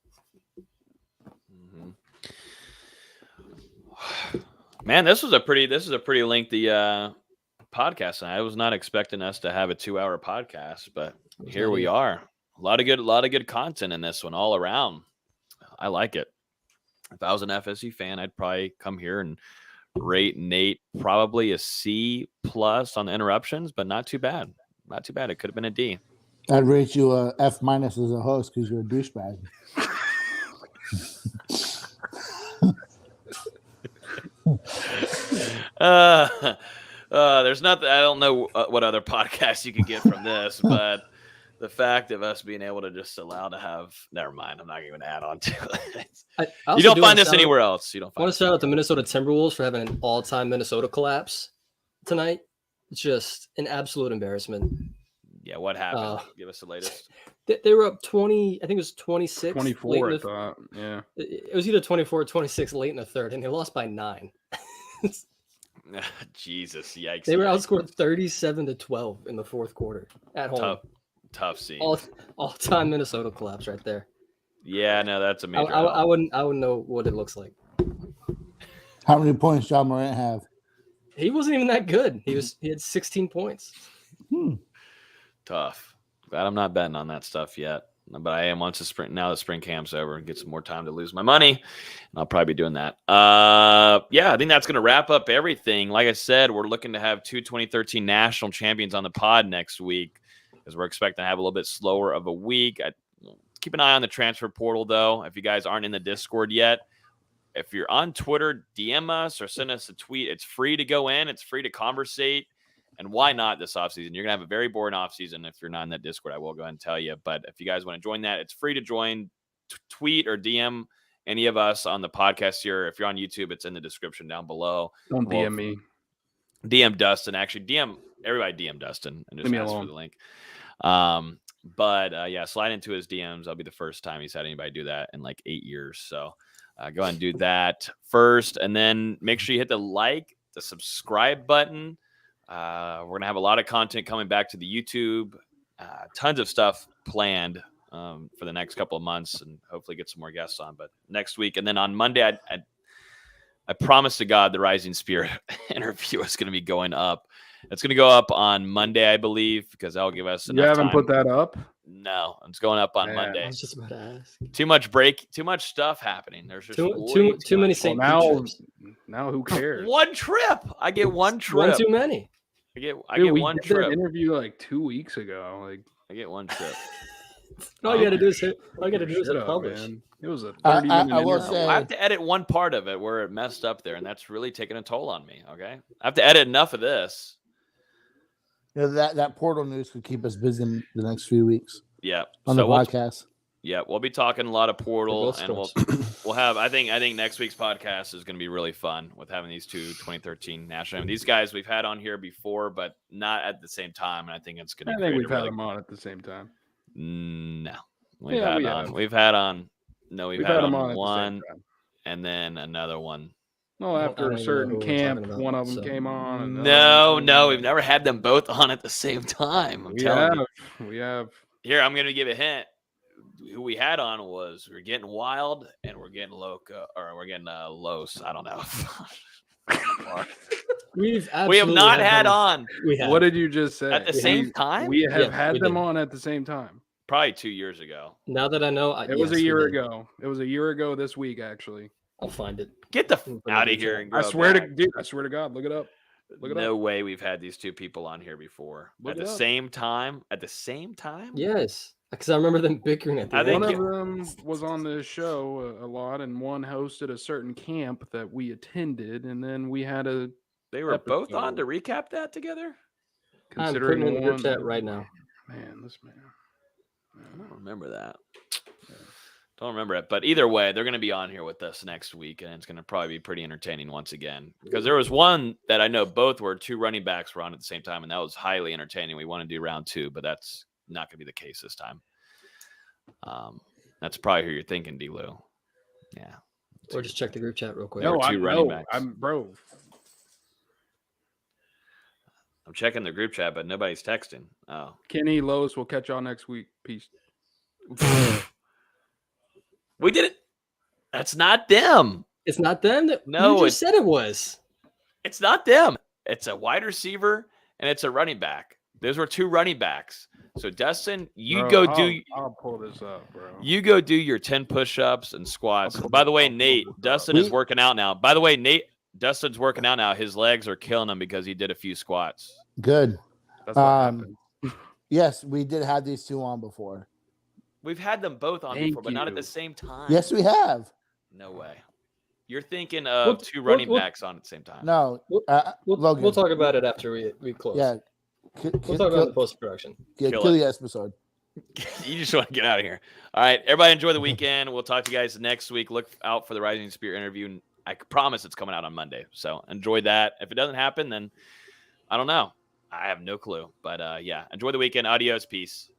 Mm-hmm. Man, this is a pretty lengthy podcast. I was not expecting us to have a 2-hour podcast, but here we are. A lot of good content in this one all around. I like it. If I was an FSU fan, I'd probably come here and rate Nate probably a C+ on the interruptions, but not too bad. Not too bad. It could have been a D. I'd rate you a F- as a host because you're a douchebag. There's nothing. I don't know what other podcasts you could get from this, but the fact of us being able to just allow to have. Never mind. I'm not even add on to it. I You also don't do find wanna this shout out- anywhere else. You don't I want find. to shout out the Minnesota Timberwolves for having an all-time Minnesota collapse tonight. It's just an absolute embarrassment. Yeah, what happened? Give us the latest. They were up 20. I think it was 26. 24, I thought. Yeah. It was either 24 or 26 late in the third, and they lost by 9. Jesus, yikes! They were yikes. outscored 37-12 in the fourth quarter at home. Tough scene. All-time Minnesota collapse right there. Yeah, no, that's a major. I wouldn't know what it looks like. How many points John Morant have? He wasn't even that good. He had 16 points. Tough. Glad I'm not betting on that stuff yet. But I am once the spring camp's over and get some more time to lose my money. And I'll probably be doing that. Yeah, I think that's going to wrap up everything. Like I said, we're looking to have 2 2013 national champions on the pod next week because we're expecting to have a little bit slower of a week. Keep an eye on the transfer portal, though. If you guys aren't in the Discord yet, if you're on Twitter, DM us or send us a tweet. It's free to go in. It's free to conversate. And why not this offseason? You're going to have a very boring offseason if you're not in that Discord. I will go ahead and tell you. But if you guys want to join that, it's free to join. Tweet or DM any of us on the podcast here. If you're on YouTube, it's in the description down below. Don't DM me. DM Dustin. Actually, DM everybody. DM Dustin and just ask for the link. But yeah, slide into his DMs. That'll be the first time he's had anybody do that in like 8 years. So go ahead and do that first, and then make sure you hit the subscribe button. We're going to have a lot of content coming back to the YouTube, tons of stuff planned for the next couple of months, and hopefully get some more guests on. But next week, and then on Monday, I promise to God the Rising Spirit interview is going to be going up. It's going to go up on Monday, I believe, because that'll give us enough You haven't time. put that up? No, it's going up on Monday. I was just about to ask. Too much stuff happening. There's just too many St. Pete Now who cares? One trip. I get one trip. One too many. I get one did trip. That interview like 2 weeks ago. Like I get one trip. All you got to do is hit publish. Man. It was a 30-minute I will interview. say- I have to edit one part of it where it messed up there, and that's really taking a toll on me. Okay, I have to edit enough of this. You know, that portal news could keep us busy in the next few weeks. Yeah, on the podcast. We'll be talking a lot of portal, and sports. we'll have. I think next week's podcast is going to be really fun with having these 2 2013 national. These guys we've had on here before, but not at the same time. And I think it's going to. I think we've had them on at the same time. No, We've had them on one, and then another one. Well, after a certain camp, one of them came on. And No, we've never had them both on at the same time. We have. Here, I'm going to give a hint. Who we had on was we're getting wild and we're getting loco, or we're getting los. I don't know. We have not had on. What did you just say? At the same time? We have had them on at the same time. Probably 2 years ago. Now that I know, it was a year ago. It was a year ago this week, actually. I'll find it. Get the out of here! And I swear to God, look it up. No way we've had these two people on here before at the same time. At the same time? Yes, because I remember them bickering at the end. One of them was on the show a lot, and one hosted a certain camp that we attended, and then we had a. They were both on to recap that together. I'm putting it in the group chat right now. Man, this man. I don't remember that. Don't remember it, but either way, they're going to be on here with us next week, and it's going to probably be pretty entertaining once again. Because there was one that I know both were 2 running backs were on at the same time, and that was highly entertaining. We want to do round 2, but that's not going to be the case this time. That's probably who you're thinking, D-Lou. Yeah. Or just check the group chat real quick. No, running backs. I'm checking the group chat, but nobody's texting. Oh, Kenny, Lois, we'll catch y'all next week. Peace. We did it. That's not them. It's not them. No, you just said it was. It's not them. It's a wide receiver and it's a running back. Those were 2 running backs. So Dustin, I'll pull this up, bro. You go do your 10 push-ups and squats. By the way, Nate, Dustin is working out now. Dustin's working out now. His legs are killing him because he did a few squats. Good. That's what happened. Yes, we did have these 2 on before. We've had them both on before, but not at the same time. Yes, we have. No way. You're thinking of two running backs on at the same time. No, We'll Logan. talk about it after we close. Yeah, We'll talk about the post-production. Yeah, Kill kill it. the episode. You just want to get out of here. All right, everybody, enjoy the weekend. We'll talk to you guys next week. Look out for the Rising Spear interview. And I promise it's coming out on Monday. So enjoy that. If it doesn't happen, then I don't know. I have no clue. But yeah, enjoy the weekend. Adios. Peace.